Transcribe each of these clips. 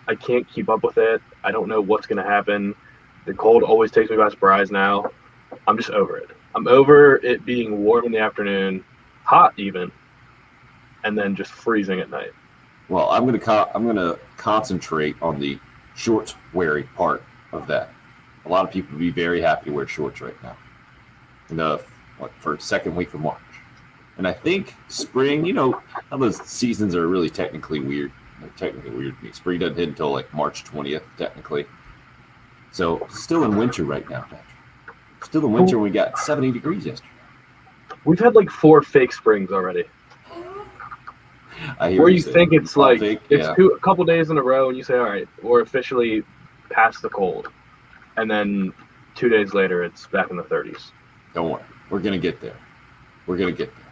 I can't keep up with it. I don't know what's going to happen. The cold always takes me by surprise now. I'm just over it. I'm over it being warm in the afternoon, hot even, and then just freezing at night. Well, I'm gonna concentrate on the shorts weary part of that. A lot of people would be very happy to wear shorts right now. In the for second week of March, and I think spring. You know how those seasons are really technically weird. They're technically weird to me. Spring doesn't hit until like March 20th, technically. So still in winter right now, Patrick. Still in winter. We got 70 degrees yesterday. We've had like 4 fake springs already. I hear where you think it's like fake, it's a couple days in a row, and you say, "All right, we're officially past the cold," and then 2 days later, it's back in the 30s. Don't worry, we're gonna get there. We're gonna get there.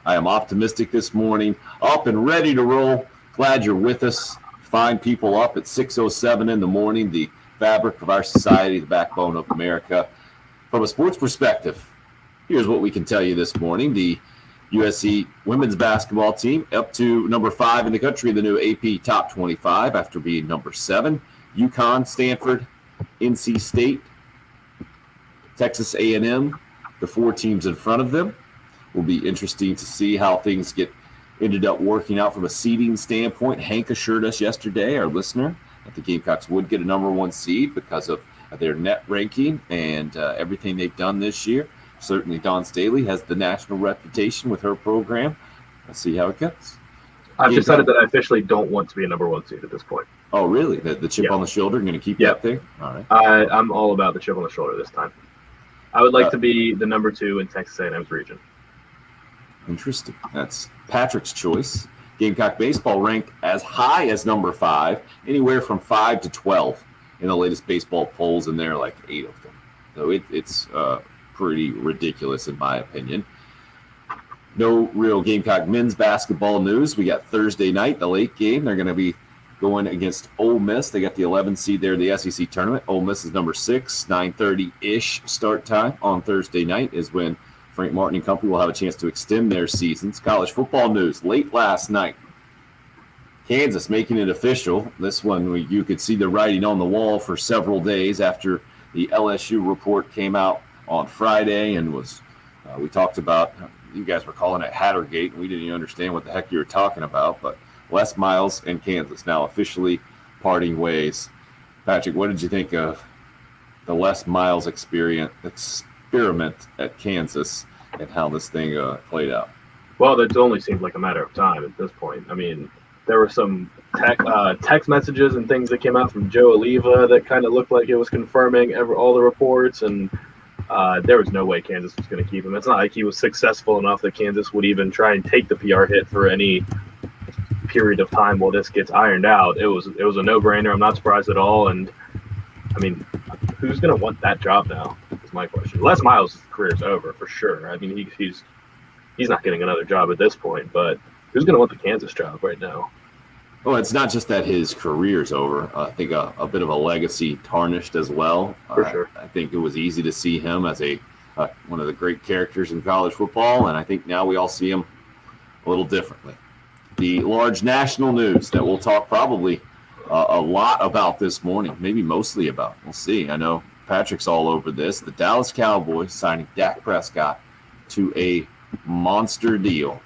I am optimistic this morning, up and ready to roll. Glad you're with us. Fine people up at 6:07 in the morning. The fabric of our society, the backbone of America. From a sports perspective, here's what we can tell you this morning. The USC women's basketball team up to number 5 in the country in the new AP Top 25 after being number 7. UConn, Stanford, NC State, Texas A&M, the 4 teams in front of them. Will be interesting to see how things ended up working out from a seeding standpoint. Hank assured us yesterday, our listener, that the Gamecocks would get a number 1 seed because of their net ranking and everything they've done this year. Certainly Dawn Staley has the national reputation with her program. Let's see how it goes. I've decided that I officially don't want to be a number 1 seed at this point. Oh, really? The chip on the shoulder? Going to keep that thing? All right. I'm all about the chip on the shoulder this time. I would like to be the number 2 in Texas A&M's region. Interesting. That's Patrick's choice. Gamecock baseball ranked as high as number 5, anywhere from 5 to 12 in the latest baseball polls, and there are like 8 of them. So it's pretty ridiculous in my opinion. No real Gamecock men's basketball news. We got Thursday night, the late game. They're going to be going against Ole Miss. They got the 11 seed there in the SEC tournament. Ole Miss is number 6, 9:30-ish start time on Thursday night is when Frank Martin and company will have a chance to extend their seasons. College football news late last night. Kansas making it official. This one, you could see the writing on the wall for several days after the LSU report came out on Friday and was we talked about, you guys were calling it Hattergate, and we didn't even understand what the heck you were talking about, but Les Miles and Kansas now officially parting ways. Patrick, what did you think of the Les Miles experiment at Kansas and how this thing played out? Well, it only seemed like a matter of time at this point. I mean, there were some text messages and things that came out from Joe Oliva that kind of looked like it was confirming all the reports, and there was no way Kansas was going to keep him. It's not like he was successful enough that Kansas would even try and take the PR hit for any period of time while this gets ironed out. It was a no-brainer. I'm not surprised at all. And I mean, who's going to want that job now? Is my question. Les Miles' career's over for sure. I mean, he's not getting another job at this point. But who's going to want the Kansas job right now? Well, it's not just that his career's over. I think a bit of a legacy tarnished as well. For sure. I think it was easy to see him as one of the great characters in college football, and I think now we all see him a little differently. The large national news that we'll talk probably a lot about this morning, maybe mostly about. We'll see. I know Patrick's all over this. The Dallas Cowboys signing Dak Prescott to a monster deal,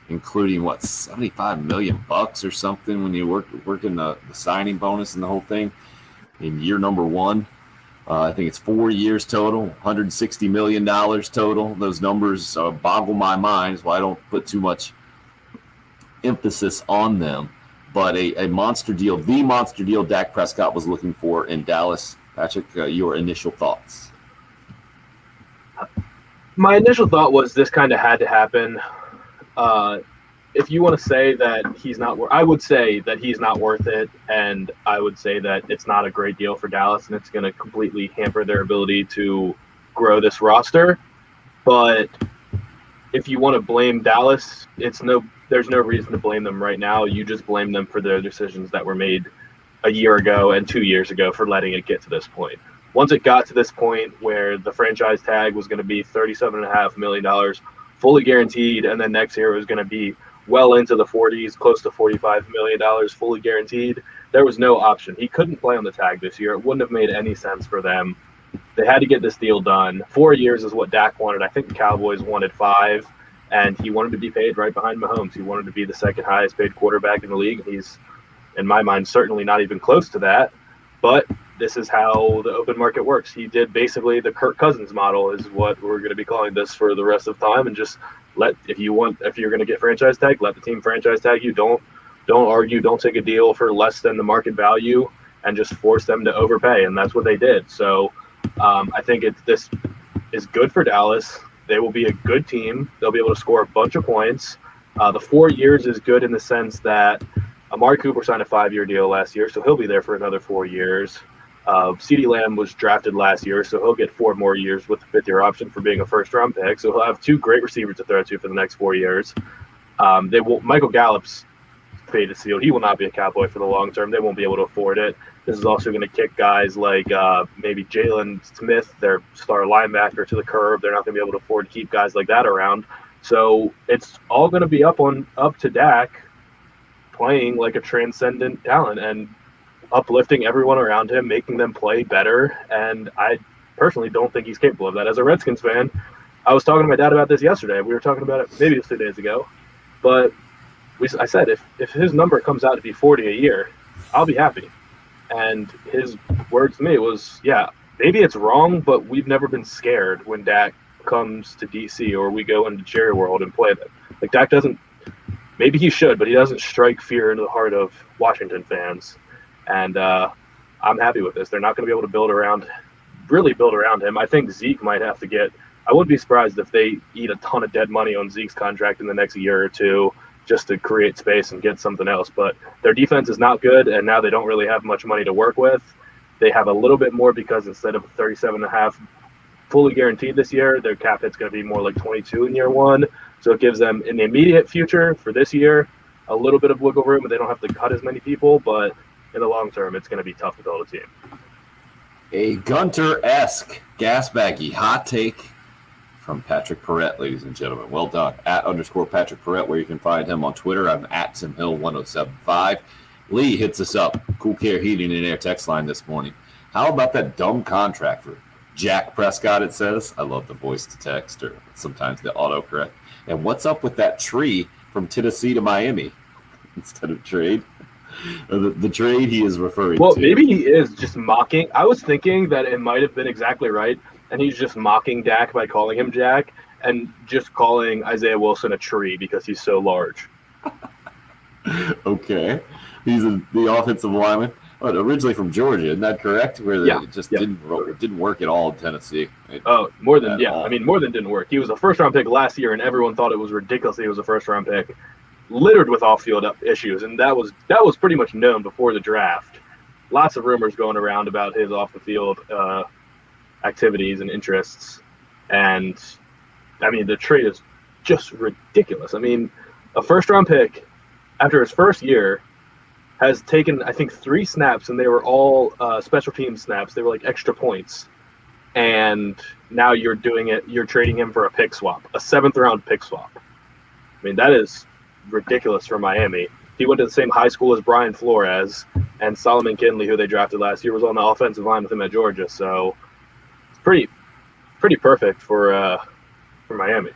including what, $75 million or something when you work in the signing bonus and the whole thing in year number 1. I think it's 4 years total, $160 million total. Those numbers boggle my mind. That's why I don't put too much emphasis on them. But a monster deal, the monster deal Dak Prescott was looking for in Dallas. Patrick, your initial thoughts? My initial thought was this kind of had to happen. If you want to say that he's not I would say that he's not worth it, and I would say that it's not a great deal for Dallas, and it's going to completely hamper their ability to grow this roster. But if you want to blame Dallas, there's no reason to blame them right now. You just blame them for their decisions that were made a year ago and 2 years ago for letting it get to this point. Once it got to this point where the franchise tag was going to be $37.5 million fully guaranteed, and then next year it was going to be well into the 40s, close to $45 million fully guaranteed, There was no option. He couldn't play on the tag this year. It wouldn't have made any sense for them. They had to get this deal done. 4 years is what Dak wanted. I think the Cowboys wanted 5, and he wanted to be paid right behind Mahomes. He wanted to be the second highest paid quarterback in the league. He's, in my mind, certainly not even close to that. But this is how the open market works. He did basically the Kirk Cousins model is what we're going to be calling this for the rest of time, and just if you're going to get franchise tag, let the team franchise tag you. Don't argue. Don't take a deal for less than the market value, and just force them to overpay. And that's what they did. So I think this is good for Dallas. They will be a good team. They'll be able to score a bunch of points. The 4 years is good in the sense that Amari Cooper signed a 5-year deal last year, so he'll be there for another 4 years. CeeDee Lamb was drafted last year, so he'll get 4 more years with the 5th-year option for being a first-round pick. So he'll have 2 great receivers to throw to for the next 4 years. Michael Gallup's fate is sealed. He will not be a Cowboy for the long term. They won't be able to afford it. This is also going to kick guys like maybe Jalen Smith, their star linebacker, to the curb. They're not going to be able to afford to keep guys like that around. So it's all going to be up to Dak playing like a transcendent talent and uplifting everyone around him, making them play better. And I personally don't think he's capable of that. As a Redskins fan, I was talking to my dad about this yesterday. We were talking about it maybe 2 days ago. But I said if his number comes out to be 40 a year, I'll be happy. And his words to me was, yeah, maybe it's wrong, but we've never been scared when Dak comes to DC or we go into Jerry World and play them. Like, Dak doesn't – maybe he should, but he doesn't strike fear into the heart of Washington fans. And I'm happy with this. They're not going to be able to really build around him. I think Zeke might have to get – I wouldn't be surprised if they eat a ton of dead money on Zeke's contract in the next year or two just to create space and get something else. But their defense is not good, and now they don't really have much money to work with. They have a little bit more because instead of 37.5 fully guaranteed this year, their cap hit's going to be more like 22 in year 1. So it gives them in the immediate future for this year a little bit of wiggle room, but they don't have to cut as many people. But in the long term, it's going to be tough to build a team. A Gunter-esque gas baggy hot take from Patrick Perrette, ladies and gentlemen. Well done. @_Patrick Perrette, where you can find him on Twitter. I'm @SimHill1075. Lee hits us up. Cool Care Heating and Air text line this morning. How about that dumb contract for Dak Prescott, it says? I love the voice to text or sometimes the autocorrect. And what's up with that tree from Tennessee to Miami instead of trade? The trade he is referring to. Well, maybe he is just mocking. I was thinking that it might have been exactly right, and he's just mocking Dak by calling him Jack and just calling Isaiah Wilson a tree because he's so large. Okay. He's the offensive lineman. But originally from Georgia, isn't that correct? Where it just didn't work at all in Tennessee. More than didn't work. He was a first-round pick last year, and everyone thought it was ridiculous he was a first-round pick, littered with off-field issues, and that was pretty much known before the draft. Lots of rumors going around about his off-the-field activities and interests, and I mean the trade is just ridiculous. I mean, a first-round pick after his first year has taken, I think, 3 snaps, and they were all special team snaps. They were like extra points. And now you're trading him for a pick swap, a 7th-round pick swap. I mean, that is ridiculous for Miami. He went to the same high school as Brian Flores, and Solomon Kinley, who they drafted last year, was on the offensive line with him at Georgia. So it's pretty perfect for Miami.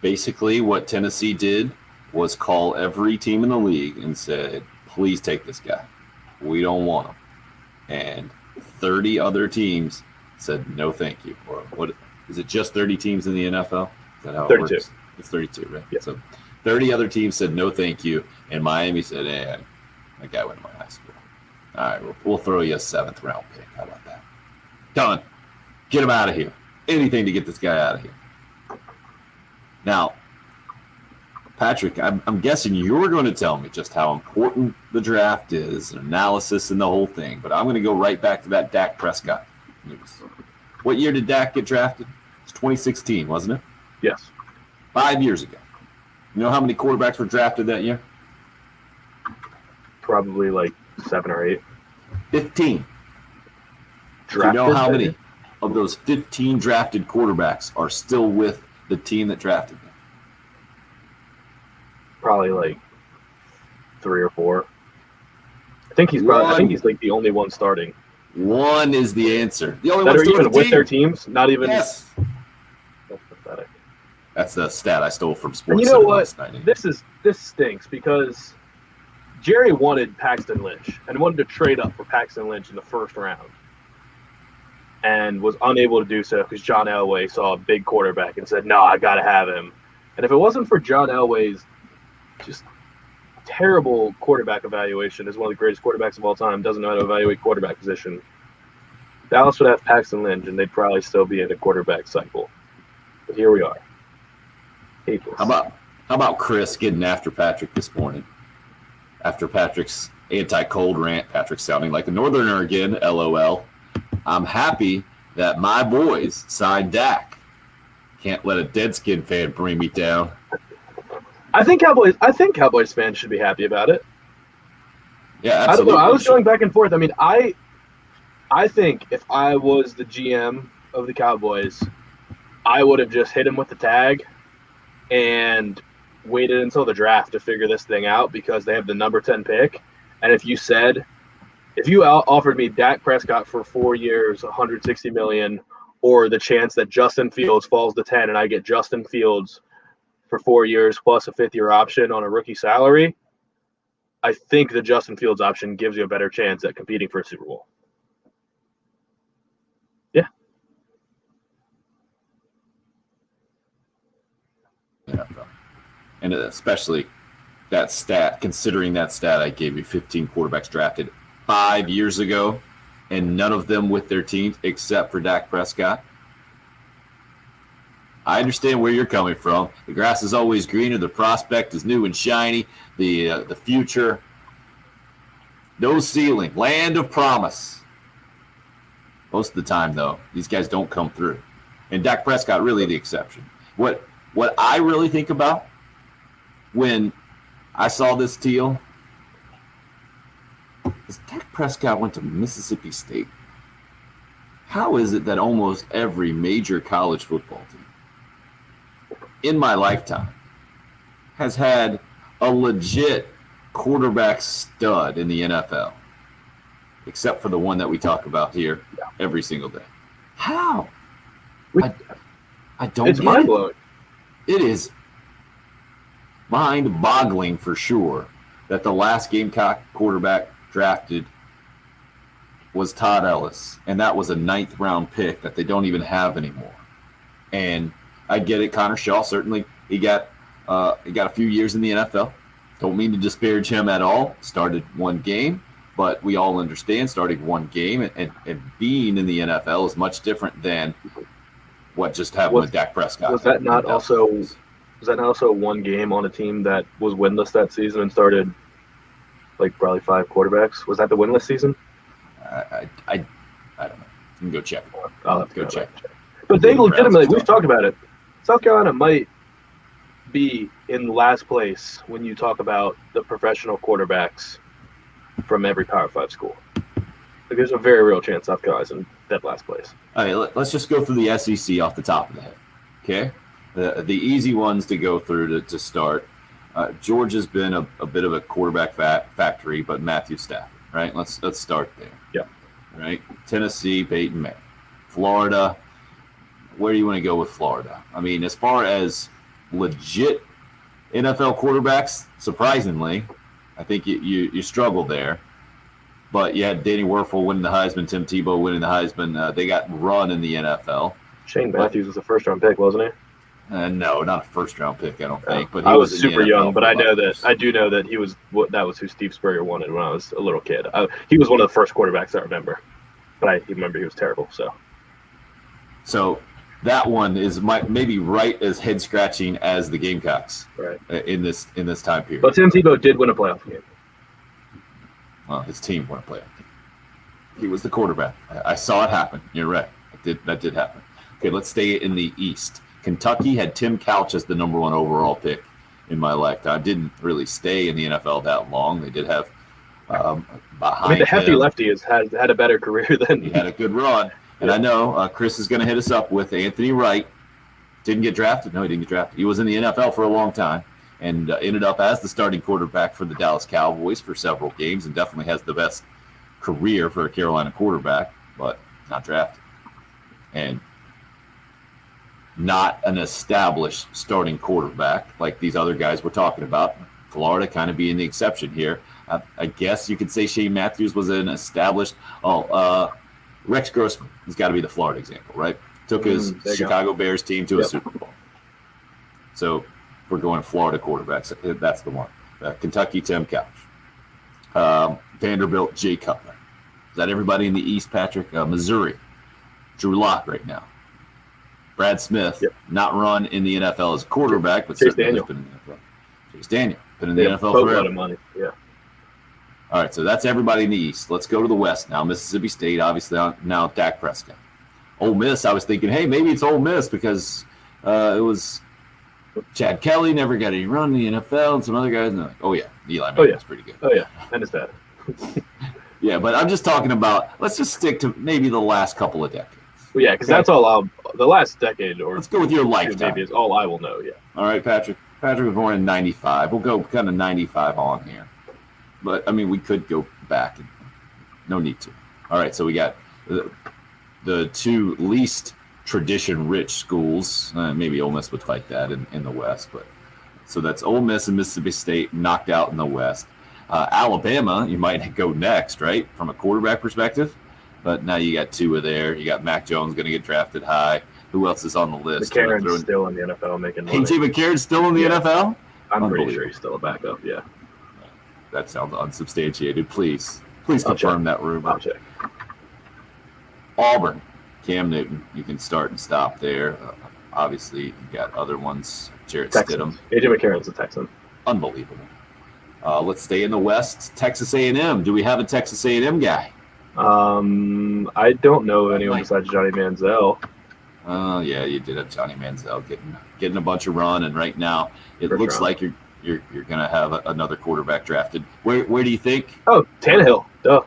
Basically, what Tennessee did was call every team in the league and said, please take this guy. We don't want him. And 30 other teams said no thank you. Or what is it, just 30 teams in the NFL? Is that how 32. It works? It's 32, right? Yeah. So 30 other teams said no thank you, and Miami said, hey, that guy went to my high school. All right, we'll throw you a 7th-round pick. How about that? Done. Get him out of here. Anything to get this guy out of here. Now, Patrick, I'm guessing you're going to tell me just how important the draft is, and analysis and the whole thing, but I'm going to go right back to that Dak Prescott news. What year did Dak get drafted? It's 2016, wasn't it? Yes. 5 years ago. You know how many quarterbacks were drafted that year? Probably like 7 or 8. 15. Do you Drafted know how many there? of those 15 drafted quarterbacks are still with the team that drafted them? Probably like 3 or 4. think he's like the only one starting. One is the answer. The only That one are even with their team. teams, not even. Yes. That's pathetic. That's the stat I stole from Sports. And you know Center what? last night. This stinks because Jerry wanted Paxton Lynch and wanted to trade up for Paxton Lynch in the first round, and was unable to do so because John Elway saw a big quarterback and said, "No, I got to have him." And if it wasn't for John Elway's just terrible quarterback evaluation, as one of the greatest quarterbacks of all time, doesn't know how to evaluate quarterback position, Dallas would have Paxton Lynch, and they'd probably still be in a quarterback cycle. But here we are. How about Chris getting after Patrick this morning? After Patrick's anti-cold rant, Patrick sounding like a Northerner again, LOL. I'm happy that my boys signed Dak. Can't let a Deadskin fan bring me down. I think Cowboys fans should be happy about it. Yeah, absolutely. I don't know. I was going back and forth. I mean, I think if I was the GM of the Cowboys, I would have just hit him with the tag and waited until the draft to figure this thing out because they have the number 10 pick. And if you offered me Dak Prescott for 4 years, $160 million, or the chance that Justin Fields falls to 10 and I get Justin Fields for 4 years plus a fifth-year option on a rookie salary, I think the Justin Fields option gives you a better chance at competing for a Super Bowl. Yeah. And especially that stat, considering that stat I gave you, 15 quarterbacks drafted 5 years ago, and none of them with their teams except for Dak Prescott. I understand where you're coming from. The grass is always greener. The prospect is new and shiny. The future, no ceiling, land of promise. Most of the time, though, these guys don't come through. And Dak Prescott really the exception. What I really think about when I saw this deal is Dak Prescott went to Mississippi State. How is it that almost every major college football team in my lifetime has had a legit quarterback stud in the NFL, except for the one that we talk about here every single day? How? I don't. It's mind blowing. It is mind-boggling for sure that the last Gamecock quarterback drafted was Todd Ellis, and that was a 9th round pick that they don't even have anymore. And I get it, Connor Shaw certainly he got a few years in the NFL. Don't mean to disparage him at all. Started one game, but we all understand starting one game and being in the NFL is much different than what just happened with Dak Prescott. Was that not also one game on a team that was winless that season and started like probably 5 quarterbacks? Was that the winless season? I don't know. You can go check. I'll have to go check. But they legitimately, we've talked about it. South Carolina might be in last place when you talk about the professional quarterbacks from every Power 5 school. Like, there's a very real chance South Carolina's in dead last place. All right, let's just go through the SEC off the top of the head, okay? The easy ones to go through to start. Georgia's been a bit of a quarterback factory, but Matthew Stafford, right? Let's start there. Yeah. Right? Tennessee, Peyton Manning. Florida, where do you want to go with Florida? I mean, as far as legit NFL quarterbacks, surprisingly, I think you struggle there. But you had Danny Werfel winning the Heisman, Tim Tebow winning the Heisman. They got run in the NFL. Shane Matthews was a first-round pick, wasn't he? No, not a first-round pick, I don't think. But I was super young, but I do know that he was. That was who Steve Spurrier wanted when I was a little kid. He was one of the first quarterbacks I remember, but I remember he was terrible. So that one is maybe right as head-scratching as the Gamecocks, right, in this time period. But Tim Tebow did win a playoff game. Well, his team won a playoff game. He was the quarterback. I saw it happen. You're right. That did happen. Okay, let's stay in the East. Kentucky had Tim Couch as the number 1 overall pick in my lifetime. Didn't really stay in the NFL that long. They did have behind the hefty him, lefty has had a better career than he had a good run. And I know Chris is going to hit us up with Anthony Wright. Didn't get drafted. No, he didn't get drafted. He was in the NFL for a long time. and ended up as the starting quarterback for the Dallas Cowboys for several games, and definitely has the best career for a Carolina quarterback, but not drafted. And not an established starting quarterback like these other guys we're talking about. Florida kind of being the exception here. I guess you could say Shane Matthews was an established. Rex Grossman has got to be the Florida example, right? Took his Chicago Bears team to a Super Bowl. So we're going Florida quarterbacks. That's the one. Kentucky, Tim Couch. Vanderbilt, Jay Cutler. Is that everybody in the East, Patrick? Missouri, Drew Lock right now. Brad Smith, not run in the NFL as a quarterback, but Chase certainly Daniel. has been in the NFL. Chase Daniel, been in the NFL forever. A forever. lot of money, yeah. All right, so that's everybody in the East. Let's go to the West now. Mississippi State, obviously, now Dak Prescott. Ole Miss, I was thinking, hey, maybe it's Ole Miss because it was Chad Kelly, never got any run in the NFL, and some other guys. And they're like, oh, yeah, Eli Manning's pretty good. Oh, yeah, and it's bad. Yeah, but I'm just talking about, let's just stick to maybe the last couple of decades. Well, yeah, because that's all the last decade or let's go with your lifetime. maybe is all I will know, yeah. All right, Patrick. Patrick was born in 95. We'll go kind of 95 on here. But, I mean, we could go back. No need to. All right, so we got the two least tradition-rich schools. Maybe Ole Miss would fight that in the West. But so that's Ole Miss and Mississippi State knocked out in the West. Alabama, you might go next, right, from a quarterback perspective. But now you got Tua there. You got Mac Jones going to get drafted high. Who else is on the list? McCarron's still in the NFL making money. AJ McCarron's still in the NFL? I'm pretty sure he's still a backup, yeah. That sounds unsubstantiated. Please confirm that rumor. I'll check. Auburn, Cam Newton. You can start and stop there. Obviously, you got other ones. Jarrett Stidham. AJ McCarron's a Texan. Unbelievable. Let's stay in the West. Texas A&M. Do we have a Texas A&M guy? I don't know anyone besides Johnny Manziel. Yeah, you did have Johnny Manziel getting a bunch of run, and right now it looks like you're going to have another quarterback drafted. Where do you think? Oh, Tannehill. Duh.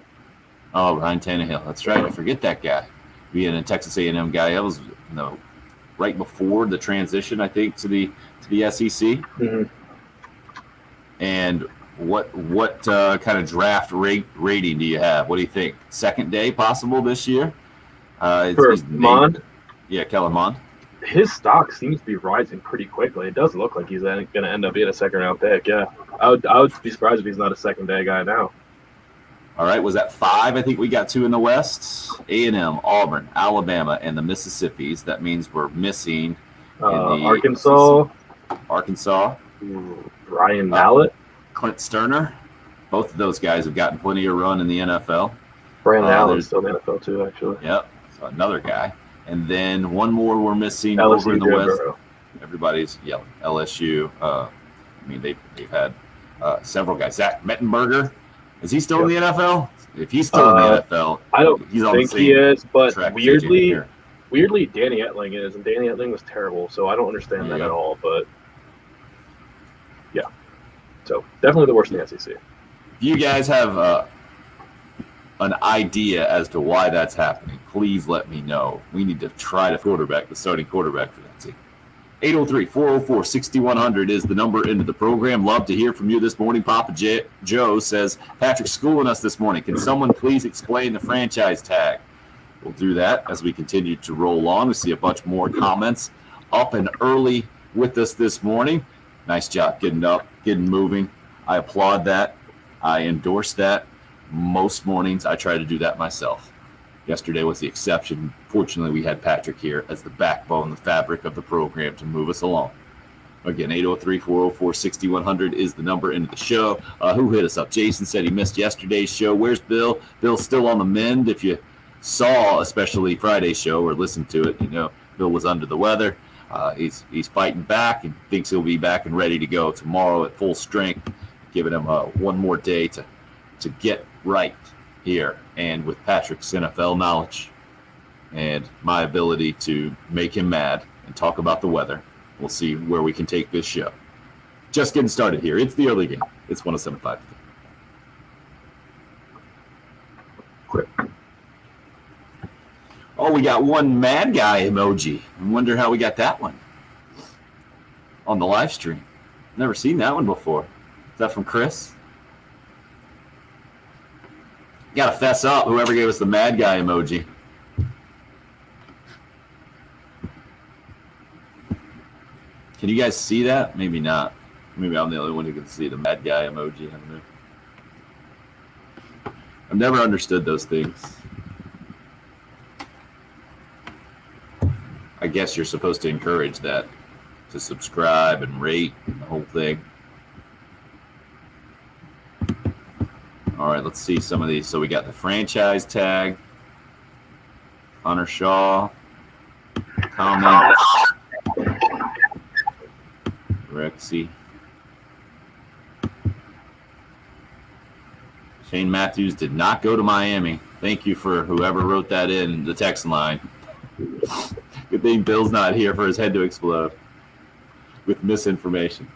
Oh, Ryan Tannehill. That's right. I forget that guy. Being a Texas A&M guy, that was right before the transition, I think, to the SEC. Mm-hmm. And what kind of draft rating do you have? What do you think? Second day possible this year? For Mond? Yeah, Kellen Mond. His stock seems to be rising pretty quickly. It does look like he's going to end up being a second-round pick, yeah. I would be surprised if he's not a second-day guy now. All right, was that 5? I think we got 2 in the West. A&M, Auburn, Alabama, and the Mississippis. That means we're missing Arkansas. Ryan Mallett. Clint Sterner. Both of those guys have gotten plenty of run in the NFL. Brandon Allen's still in the NFL too, actually. Yep, so another guy. And then one more we're missing LSU, over in the West. Everybody's yelling. LSU. They've had several guys. Zach Mettenberger. Is he still in the NFL? If he's still in the NFL, I don't think he is. But weirdly, Danny Etling is, and Danny Etling was terrible. So I don't understand that at all. But yeah, so definitely the worst in the SEC. If you guys have an idea as to why that's happening, please let me know. We need to try to quarterback the starting quarterback for that team. 803-404-6100 is the number into the program. Love to hear from you this morning. Papa Joe says, Patrick's schooling us this morning. Can someone please explain the franchise tag? We'll do that as we continue to roll on. We see a bunch more comments up and early with us this morning. Nice job getting up, getting moving. I applaud that. I endorse that. Most mornings, I try to do that myself. Yesterday was the exception. Fortunately, we had Patrick here as the backbone, the fabric of the program to move us along. Again, 803-404-6100 is the number into the show. Who hit us up? Jason said he missed yesterday's show. Where's Bill? Bill's still on the mend. If you saw especially Friday's show or listened to it, Bill was under the weather. He's fighting back and thinks he'll be back and ready to go tomorrow at full strength, giving him one more day to get right here. And with Patrick's NFL knowledge and my ability to make him mad and talk about the weather, we'll see where we can take this show. Just getting started here. It's the early game. It's 107.5. Quick. Oh, we got one mad guy emoji. I wonder how we got that one on the live stream. Never seen that one before. Is that from Chris? Gotta fess up, whoever gave us the mad guy emoji. Can you guys see that? Maybe not. Maybe I'm the only one who can see the mad guy emoji. I don't know. I've never understood those things. I guess you're supposed to encourage that, to subscribe and rate and the whole thing. All right, let's see some of these. So we got the franchise tag, Hunter Shaw, comment, Rexy. Shane Matthews did not go to Miami. Thank you for whoever wrote that in the text line. Good thing Bill's not here for his head to explode with misinformation.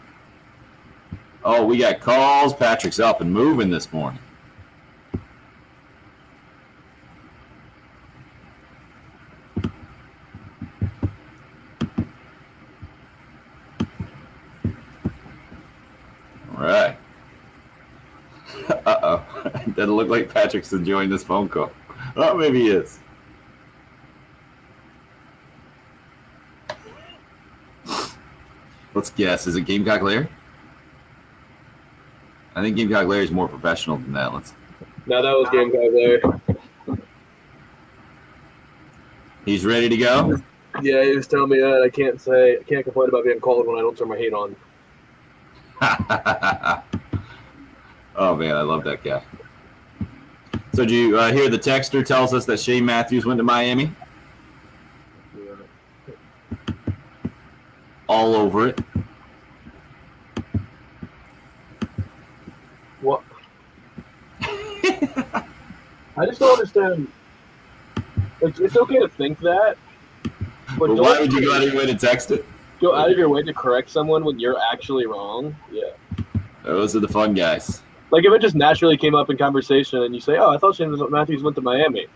Oh, we got calls. Patrick's up and moving this morning. All right. Uh-oh. Doesn't look like Patrick's enjoying this phone call. Oh, maybe he is. Let's guess. Is it Gamecock Larry? I think Gamecock Larry's more professional than that. No, that was Gamecock Larry. He's ready to go? Yeah, he was telling me that I can't complain about being cold when I don't turn my heat on. Oh, man, I love that guy. So did you hear the texter tells us that Shane Matthews went to Miami? Yeah. All over it. What? I just don't understand. It's okay to think that, but why would you go out of your way to text it? Go out of your way to correct someone when you're actually wrong? Yeah. Those are the fun guys. Like if it just naturally came up in conversation and you say, "Oh, I thought Shane Matthews went to Miami."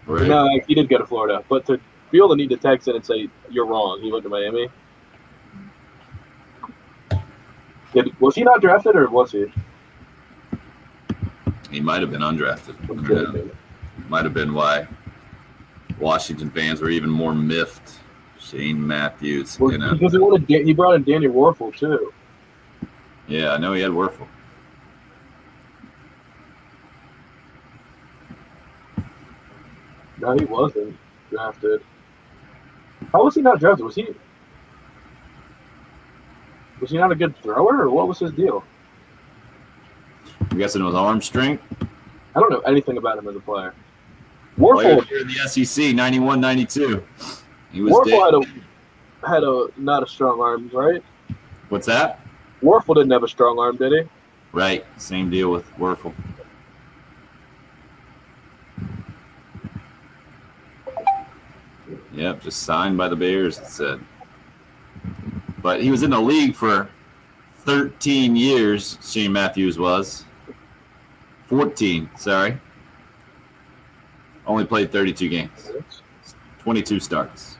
Right. No, he did go to Florida. But to be able to need to text it and say you're wrong, he went to Miami. Was he not drafted or was he? He might have been undrafted. Might have been why Washington fans were even more miffed. Shane Matthews. Well, because he brought in Danny Warfel too. Yeah, I know he had Warfel. No, he wasn't drafted. How was he not drafted? Was he not a good thrower, or what was his deal? I'm guessing it was arm strength. I don't know anything about him as a player. Warfel here in the SEC, 91-92. He was Warfel had a not a strong arm, right? What's that? Warfel didn't have a strong arm, did he? Right. Same deal with Warfel. Yep, just signed by the Bears, it said. But he was in the league for 13 years, Shane Matthews was. 14, sorry. Only played 32 games. 22 starts.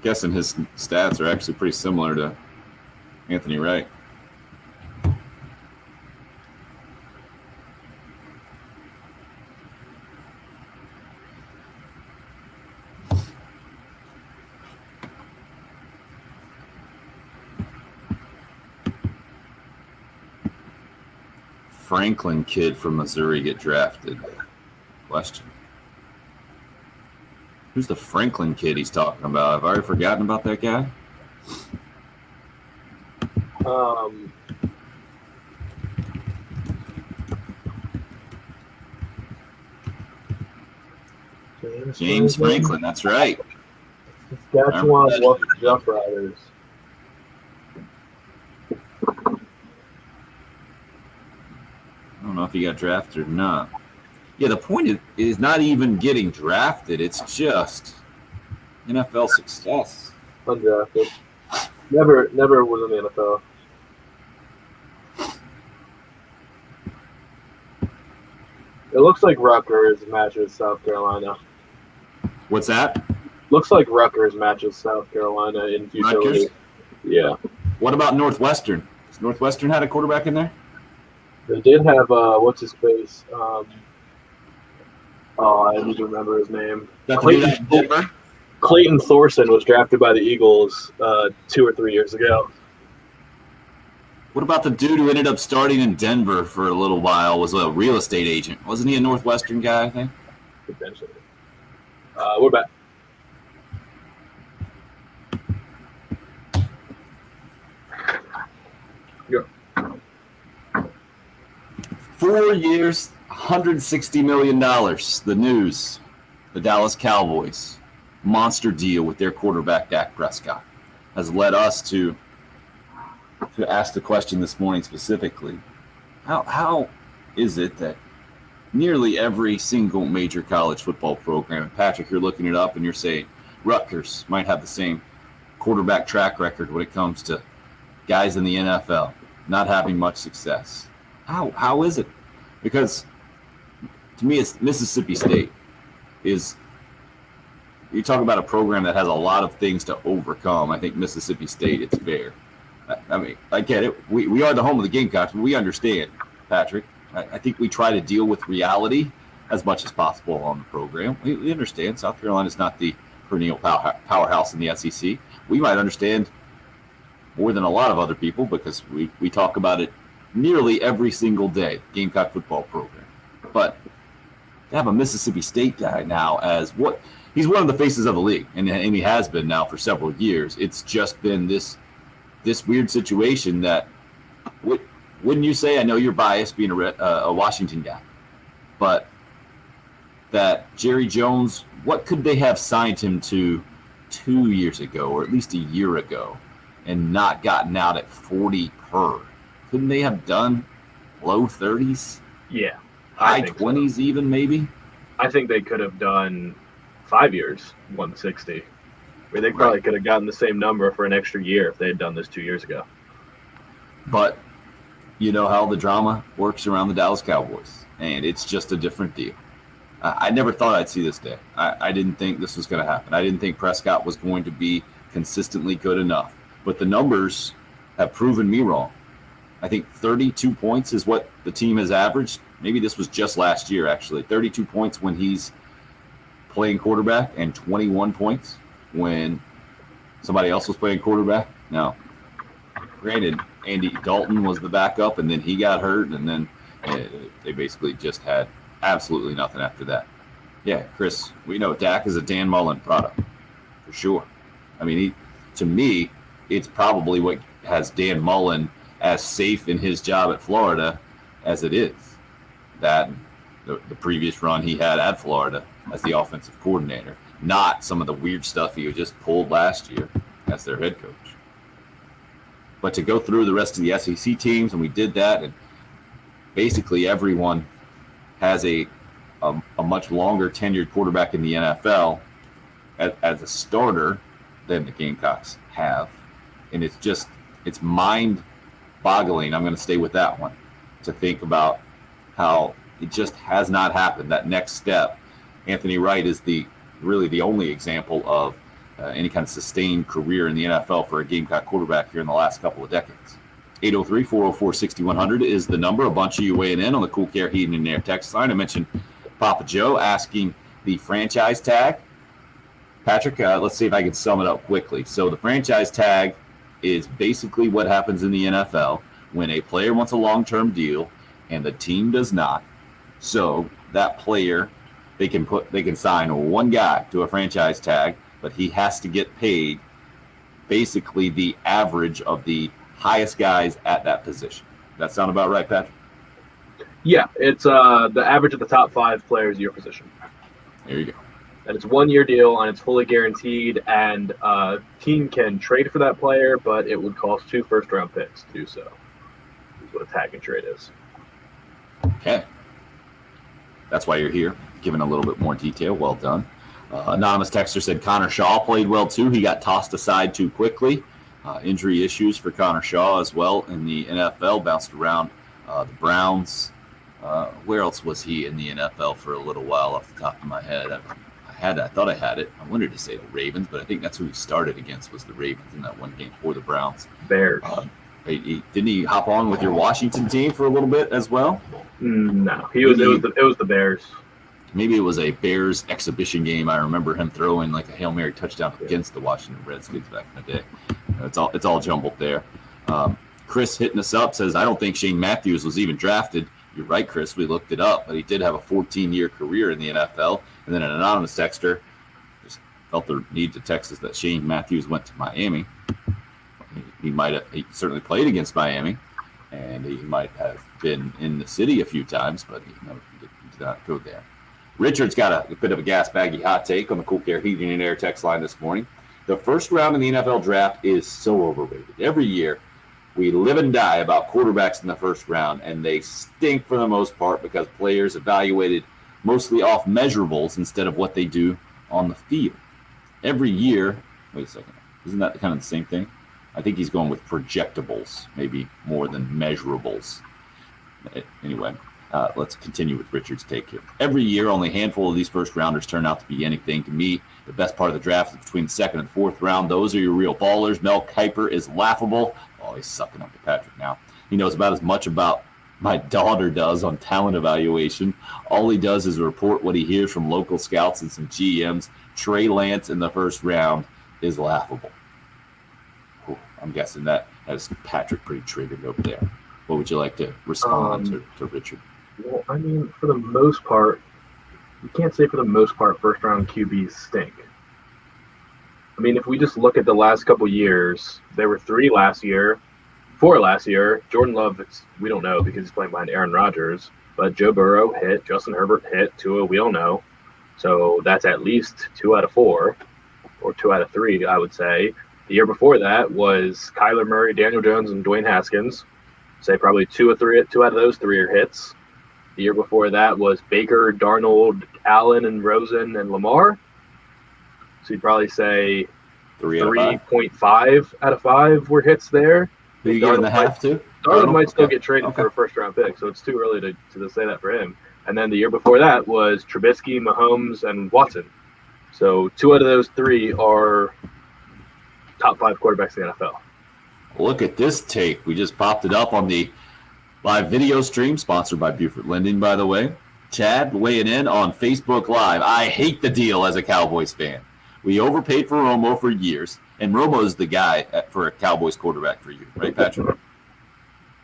Guessing his stats are actually pretty similar to Anthony Wright. Franklin kid from Missouri get drafted? Question. Who's the Franklin kid he's talking about? I've already forgotten about that guy. James Franklin, that's right. Saskatchewan Jump Riders. I don't know if he got drafted or not. Yeah, the point is not even getting drafted. It's just NFL success. Undrafted. Never was in the NFL. It looks like Rutgers matches South Carolina. What's that? Looks like Rutgers matches South Carolina in futility. Rutgers? Yeah. What about Northwestern? Has Northwestern had a quarterback in there? They did have, what's his face? I need to remember his name. That to do that in Denver? Clayton Thorson was drafted by the Eagles 2 or 3 years ago. What about the dude who ended up starting in Denver for a little while? Was a real estate agent. Wasn't he a Northwestern guy, I think? Potentially. We're back. Go. 4 years, $160 million. The news. The Dallas Cowboys. Monster deal with their quarterback, Dak Prescott, has led us to ask the question this morning specifically. How is it that nearly every single major college football program, and Patrick, you're looking it up and you're saying Rutgers might have the same quarterback track record when it comes to guys in the NFL not having much success? How is it? Because to me, it's Mississippi State is. You talk about a program that has a lot of things to overcome. I think Mississippi State, it's fair. I mean, I get it. We are the home of the Gamecocks, but we understand, Patrick. I think we try to deal with reality as much as possible on the program. We understand South Carolina is not the perennial powerhouse in the SEC. We might understand more than a lot of other people because we talk about it nearly every single day, Gamecock football program. But to have a Mississippi State guy now as what – he's one of the faces of the league, and he has been now for several years. It's just been this weird situation that wouldn't you say? I know you're biased being a Washington guy, but that Jerry Jones, what could they have signed him to 2 years ago, or at least a year ago, and not gotten out at 40 per? Couldn't they have done low 30s? Yeah, high 20s so. Even maybe. I think they could have done 5 years, 160. I mean, they probably could have gotten the same number for an extra year if they had done this 2 years ago. But you know how the drama works around the Dallas Cowboys, and it's just a different deal. I never thought I'd see this day. I didn't think this was going to happen. I didn't think Prescott was going to be consistently good enough. But the numbers have proven me wrong. I think 32 points is what the team has averaged. Maybe this was just last year, actually. 32 points when he's playing quarterback and 21 points when somebody else was playing quarterback. Now, granted, Andy Dalton was the backup, and then he got hurt, and then they basically just had absolutely nothing after that. Yeah, Chris, we know Dak is a Dan Mullen product, for sure. I mean, to me, it's probably what has Dan Mullen as safe in his job at Florida as it is. That the previous run he had at Florida as the offensive coordinator, not some of the weird stuff he just pulled last year as their head coach. But to go through the rest of the SEC teams, and we did that, and basically everyone has a much longer tenured quarterback in the NFL as a starter than the Gamecocks have. And it's mind-boggling. I'm going to stay with that one to think about how it just has not happened. That next step. Anthony Wright is really the only example of any kind of sustained career in the NFL for a Gamecock quarterback here in the last couple of decades. 803-404-6100 is the number. A bunch of you weighing in on the Cool Care Heating and Air text line. I mentioned Papa Joe asking the franchise tag. Patrick, let's see if I can sum it up quickly. So the franchise tag is basically what happens in the NFL when a player wants a long-term deal and the team does not. So that player, they can sign one guy to a franchise tag, but he has to get paid basically the average of the highest guys at that position. That sound about right, Patrick? Yeah, it's the average of the top 5 players at your position. There you go. And it's 1 year deal, and it's fully guaranteed, and team can trade for that player, but it would cost 2 first-round picks to do so. Is what a tag and trade is. Okay. That's why you're here, giving a little bit more detail. Well done. Anonymous texter said Connor Shaw played well, too. He got tossed aside too quickly. Injury issues for Connor Shaw as well in the NFL. Bounced around the Browns. Where else was he in the NFL for a little while off the top of my head? I I thought I had it. I wanted to say the Ravens, but I think that's who he started against was the Ravens in that one game for the Browns. Bears. Didn't he hop on with your Washington team for a little bit as well? No, it was the Bears. Maybe it was a Bears exhibition game. I remember him throwing like a Hail Mary touchdown against the Washington Redskins back in the day. It's all jumbled there. Chris hitting us up says, I don't think Shane Matthews was even drafted. You're right, Chris. We looked it up, but he did have a 14-year career in the NFL. And then an anonymous texter just felt the need to text us that Shane Matthews went to Miami. He certainly played against Miami, and he might have been in the city a few times, but he did not go there. Richard's got a bit of a gas baggy hot take on the Cool Care Heating and Air text line this morning. The first round in the NFL draft is so overrated. Every year, we live and die about quarterbacks in the first round, and they stink for the most part because players evaluated mostly off measurables instead of what they do on the field. Every year, wait a second, isn't that kind of the same thing? I think he's going with projectables, maybe more than measurables. Anyway, let's continue with Richard's take here. Every year, only a handful of these first-rounders turn out to be anything. To me, the best part of the draft is between the second and fourth round. Those are your real ballers. Mel Kiper is laughable. Oh, he's sucking up to Patrick now. He knows about as much about my daughter does on talent evaluation. All he does is report what he hears from local scouts and some GMs. Trey Lance in the first round is laughable. I'm guessing that has Patrick pretty triggered over there. What would you like to respond to Richard? Well, I mean, for the most part, you can't say for the most part first-round QBs stink. I mean, if we just look at the last couple years, there were 4 last year. Jordan Love, we don't know because he's playing behind Aaron Rodgers. But Joe Burrow hit, Justin Herbert hit, Tua, we don't know. So that's at least 2 out of 4, or 2 out of 3, I would say. The year before that was Kyler Murray, Daniel Jones, and Dwayne Haskins. Say probably 2 out of those 3 are hits. The year before that was Baker, Darnold, Allen, and Rosen, and Lamar. So you'd probably say 3.5 out of 5 were hits there. Are you giving the half to? Darnold might still get traded for a first-round pick, so it's too early to say that for him. And then the year before that was Trubisky, Mahomes, and Watson. So 2 out of those 3 are top 5 quarterbacks in the NFL. Look at this tape. We just popped it up on the live video stream, sponsored by Buford Lending, by the way. Chad weighing in on Facebook Live. I hate the deal as a Cowboys fan. We overpaid for Romo for years, and Romo's the guy for a Cowboys quarterback for you, right, Patrick?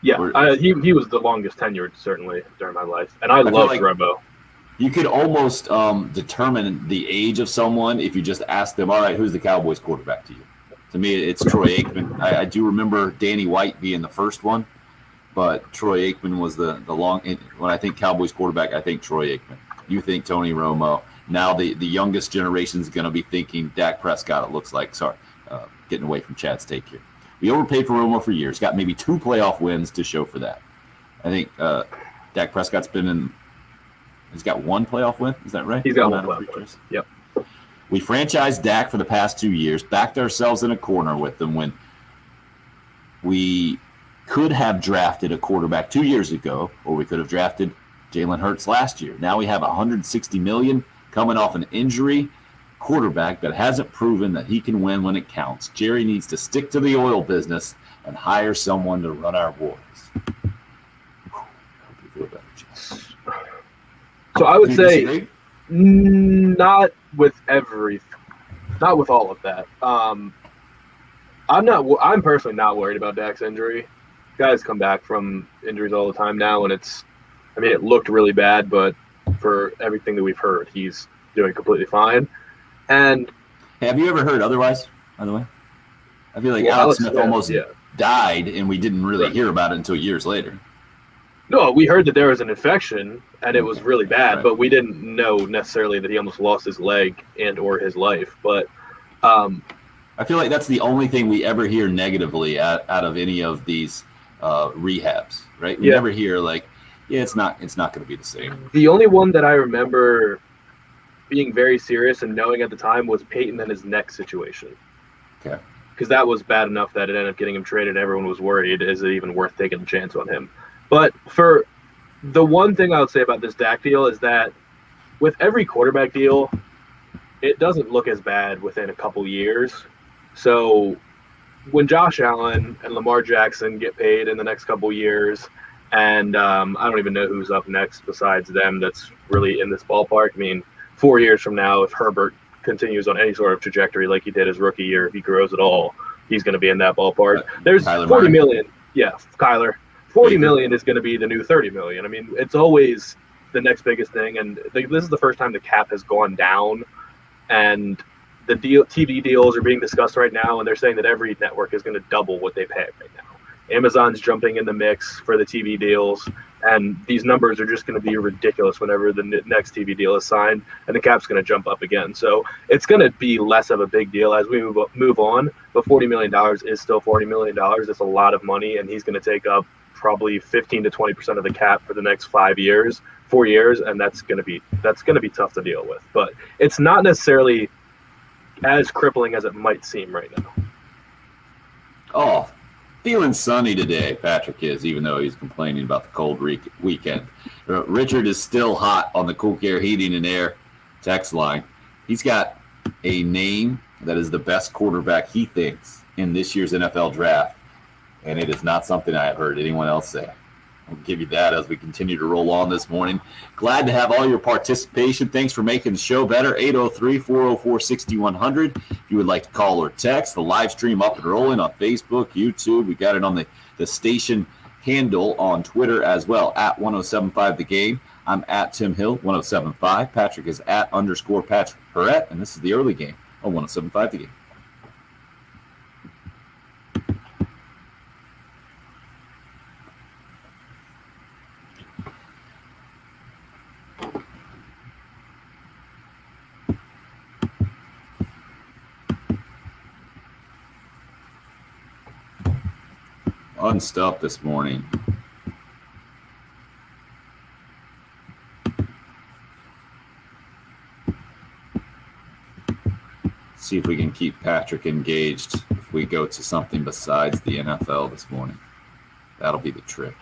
Yeah, he was the longest tenured, certainly, during my life. And I love like Romo. You could almost determine the age of someone if you just ask them, all right, who's the Cowboys quarterback to you? To me, it's Troy Aikman. I do remember Danny White being the first one, but Troy Aikman was the long – when I think Cowboys quarterback, I think Troy Aikman. You think Tony Romo. Now the youngest generation is going to be thinking Dak Prescott, it looks like. Sorry, getting away from Chad's take here. We overpaid for Romo for years. Got maybe 2 playoff wins to show for that. I think Dak Prescott's been in – he's got 1 playoff win. Is that right? He's got 1 playoff win. Yep. We franchised Dak for the past 2 years, backed ourselves in a corner with them when we could have drafted a quarterback 2 years ago, or we could have drafted Jalen Hurts last year. Now we have $160 million coming off an injury quarterback that hasn't proven that he can win when it counts. Jerry needs to stick to the oil business and hire someone to run our wars. Hope you feel better, Jess. So I would say not with all of that. I'm personally not worried about Dak's injury. Guys come back from injuries all the time now, and it looked really bad, but for everything that we've heard, he's doing completely fine. And have you ever heard otherwise, by the way? I feel like Alex Smith almost died, and we didn't really hear about it until years later. No, we heard that there was an infection, and it was really bad, but we didn't know necessarily that he almost lost his leg and or his life. But I feel like that's the only thing we ever hear negatively out of any of these rehabs, right? We never hear it's not going to be the same. The only one that I remember being very serious and knowing at the time was Peyton and his neck situation. Okay. Because that was bad enough that it ended up getting him traded. Everyone was worried. Is it even worth taking a chance on him? But for the one thing I would say about this Dak deal is that with every quarterback deal, it doesn't look as bad within a couple years. So when Josh Allen and Lamar Jackson get paid in the next couple years, and I don't even know who's up next besides them that's really in this ballpark. I mean, 4 years from now, if Herbert continues on any sort of trajectory like he did his rookie year, if he grows at all, he's going to be in that ballpark. There's Kyler 40 Murray. million. Yeah, Kyler. 40 million is going to be the new 30 million. I mean, it's always the next biggest thing, and this is the first time the cap has gone down, and the TV deals are being discussed right now, and they're saying that every network is going to double what they pay right now. Amazon's jumping in the mix for the TV deals, and these numbers are just going to be ridiculous whenever the next TV deal is signed, and the cap's going to jump up again. So it's going to be less of a big deal as we move on, but $40 million is still $40 million. It's a lot of money, and he's going to take up probably 15 to 20% of the cap for the next 4 years, and that's going to be tough to deal with. But it's not necessarily as crippling as it might seem right now. Oh, feeling sunny today, Patrick is, even though he's complaining about the cold weekend. Richard is still hot on the Cool Care Heating and Air text line. He's got a name that is the best quarterback he thinks in this year's NFL draft, and it is not something I have heard anyone else say. I'll give you that as we continue to roll on this morning. Glad to have all your participation. Thanks for making the show better. 803-404-6100. If you would like to call or text, the live stream up and rolling on Facebook, YouTube. We got it on the station handle on Twitter as well, at 1075 The Game. I'm at Tim Hill, 1075. Patrick is at _Patrick Perrette, and this is the early game on 1075 The Game. Unstuffed this morning. See if we can keep Patrick engaged if we go to something besides the NFL this morning. That'll be the trick.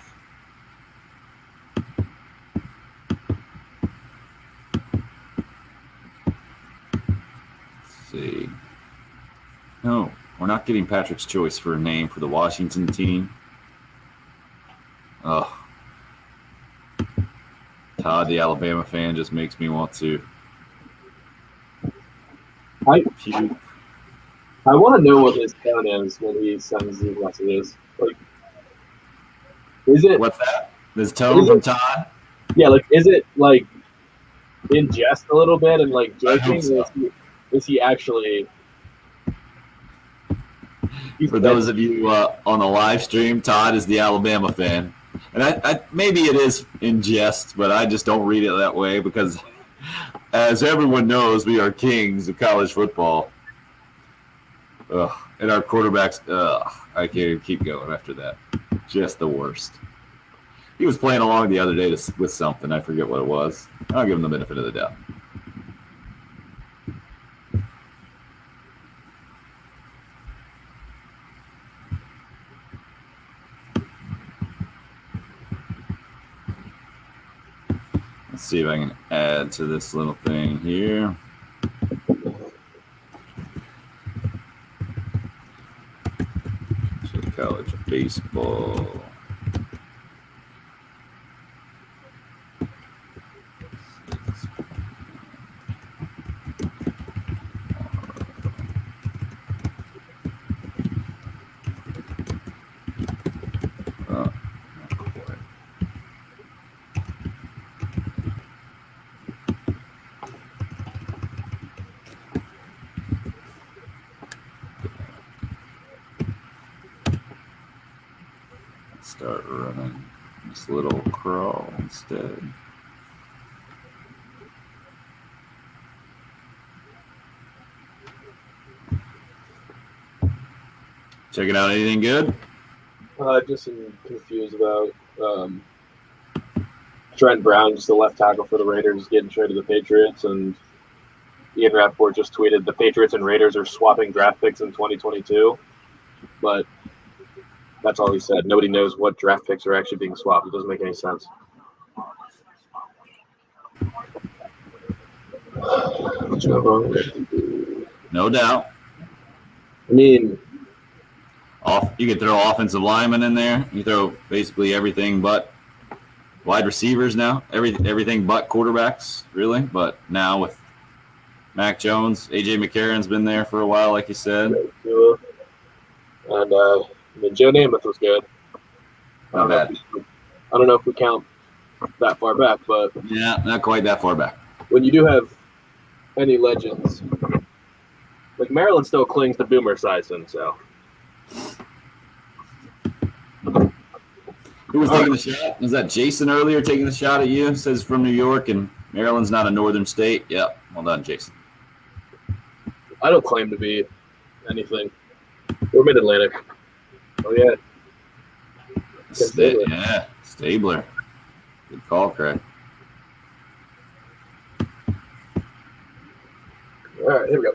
Let's see. No. We're not getting Patrick's choice for a name for the Washington team. Oh. Todd, the Alabama fan, just makes me want to puke. I want to know what his tone is when he sends these messages. Like, is it? What's that? This tone from Todd? Yeah, like, is it like in jest a little bit and like joking? So. Is he actually? For those of you on the live stream, Todd is the Alabama fan. And I maybe it is in jest, but I just don't read it that way because, as everyone knows, we are kings of college football. And our quarterbacks, I can't even keep going after that. Just the worst. He was playing along the other day with something. I forget what it was. I'll give him the benefit of the doubt. Let's see if I can add to this little thing here. So college baseball. Start running this little crawl instead. Checking out anything good? Just confused about Trent Brown, just the left tackle for the Raiders, getting traded to the Patriots, and Ian Rappaport just tweeted the Patriots and Raiders are swapping draft picks in 2022, but that's all he said. Nobody knows what draft picks are actually being swapped. It doesn't make any sense. No doubt. I mean, You could throw offensive linemen in there. You throw basically everything but wide receivers now. Everything but quarterbacks, really. But now with Mac Jones, A.J. McCarron's been there for a while, like you said. and I mean, Joe Namath was good. Not bad. I don't know if we count that far back, but Yeah, not quite that far back. when you do have any legends, like Maryland still clings to Boomer Esiason, so. Who was taking the shot? Was that Jason earlier taking the shot at you? Says from New York and Maryland's not a northern state. Yeah, well done, Jason. I don't claim to be anything. We're Mid-Atlantic. Oh, yeah. Yeah, Stabler. Good call, Craig. All right, here we go.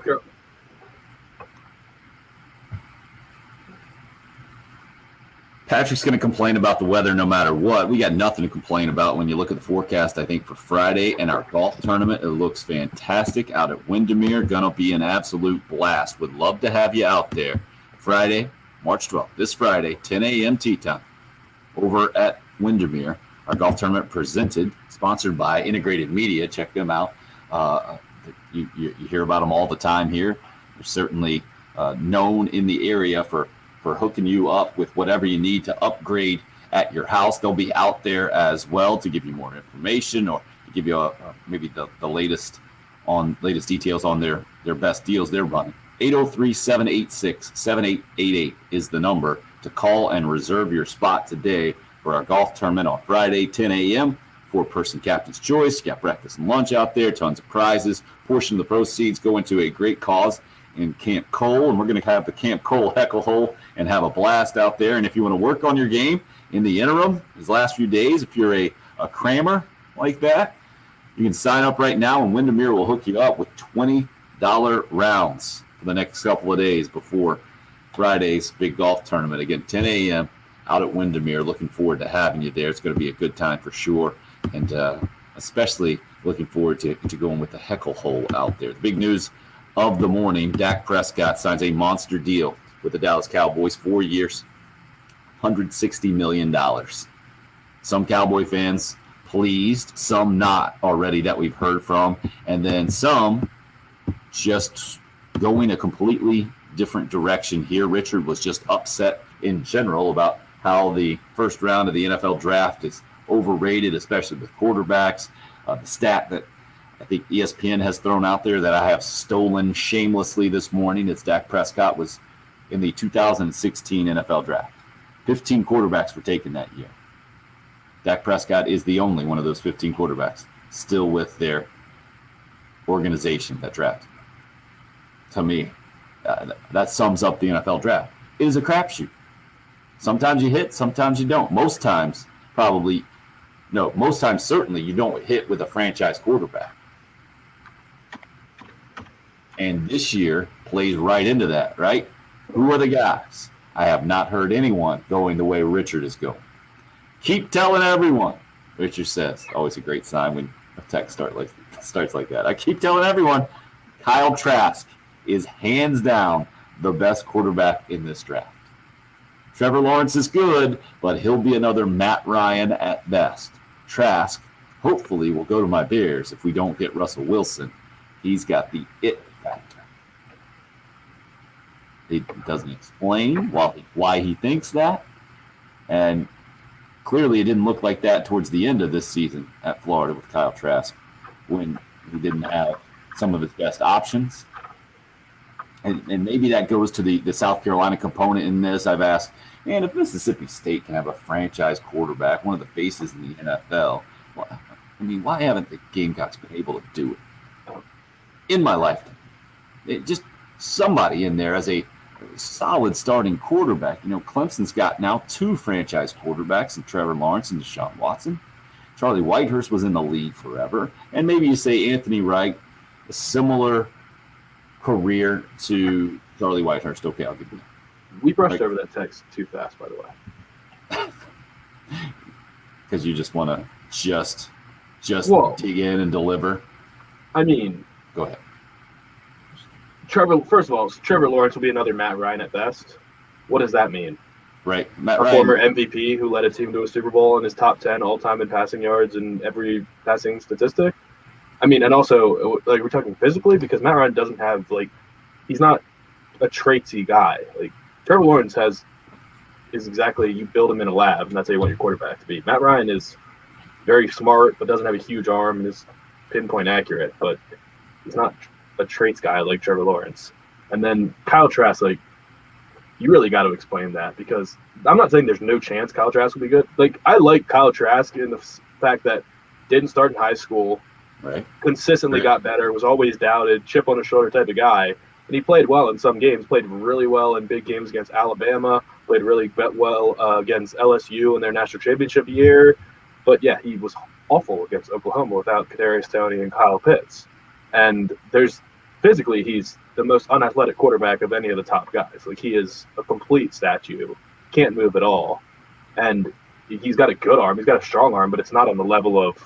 Sure. Patrick's going to complain about the weather no matter what. We got nothing to complain about when you look at the forecast, I think, for Friday and our golf tournament. It looks fantastic out at Windermere. Going to be an absolute blast. Would love to have you out there. Friday, March 12th, this Friday, 10 a.m. tee time, over at Windermere. Our golf tournament sponsored by Integrated Media. Check them out. You hear about them all the time here. They're certainly known in the area for hooking you up with whatever you need to upgrade at your house. They'll be out there as well to give you more information or to give you maybe the latest details on their best deals they're running. 803-786-7888 is the number to call and reserve your spot today for our golf tournament on Friday, 10 a.m. 4-person captain's choice. You got breakfast and lunch out there, tons of prizes. Portion of the proceeds go into a great cause in Camp Cole, and we're going to have the Camp Cole Heckle Hole and have a blast out there. And if you want to work on your game in the interim, these last few days, if you're a crammer like that, you can sign up right now, and Windermere will hook you up with $20 rounds for the next couple of days before Friday's big golf tournament. Again, 10 a.m. out at Windermere. Looking forward to having you there. It's going to be a good time for sure, and especially looking forward to going with the Heckle Hole out there. The big news of the morning, Dak Prescott signs a monster deal with the Dallas Cowboys, 4 years, $160 million. Some Cowboy fans pleased, some not already that we've heard from, and then some just going a completely different direction here. Richard was just upset in general about how the first round of the NFL draft is overrated, especially with quarterbacks. The stat that I think ESPN has thrown out there that I have stolen shamelessly this morning is Dak Prescott was in the 2016 NFL draft. 15 quarterbacks were taken that year. Dak Prescott is the only one of those 15 quarterbacks still with their organization that drafted. To me, that sums up the NFL draft. It is a crapshoot. Sometimes you hit, sometimes you don't. Most times, certainly you don't hit with a franchise quarterback. And this year plays right into that, right? Who are the guys? I have not heard anyone going the way Richard is going. Keep telling everyone, Richard says. Always a great sign when a text starts like that. I keep telling everyone, Kyle Trask is hands down the best quarterback in this draft. Trevor Lawrence is good, but he'll be another Matt Ryan at best. Trask, hopefully, will go to my Bears if we don't get Russell Wilson. He's got the it factor. He doesn't explain why he thinks that. And clearly it didn't look like that towards the end of this season at Florida with Kyle Trask when he didn't have some of his best options. And maybe that goes to the South Carolina component in this. I've asked, man, if Mississippi State can have a franchise quarterback, one of the faces in the NFL, why haven't the Gamecocks been able to do it? In my lifetime, just somebody in there as a solid starting quarterback. Clemson's got now 2 franchise quarterbacks in Trevor Lawrence and Deshaun Watson. Charlie Whitehurst was in the league forever. And maybe you say Anthony Wright, a similar career to Charlie Whitehurst. Okay, I'll give you that. We brushed over that text too fast, by the way. Because you just want to just dig in and deliver. I mean, go ahead. First of all, Trevor Lawrence will be another Matt Ryan at best. What does that mean? Right. Matt Ryan, former MVP who led a team to a Super Bowl and is top 10 all-time in passing yards and every passing statistic. I mean, and also, like, we're talking physically, because Matt Ryan doesn't have, like, he's not a traitsy guy. Like, Trevor Lawrence is exactly, you build him in a lab, and that's how you want your quarterback to be. Matt Ryan is very smart, but doesn't have a huge arm and is pinpoint accurate, but he's not a traits guy like Trevor Lawrence. And then Kyle Trask, like, you really got to explain that, because I'm not saying there's no chance Kyle Trask will be good. Like, I like Kyle Trask in the fact that didn't start in high school, right? Consistently got better, was always doubted, chip on the shoulder type of guy. And he played well in some games, played really well in big games against Alabama, played really well against LSU in their national championship year. But, yeah, he was awful against Oklahoma without Kadarius Toney and Kyle Pitts. And physically, he's the most unathletic quarterback of any of the top guys. Like, he is a complete statue, can't move at all. And he's got a good arm, he's got a strong arm, but it's not on the level of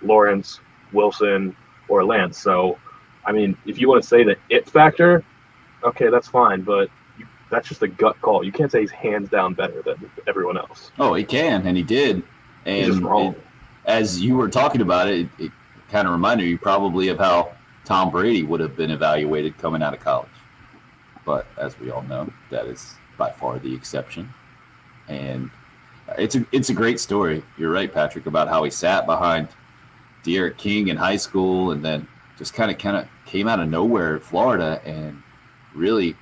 Lawrence, Wilson, or Lance. So, I mean, if you want to say the it factor, okay, that's fine, but that's just a gut call. You can't say he's hands down better than everyone else. Oh, he can, and he did. And he's just wrong. As you were talking about it kind of reminded you probably of how Tom Brady would have been evaluated coming out of college. But as we all know, that is by far the exception. And it's a great story. You're right, Patrick, about how he sat behind De'Aaron King in high school and then just kind of came out of nowhere at Florida and really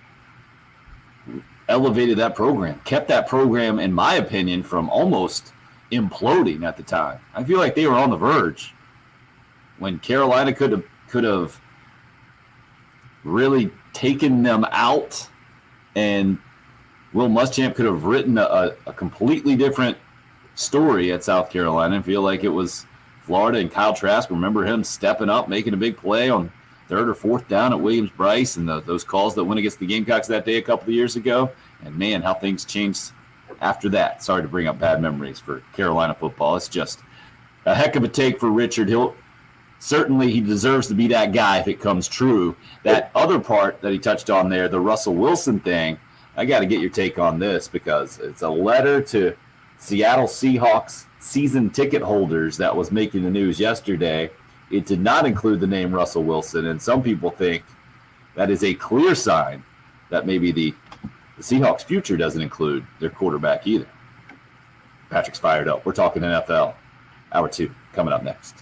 elevated that program, kept that program, in my opinion, from almost imploding at the time. I feel like they were on the verge when Carolina could have really taken them out, and Will Muschamp could have written a completely different story at South Carolina. I feel like it was Florida and Kyle Trask. Remember him stepping up, making a big play on third or fourth down at Williams-Brice, and those calls that went against the Gamecocks that day a couple of years ago. And, man, how things changed after that. Sorry to bring up bad memories for Carolina football. It's just a heck of a take for Richard. Certainly he deserves to be that guy if it comes true. That other part that he touched on there, the Russell Wilson thing, I got to get your take on this because it's a letter to Seattle Seahawks season ticket holders that was making the news yesterday. It did not include the name Russell Wilson, and some people think that is a clear sign that maybe the Seahawks' future doesn't include their quarterback either. Patrick's fired up. We're talking NFL. Hour 2 coming up next.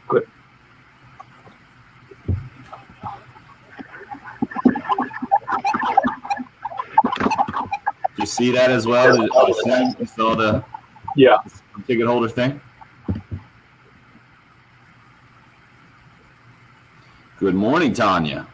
Good. Did you see that as well? You saw the ticket holder thing? Good morning, Tanya.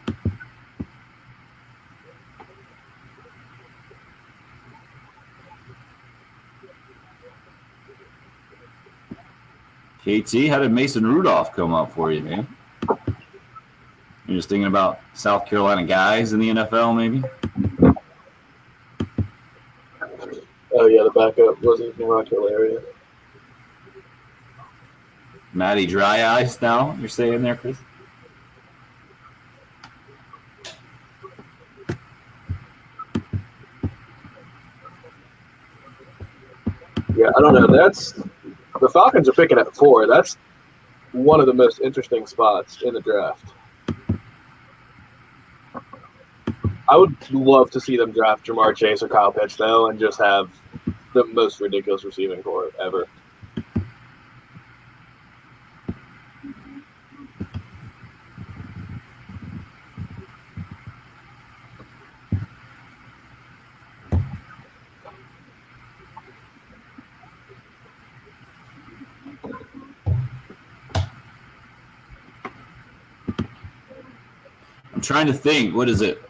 KT, how did Mason Rudolph come up for you, man? You're just thinking about South Carolina guys in the NFL, maybe? Oh, yeah, the backup wasn't in Rockville area. Matty Dry Eyes now, you're saying there, Chris? Yeah, I don't know. The Falcons are picking at 4. That's one of the most interesting spots in the draft. I would love to see them draft Jamar Chase or Kyle Pitts, though, and just have the most ridiculous receiving corps ever. I'm trying to think. What is it?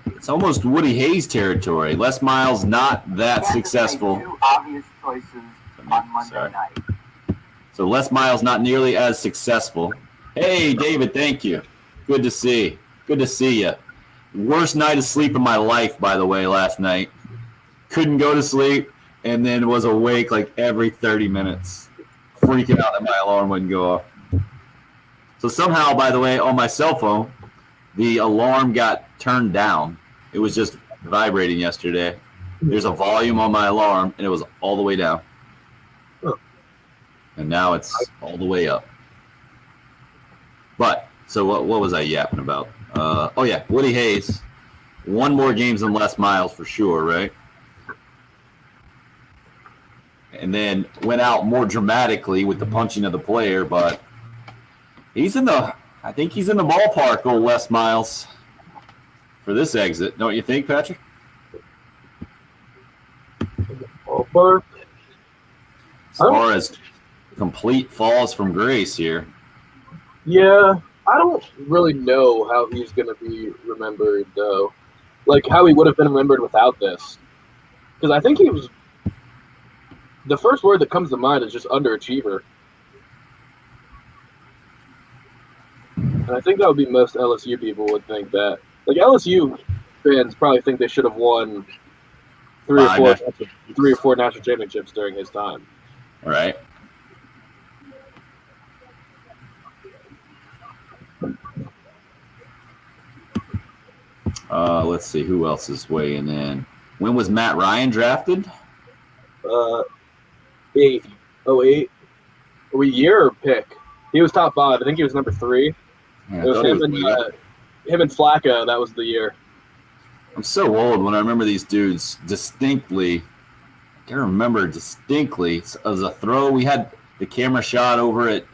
It's almost Woody Hayes territory. Les Miles not that successful. Two obvious choices on Monday night. So Les Miles not nearly as successful. Hey, David, thank you. Good to see. Good to see you. Worst night of sleep of my life, by the way, last night. Couldn't go to sleep and then was awake like every 30 minutes. Freaking out that my alarm wouldn't go off. So somehow, by the way, on my cell phone, the alarm got turned down. It was just vibrating yesterday. There's a volume on my alarm, and it was all the way down. And now it's all the way up. But, so what was I yapping about? Oh, yeah, Woody Hayes. One more games and less miles for sure, right? And then went out more dramatically with the punching of the player, but I think he's in the ballpark, old Les Miles, for this exit. Don't you think, Patrick? Ballpark? As far as complete falls from grace here. Yeah, I don't really know how he's going to be remembered, though. Like, how he would have been remembered without this. Because I think he was... The first word that comes to mind is just underachiever. And I think that would be most LSU people would think that. Like, LSU fans probably think they should have won three or four national championships during his time. All right. Let's see. Who else is weighing in? When was Matt Ryan drafted? 08. A year or pick? He was top 5. I think he was number 3. Yeah, it was him and Flacco. That was the year. I'm so old when I remember these dudes distinctly. I can remember distinctly as a throw. We had the camera shot over at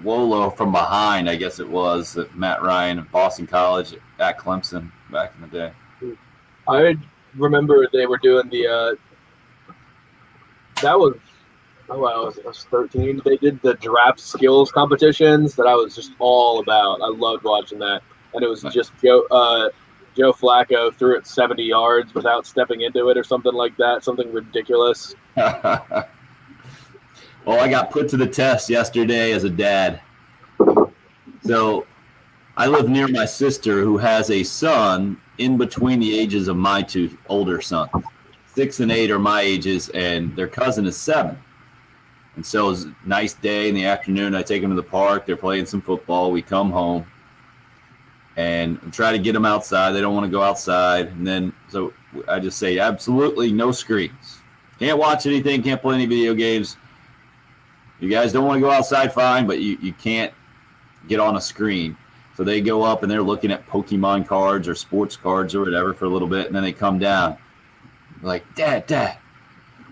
Wolo from behind, I guess it was, at Matt Ryan at Boston College at Clemson back in the day. I remember they were doing the that was I was 13. They did the draft skills competitions that I was just all about. I loved watching that. And it was just Joe Flacco threw it 70 yards without stepping into it or something like that, something ridiculous. Well, I got put to the test yesterday as a dad. So I live near my sister who has a son in between the ages of my 2 older sons. 6 and 8 are my ages, and their cousin is 7. And so it was a nice day in the afternoon. I take them to the park. They're playing some football. We come home and try to get them outside. They don't want to go outside. And then so I just say, absolutely no screens. Can't watch anything. Can't play any video games. You guys don't want to go outside, fine, but you can't get on a screen. So they go up and they're looking at Pokemon cards or sports cards or whatever for a little bit. And then they come down. Like, Dad,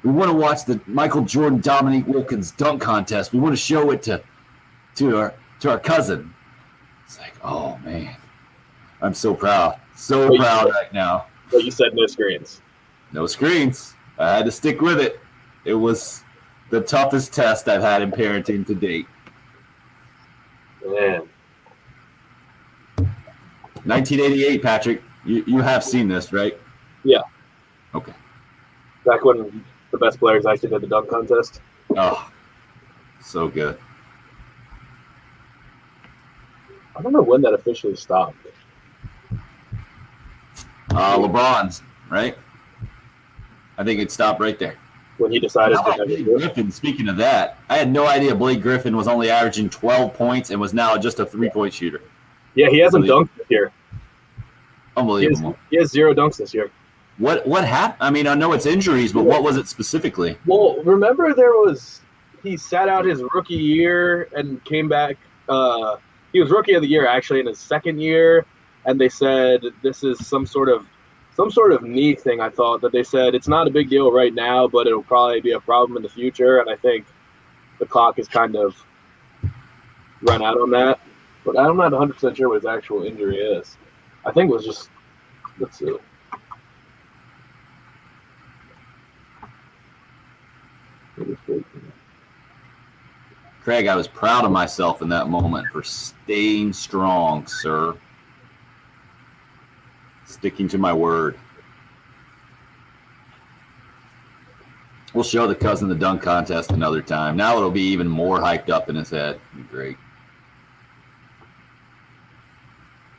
we want to watch the Michael Jordan Dominique Wilkins dunk contest. We want to show it to our cousin. It's like, oh man, I'm so proud, proud right now. But you said no screens. No screens. I had to stick with it. It was the toughest test I've had in parenting to date. Man. 1988, Patrick. You have seen this, right? Yeah. Okay. Back when the best players actually did the dunk contest. Oh, so good. I don't know when that officially stopped. LeBron's, right? I think it stopped right there. When he decided to Blake Griffin, speaking of that, I had no idea Blake Griffin was only averaging 12 points and was now just a 3-point shooter. Yeah, he hasn't dunked this year. Unbelievable. He has 0 dunks this year. What happened? I mean, I know it's injuries, but what was it specifically? Well, remember he sat out his rookie year and came back. He was rookie of the year actually in his second year, and they said this is some sort of knee thing. I thought that they said it's not a big deal right now, but it'll probably be a problem in the future. And I think the clock is kind of run out on that. But I'm not 100% sure what his actual injury is. I think it was just let's see. Craig, I was proud of myself in that moment for staying strong, sir. Sticking to my word. We'll show the cousin the dunk contest another time. Now it'll be even more hyped up in his head. Great.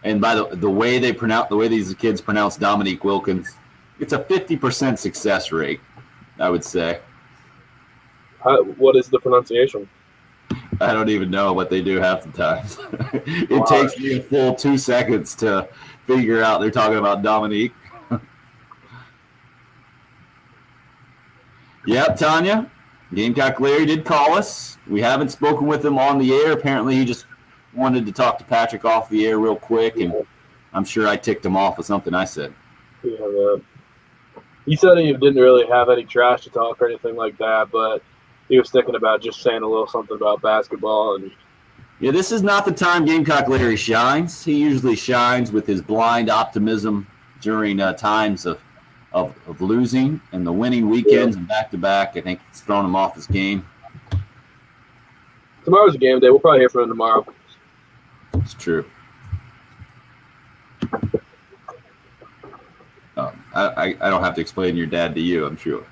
And by the way these kids pronounce Dominique Wilkins, it's a 50% success rate, I would say. What is the pronunciation? I don't even know what they do half the time. It takes me a full 2 seconds to figure out they're talking about Dominique. Yep, Tanya. Gamecock Larry did call us. We haven't spoken with him on the air. Apparently, he just wanted to talk to Patrick off the air real quick, and I'm sure I ticked him off with something I said. Yeah, he said he didn't really have any trash to talk or anything like that, but he was thinking about just saying a little something about basketball. And yeah, this is not the time Gamecock Larry shines. He usually shines with his blind optimism during times of losing, and the winning weekends and back-to-back. I think it's thrown him off his game. Tomorrow's a game day. We'll probably hear from him tomorrow. It's true. I don't have to explain your dad to you, I'm sure.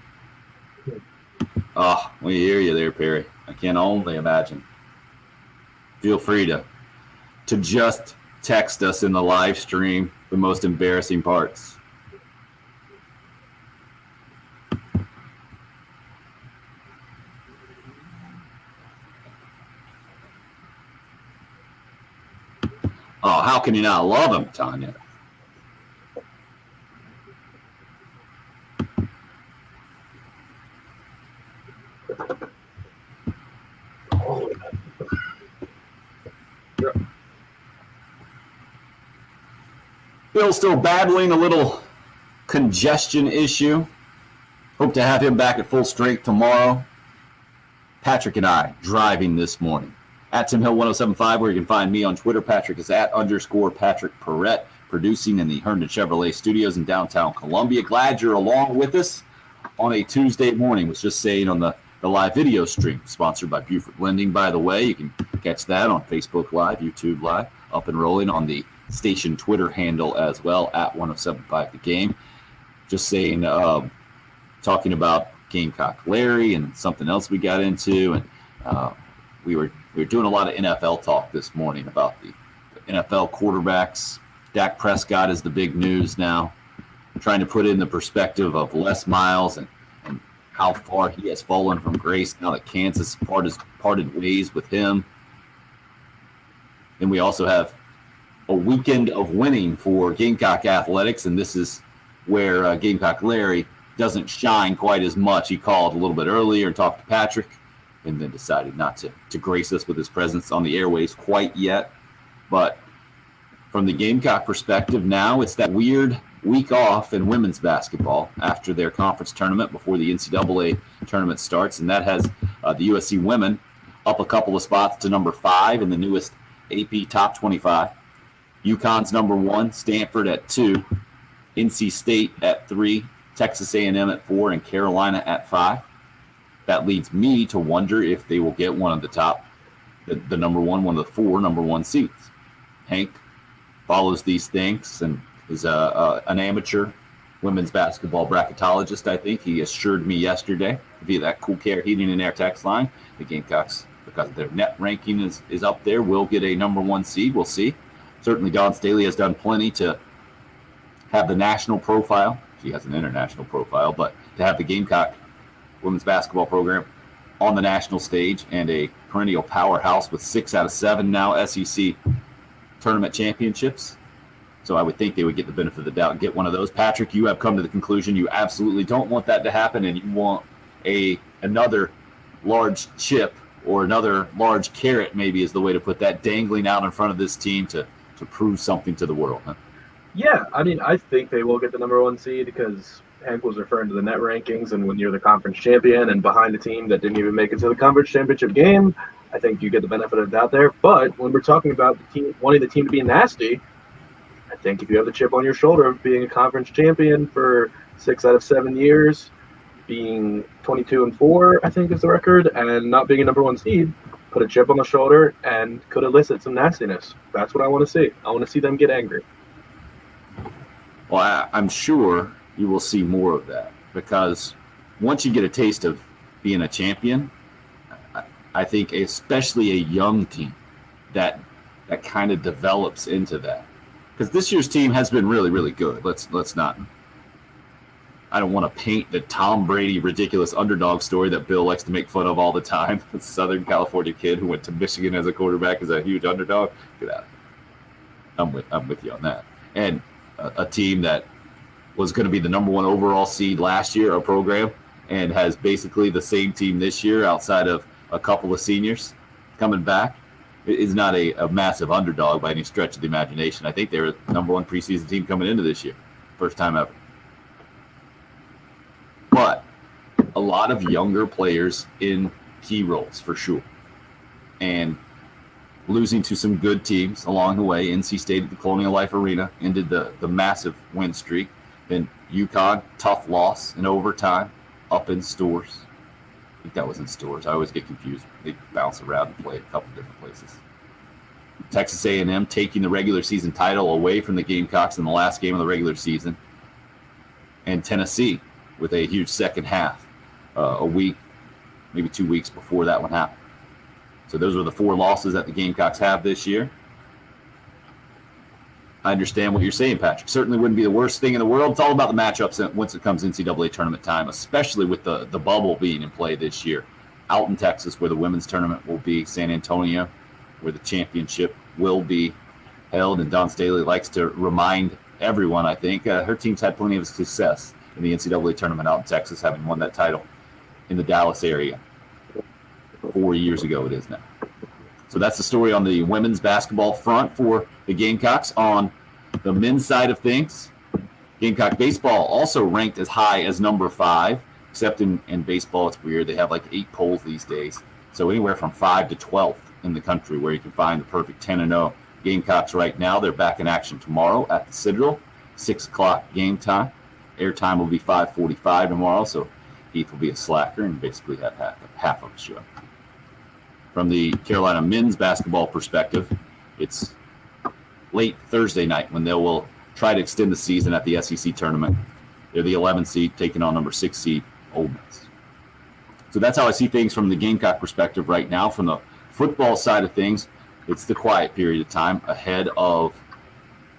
Oh, we hear you there, Perry. I can only imagine. Feel free to just text us in the live stream the most embarrassing parts. Oh, how can you not love him, Tanya? Bill's still battling a little congestion issue. Hope to have him back at full strength tomorrow. Patrick and I driving this morning. At Tim Hill 1075, where you can find me on Twitter. Patrick is at _Patrick Perrette, producing in the Herndon Chevrolet studios in downtown Columbia. Glad you're along with us on a Tuesday morning. Was just saying on the live video stream, sponsored by Buford Lending, by the way. You can catch that on Facebook Live, YouTube Live, up and rolling on the station Twitter handle as well, at 1075 The Game. Just saying, talking about Gamecock Larry and something else we got into, and we were doing a lot of NFL talk this morning about the NFL quarterbacks. Dak Prescott is the big news now. Trying to put in the perspective of Les Miles and how far he has fallen from grace now that Kansas parted ways with him. Then we also have a weekend of winning for Gamecock athletics, and this is where Gamecock Larry doesn't shine quite as much. He called a little bit earlier and talked to Patrick, and then decided not to grace us with his presence on the airways quite yet. But from the Gamecock perspective now, it's that weird week off in women's basketball after their conference tournament before the NCAA tournament starts, and that has the USC women up a couple of spots to number 5 in the newest AP Top 25. UConn's number 1, Stanford at 2, NC State at 3, Texas A&M at 4, and Carolina at 5. That leads me to wonder if they will get one of the top, the number 1, one of the 4 number 1 seeds. Hank follows these things and is an amateur women's basketball bracketologist, I think. He assured me yesterday via that Cool Care Heating and Air text line, the Gamecocks, because their net ranking is up there, will get a number 1 seed. We'll see. Certainly Dawn Staley has done plenty to have the national profile. She has an international profile, but to have the Gamecock women's basketball program on the national stage and a perennial powerhouse with 6 out of 7 now SEC tournament championships. So I would think they would get the benefit of the doubt and get one of those. Patrick, you have come to the conclusion you absolutely don't want that to happen, and you want another large chip or another large carrot, maybe is the way to put that, dangling out in front of this team to prove something to the world, huh? Yeah, I mean, I think they will get the number 1 seed because Hank was referring to the net rankings, and when you're the conference champion and behind a team that didn't even make it to the conference championship game, I think you get the benefit of the doubt there. But when we're talking about the team wanting the team to be nasty, I think if you have the chip on your shoulder of being a conference champion for 6 out of 7 years, being 22-4, I think is the record, and not being a number 1 seed, put a chip on the shoulder and could elicit some nastiness. That's what I want to see. I want to see them get angry. Well, I'm sure you will see more of that, because once you get a taste of being a champion, I think especially a young team that kind of develops into that. because this year's team has been really, really good. Let's not. I don't want to paint the Tom Brady ridiculous underdog story that Bill likes to make fun of all the time. The Southern California kid who went to Michigan as a quarterback is a huge underdog. Get out. I'm with you on that. And a team that was going to be the number 1 overall seed last year, a program, and has basically the same team this year outside of a couple of seniors coming back, is not a massive underdog by any stretch of the imagination. I think they were the number 1 preseason team coming into this year. First time ever. But a lot of younger players in key roles for sure. And losing to some good teams along the way. NC State at the Colonial Life Arena ended the massive win streak. Then UConn, tough loss in overtime, up in Stores. I think that was in Stores. I always get confused. They bounce around and play a couple different places. Texas A&M taking the regular season title away from the Gamecocks in the last game of the regular season. And Tennessee with a huge second half, a week, maybe 2 weeks before that one happened. So those were the 4 losses that the Gamecocks have this year. I understand what you're saying, Patrick. Certainly wouldn't be the worst thing in the world. It's all about the matchups once it comes NCAA tournament time, especially with the bubble being in play this year. Out in Texas, where the women's tournament will be, San Antonio, where the championship will be held. And Dawn Staley likes to remind everyone, I think, her team's had plenty of success in the NCAA tournament out in Texas, having won that title in the Dallas area 4 years ago it is now. So that's the story on the women's basketball front for the Gamecocks. On the men's side of things, Gamecock baseball also ranked as high as number 5, except in baseball it's weird. They have like 8 polls these days. So anywhere from 5 to 12th in the country where you can find the perfect 10-0 Gamecocks right now. They're back in action tomorrow at the Citadel, 6 o'clock game time. Airtime will be 5:45 tomorrow, so Heath will be a slacker and basically have half of the show. From the Carolina men's basketball perspective, it's late Thursday night when they will try to extend the season at the SEC tournament. They're the 11th seed taking on number 6 seed Ole Miss. So that's how I see things from the Gamecock perspective right now. From the football side of things, it's the quiet period of time ahead of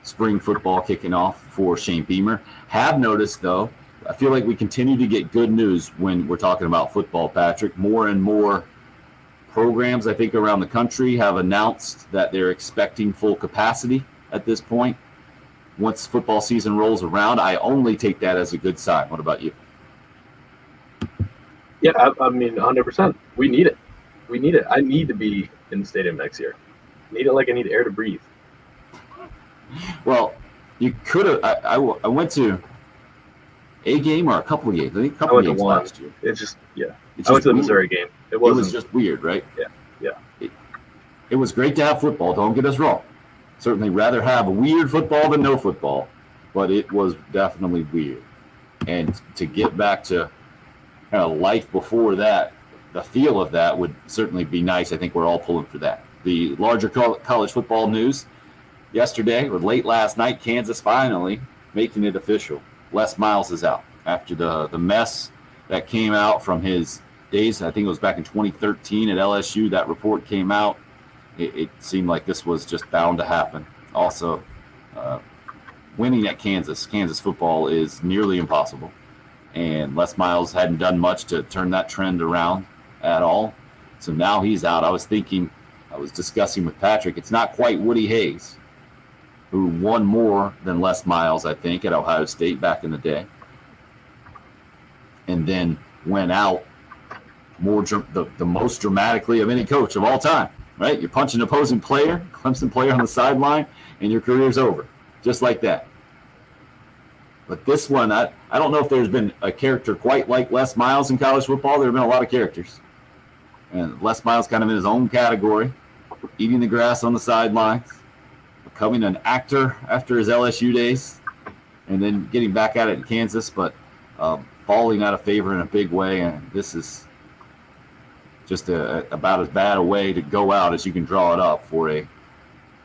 spring football kicking off for Shane Beamer. Have noticed, though, I feel like we continue to get good news when we're talking about football, Patrick. More and more programs, I think, around the country have announced that they're expecting full capacity at this point. Once football season rolls around, I only take that as a good sign. What about you? Yeah, I mean, 100%. We need it. We need it. I need to be in the stadium next year. I need it like I need air to breathe. Well, you could have. I went to a game or a couple of games. I think a couple of games last year. It's just, yeah. I went to the Missouri game. It was just weird, right? Yeah. It was great to have football. Don't get us wrong. Certainly rather have weird football than no football, but it was definitely weird. And to get back to kind of life before that, the feel of that would certainly be nice. I think we're all pulling for that. The larger college football news yesterday, or late last night, Kansas finally making it official. Les Miles is out after the mess that came out from his days. I think it was back in 2013 at LSU. That report came out. It seemed like this was just bound to happen. Also, winning at Kansas football is nearly impossible. And Les Miles hadn't done much to turn that trend around at all. So now he's out. I was discussing with Patrick, it's not quite Woody Hayes, who won more than Les Miles, I think, at Ohio State back in the day. And then went out the most dramatically of any coach of all time, right? You're punching an opposing player, Clemson player on the sideline, and your career's over, just like that. But this one, I don't know if there's been a character quite like Les Miles in college football. There have been a lot of characters. And Les Miles kind of in his own category, eating the grass on the sidelines, becoming an actor after his LSU days, and then getting back at it in Kansas, but falling out of favor in a big way. And this is just about as bad a way to go out as you can draw it up for a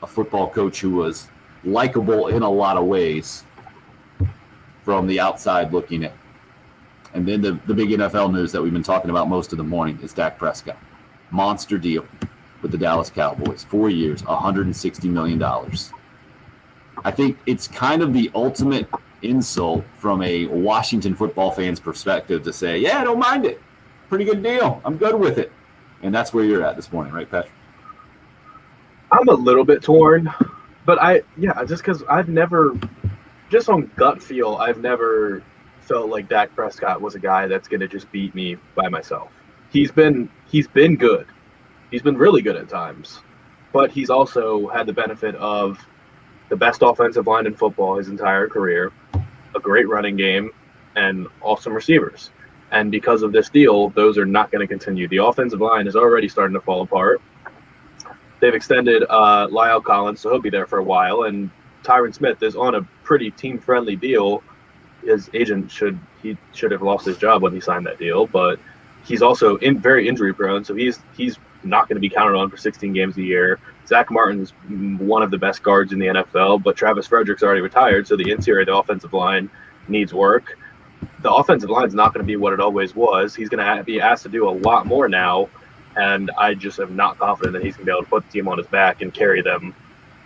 football coach who was likable in a lot of ways from the outside looking in. And then the big NFL news that we've been talking about most of the morning is Dak Prescott. Monster deal with the Dallas Cowboys. 4 years, $160 million. I think it's kind of the ultimate insult from a Washington football fan's perspective to say, yeah, I don't mind it. Pretty good deal. I'm good with it. And that's where you're at this morning, right, Patrick? I'm a little bit torn, but just because I've never, just on gut feel, I've never felt like Dak Prescott was a guy that's going to just beat me by myself. He's been good. He's been really good at times, but he's also had the benefit of the best offensive line in football his entire career, a great running game, and awesome receivers. And because of this deal, those are not going to continue. The offensive line is already starting to fall apart. They've extended Lyle Collins, so he'll be there for a while. And Tyron Smith is on a pretty team-friendly deal. His agent should have lost his job when he signed that deal, but he's also very injury-prone, so he's not going to be counted on for 16 games a year. Zach Martin's one of the best guards in the NFL, but Travis Frederick's already retired, so the interior of the offensive line needs work. The offensive line's not going to be what it always was. He's going to be asked to do a lot more now, and I just am not confident that he's going to be able to put the team on his back and carry them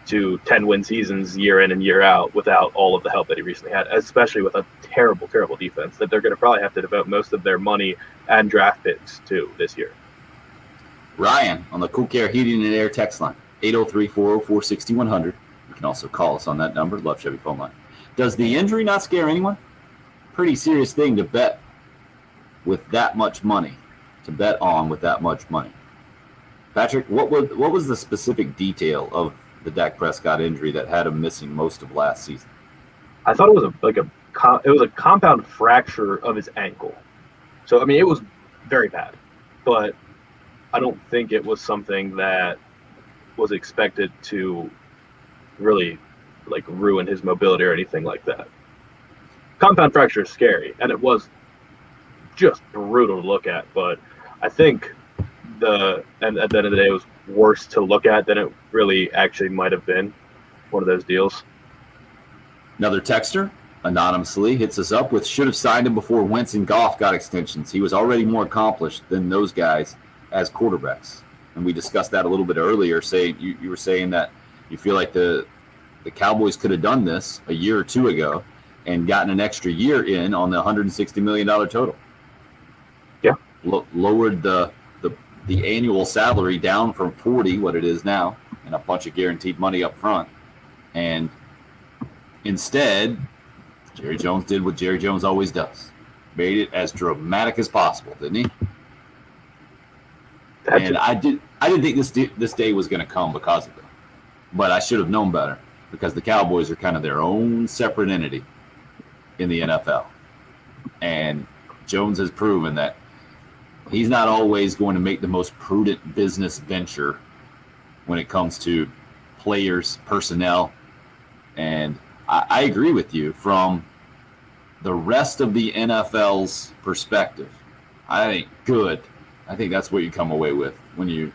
to 10-win seasons year in and year out without all of the help that he recently had, especially with a terrible, terrible defense that they're going to probably have to devote most of their money and draft picks to this year. Ryan on the Cool Care Heating and Air text line, 803-404-6100. You can also call us on that number, Love Chevy phone line. Does the injury not scare anyone? Pretty serious thing to bet with that much money, Patrick, what was the specific detail of the Dak Prescott injury that had him missing most of last season? I thought it was a compound fracture of his ankle. So, I mean, it was very bad, but I don't think it was something that was expected to really ruin his mobility or anything like that. Compound fracture is scary, and it was just brutal to look at, but I think at the end of the day, it was worse to look at than it really actually might have been. One of those deals. Another texter, anonymously, hits us up with should have signed him before Wentz and Goff got extensions. He was already more accomplished than those guys as quarterbacks. And we discussed that a little bit earlier. You were saying that you feel like the Cowboys could have done this a year or two ago and gotten an extra year in on the $160 million total. Yeah. Lowered the annual salary down from 40, what it is now, and a bunch of guaranteed money up front. And instead, Jerry Jones did what Jerry Jones always does. Made it as dramatic as possible, didn't he? I didn't think this day was going to come because of it. But I should have known better because the Cowboys are kind of their own separate entity in the NFL. And Jones has proven that he's not always going to make the most prudent business venture when it comes to players, personnel. And I agree with you from the rest of the NFL's perspective. I think that's what you come away with when you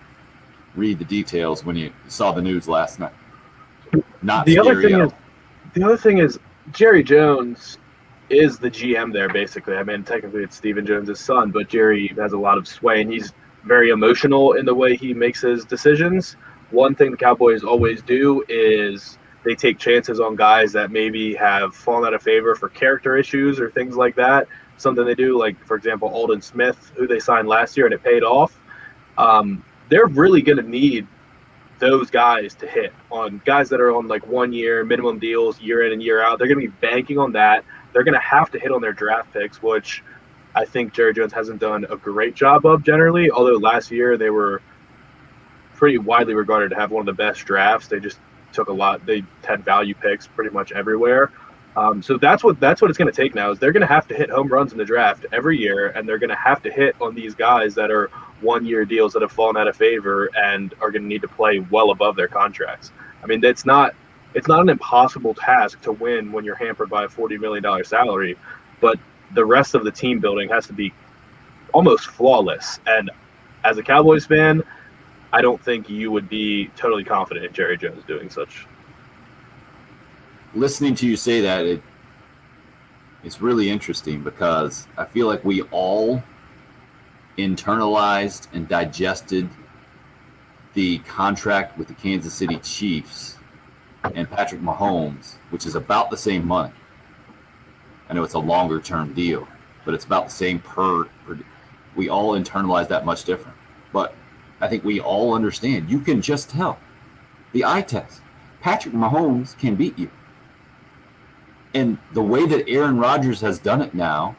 read the details, when you saw the news last night. Not the scary. The other thing is Jerry Jones is the GM there, basically. I mean, technically it's Stephen Jones' son, but Jerry has a lot of sway, and he's very emotional in the way he makes his decisions. One thing the Cowboys always do is they take chances on guys that maybe have fallen out of favor for character issues or things like that. Something they do, like, for example, Aldon Smith, who they signed last year, and it paid off. They're really going to need those guys to hit on guys that are on, 1 year minimum deals, year in and year out. They're going to be banking on that. They're going to have to hit on their draft picks, which I think Jerry Jones hasn't done a great job of generally, although last year they were pretty widely regarded to have one of the best drafts. They just took a lot. They had value picks pretty much everywhere. So that's what it's going to take now is they're going to have to hit home runs in the draft every year, and they're going to have to hit on these guys that are 1 year deals that have fallen out of favor and are going to need to play well above their contracts. I mean, it's not an impossible task to win when you're hampered by a $40 million salary, but the rest of the team building has to be almost flawless. And as a Cowboys fan, I don't think you would be totally confident in Jerry Jones doing such. Listening to you say that, it's really interesting because I feel like we all internalized and digested the contract with the Kansas City Chiefs and Patrick Mahomes, which is about the same money. I know it's a longer-term deal, but it's about the same per. We all internalize that much different. But I think we all understand. You can just tell. The eye test. Patrick Mahomes can beat you. And the way that Aaron Rodgers has done it now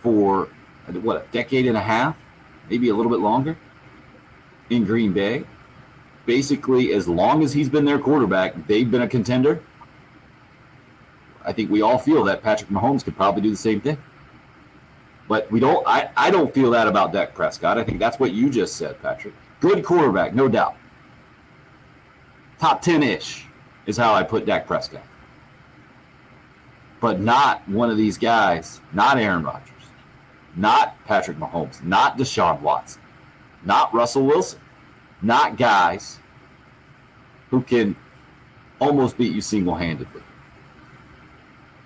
for, a decade and a half, maybe a little bit longer, in Green Bay, basically as long as he's been their quarterback, they've been a contender. I think we all feel that Patrick Mahomes could probably do the same thing. But we don't. I don't feel that about Dak Prescott. I think that's what you just said, Patrick. Good quarterback, no doubt. Top 10-ish is how I put Dak Prescott. But not one of these guys, not Aaron Rodgers, not Patrick Mahomes, not Deshaun Watson, not Russell Wilson, not guys who can almost beat you single-handedly.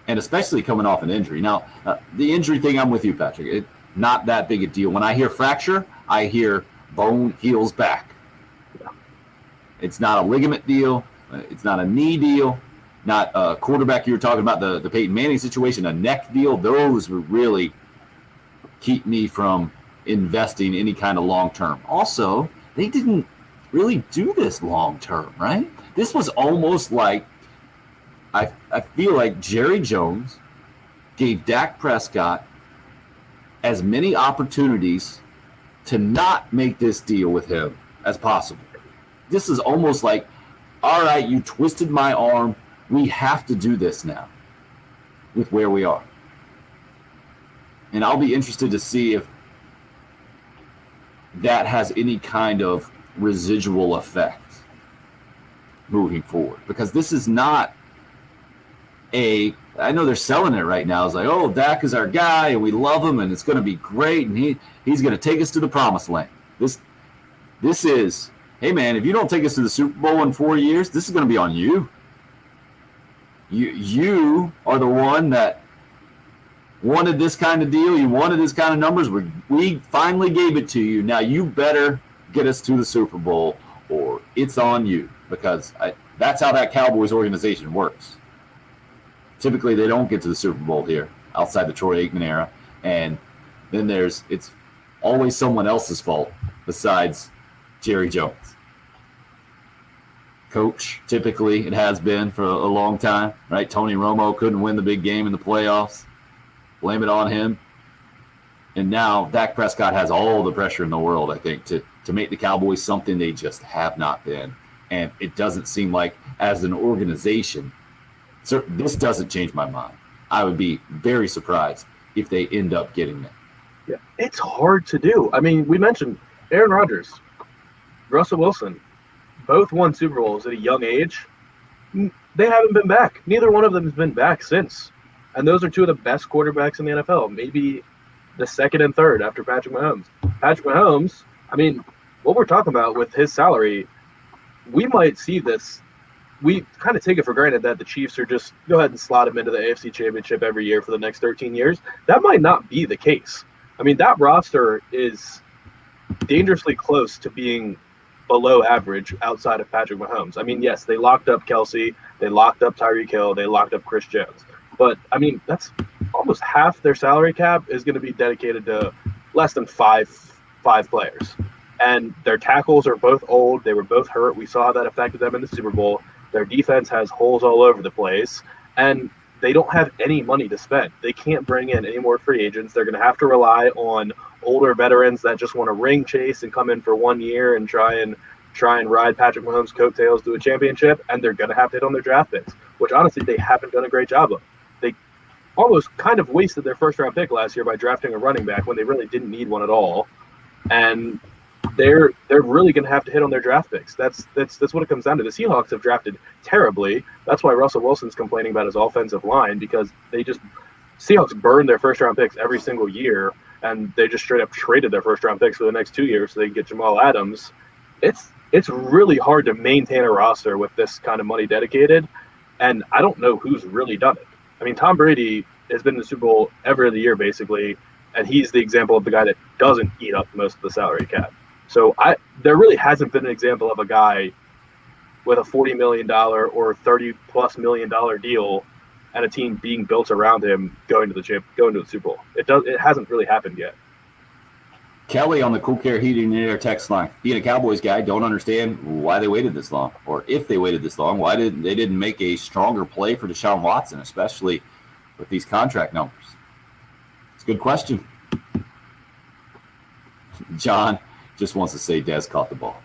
And especially coming off an injury. Now, the injury thing, I'm with you, Patrick. Not that big a deal. When I hear fracture, I hear bone heals back. It's not a ligament deal. It's not a knee deal. Not a quarterback you were talking about, the Peyton Manning situation, a neck deal. Those would really keep me from investing any kind of long-term. Also, they didn't really do this long-term, right? This was almost like, I feel like Jerry Jones gave Dak Prescott as many opportunities to not make this deal with him as possible. This is almost like, all right, you twisted my arm. We have to do this now with where we are. And I'll be interested to see if that has any kind of residual effect moving forward. Because this is not I know they're selling it right now. It's like, oh, Dak is our guy, and we love him, and it's going to be great, and he's going to take us to the promised land. This is, hey, man, if you don't take us to the Super Bowl in 4 years, this is going to be on you. You are the one that wanted this kind of deal. You wanted this kind of numbers. We finally gave it to you. Now you better get us to the Super Bowl, or it's on you, because that's how that Cowboys organization works. Typically, they don't get to the Super Bowl here outside the Troy Aikman era, and then it's always someone else's fault besides Jerry Jones. Coach, typically, it has been for a long time, right? Tony Romo couldn't win the big game in the playoffs. Blame it on him. And now Dak Prescott has all the pressure in the world, I think, to make the Cowboys something they just have not been. And it doesn't seem like, as an organization, so this doesn't change my mind. I would be very surprised if they end up getting it. Yeah, it's hard to do. I mean, we mentioned Aaron Rodgers, Russell Wilson, both won Super Bowls at a young age. They haven't been back. Neither one of them has been back since. And those are two of the best quarterbacks in the NFL, maybe the second and third after Patrick Mahomes. Patrick Mahomes, I mean, what we're talking about with his salary, we might see this. We kind of take it for granted that the Chiefs are just go ahead and slot him into the AFC Championship every year for the next 13 years. That might not be the case. I mean, that roster is dangerously close to being below average outside of Patrick Mahomes. I mean, yes, they locked up Kelsey, they locked up Tyreek Hill, they locked up Chris Jones. But, I mean, that's almost half their salary cap is going to be dedicated to less than five players. And their tackles are both old. They were both hurt. We saw that affected them in the Super Bowl. Their defense has holes all over the place, and they don't have any money to spend. They can't bring in any more free agents. They're going to have to rely on older veterans that just want to ring chase and come in for 1 year and try and ride Patrick Mahomes' coattails to a championship, and they're going to have to hit on their draft picks, which honestly they haven't done a great job of. They almost kind of wasted their first-round pick last year by drafting a running back when they really didn't need one at all, and they're really going to have to hit on their draft picks. That's what it comes down to. The Seahawks have drafted terribly. That's why Russell Wilson's complaining about his offensive line, because Seahawks burn their first-round picks every single year, and they just straight up traded their first-round picks for the next 2 years so they can get Jamal Adams. It's really hard to maintain a roster with this kind of money dedicated, and I don't know who's really done it. I mean, Tom Brady has been in the Super Bowl every other year, basically, and he's the example of the guy that doesn't eat up most of the salary cap. So there really hasn't been an example of a guy with a $40 million or $30+ million deal and a team being built around him going to the Super Bowl. It hasn't really happened yet. Kelly on the Cool Care Heating and Air text line. Being a Cowboys guy, don't understand why they waited this long, or if they waited this long, why they didn't make a stronger play for Deshaun Watson, especially with these contract numbers. It's a good question. John just wants to say Dez caught the ball,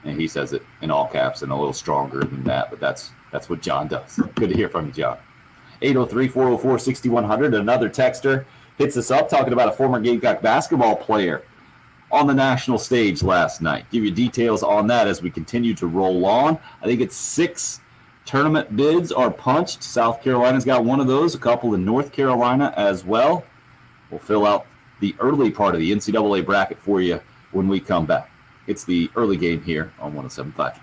and he says it in all caps and a little stronger than that, but that's what John does. Good to hear from you, John. 803-404-6100. Another texter hits us up talking about a former Gamecock basketball player on the national stage last night. Give you details on that as we continue to roll on. I think it's 6 tournament bids are punched. South Carolina's got one of those, a couple in North Carolina as well. We'll fill out the early part of the NCAA bracket for you when we come back. It's the early game here on 107.5.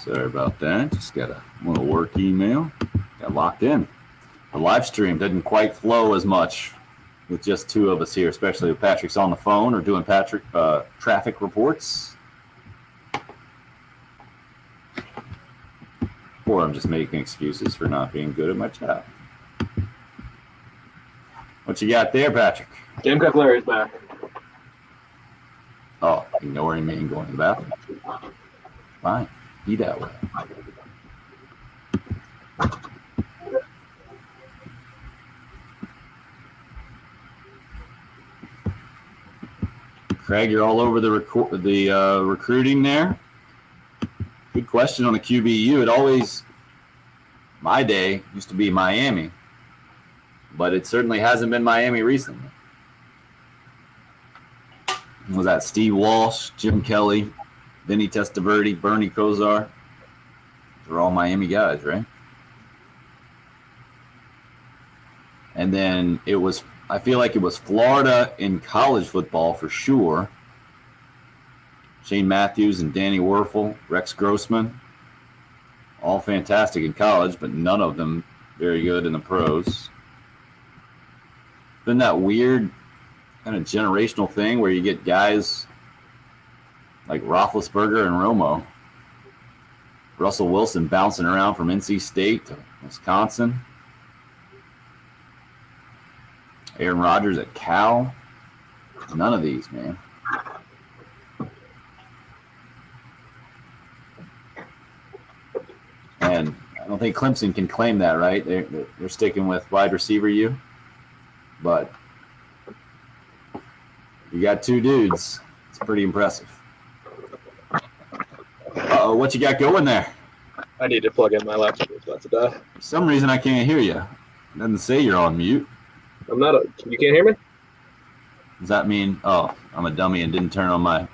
Sorry about that. Just got a little work email. Got locked in. The live stream doesn't quite flow as much with just 2 of us here, especially if Patrick's on the phone or doing traffic reports. Or I'm just making excuses for not being good at my job. What you got there, Patrick? Gamecock Larry's back. Oh, ignoring me and going to the bathroom. Fine. Be that way. Craig, you're all over the recruiting there. Good question on the QBU. It always, my day, used to be Miami, but it certainly hasn't been Miami recently. Was that Steve Walsh, Jim Kelly, Vinny Testaverde, Bernie Kosar? They're all Miami guys, right? And then I feel like it was Florida in college football for sure. Shane Matthews and Danny Werfel, Rex Grossman, all fantastic in college, but none of them very good in the pros. Been that weird kind of generational thing where you get guys like Roethlisberger and Romo, Russell Wilson bouncing around from NC State to Wisconsin, Aaron Rodgers at Cal. None of these, man. And I don't think Clemson can claim that, right? They're sticking with wide receiver U. But you got 2 dudes. It's pretty impressive. What you got going there? I need to plug in my laptop. It's about to die. For some reason, I can't hear you. It doesn't say you're on mute. You can't hear me? Does that mean, I'm a dummy and didn't turn on my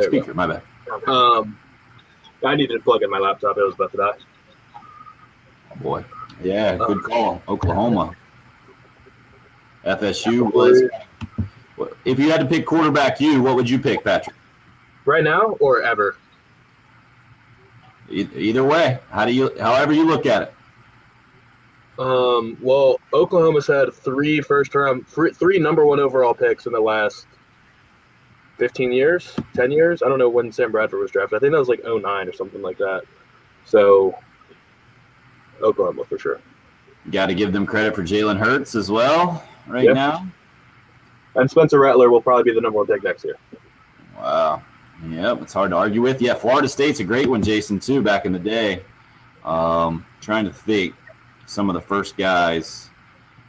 speaker? My bad. I needed to plug in my laptop. It was about to die. Oh, boy. Yeah, good call. Oklahoma. FSU was. If you had to pick quarterback what would you pick, Patrick? Right now or ever? Either way. However you look at it. Well, Oklahoma's had 3 3 number 1 overall picks in the last 15 years, 10 years. I don't know when Sam Bradford was drafted. I think that was like 2009 or something like that. So, Oklahoma for sure. Got to give them credit for Jalen Hurts as well now. And Spencer Rattler will probably be the number 1 pick next year. Wow. Yep, it's hard to argue with. Yeah, Florida State's a great one, Jason, too, back in the day. Trying to think. Some of the first guys.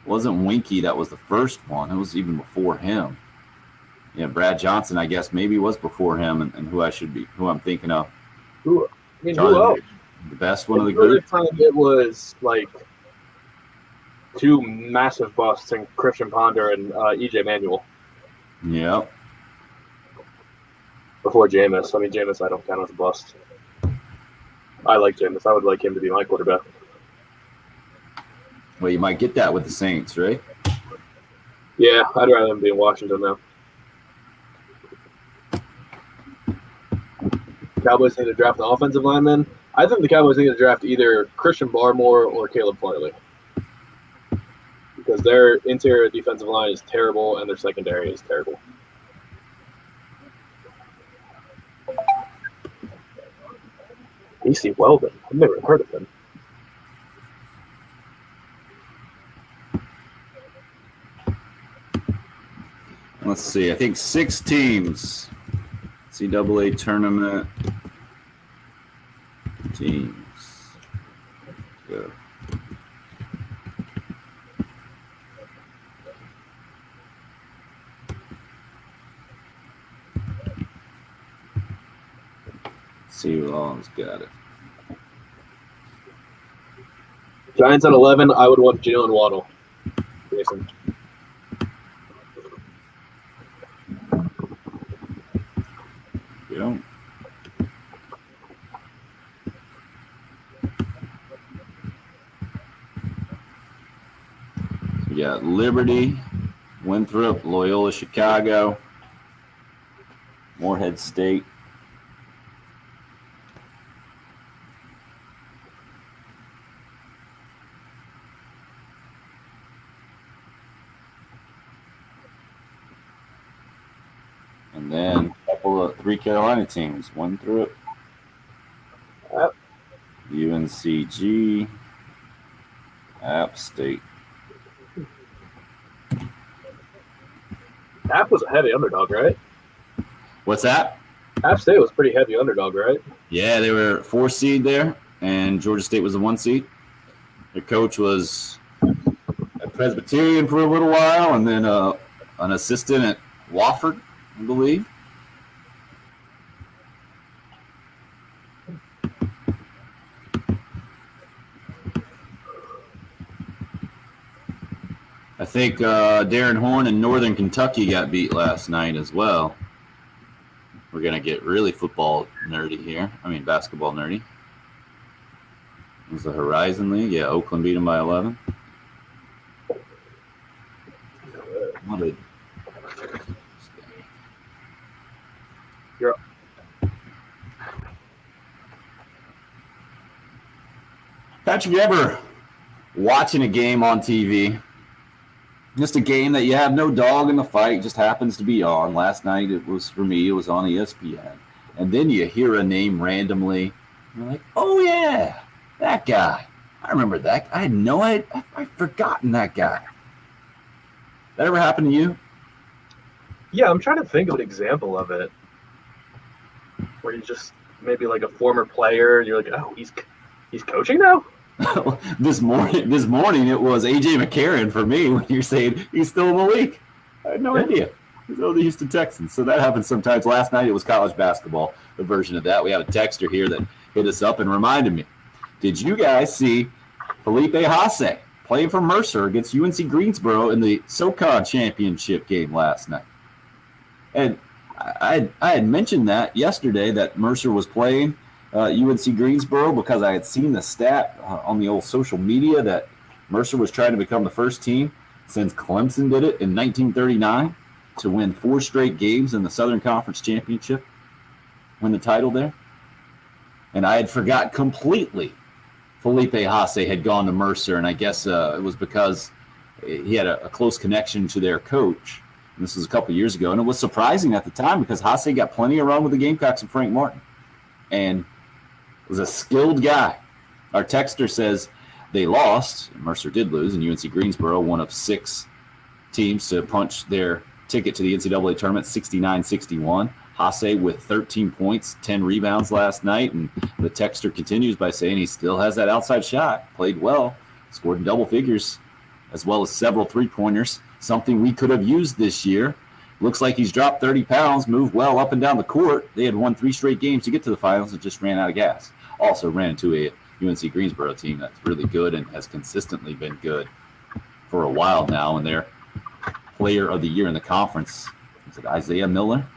It wasn't Winky that was the first one. It was even before him. Yeah, Brad Johnson, I guess, maybe was before him, and who I'm thinking of. Who else? The best one of the group. Time it was like two massive busts in Christian Ponder and EJ Manuel Yep. before Jameis. I mean, Jameis I don't count as a bust. I like Jameis. I would like him to be my quarterback. Well, you might get that with the Saints, right? Yeah, I'd rather him be in Washington now. Cowboys need to draft an offensive lineman. I think the Cowboys need to draft either Christian Barmore or Caleb Farley. Because their interior defensive line is terrible and their secondary is terrible. AC Weldon. I've never heard of him. Let's see. I think 6 teams. NCAA tournament teams. Go. See who all's got it. Giants at 11. I would want Jalen Waddle. Jason. Yeah. We got Liberty, Winthrop, Loyola Chicago, Morehead State. And then a couple of 3 Carolina teams, Winthrop, UNCG, App State. App was a heavy underdog, right? What's that? App State was pretty heavy underdog, right? Yeah, they were 4 seed there, and Georgia State was the 1 seed. Their coach was a Presbyterian for a little while, and then an assistant at Wofford, I believe. I think Darren Horn in Northern Kentucky got beat last night as well. We're going to get really football nerdy here. I mean, basketball nerdy. It was the Horizon League. Yeah, Oakland beat them by 11. What a... You're up. Patrick, you ever watching a game on TV? Just a game that you have no dog in the fight, just happens to be on. Last night it was, for me, it was on ESPN. And then you hear a name randomly. You're like, oh, yeah, that guy. I remember that. I had no idea. I've forgotten that guy. That ever happened to you? Yeah, I'm trying to think of an example of it. Where you just maybe like a former player, and you're like, oh, he's coaching now? This morning it was A.J. McCarron for me when you're saying he's still in the league. I had no idea. He's on the Houston Texans. So that happens sometimes. Last night it was college basketball, the version of that. We have a texter here that hit us up and reminded me. Did you guys see Felipe Haase playing for Mercer against UNC Greensboro in the SoCon championship game last night? And I had mentioned that yesterday that Mercer was playing UNC Greensboro because I had seen the stat on the old social media that Mercer was trying to become the first team since Clemson did it in 1939 to win 4 straight games in the Southern Conference Championship, win the title there. And I had forgot completely Felipe Haase had gone to Mercer, and I guess it was because he had a close connection to their coach. And this was a couple years ago, and it was surprising at the time because Haase got plenty of run with the Gamecocks and Frank Martin. And was a skilled guy. Our texter says they lost. Mercer did lose, and UNC Greensboro, one of 6 teams to punch their ticket to the NCAA tournament, 69-61. Haase with 13 points, 10 rebounds last night, and the texter continues by saying he still has that outside shot, played well, scored in double figures, as well as several three-pointers, something we could have used this year. Looks like he's dropped 30 pounds, moved well up and down the court. They had won 3 straight games to get to the finals and just ran out of gas. Also ran into a UNC Greensboro team that's really good and has consistently been good for a while now, and their player of the year in the conference is it Isaiah Miller.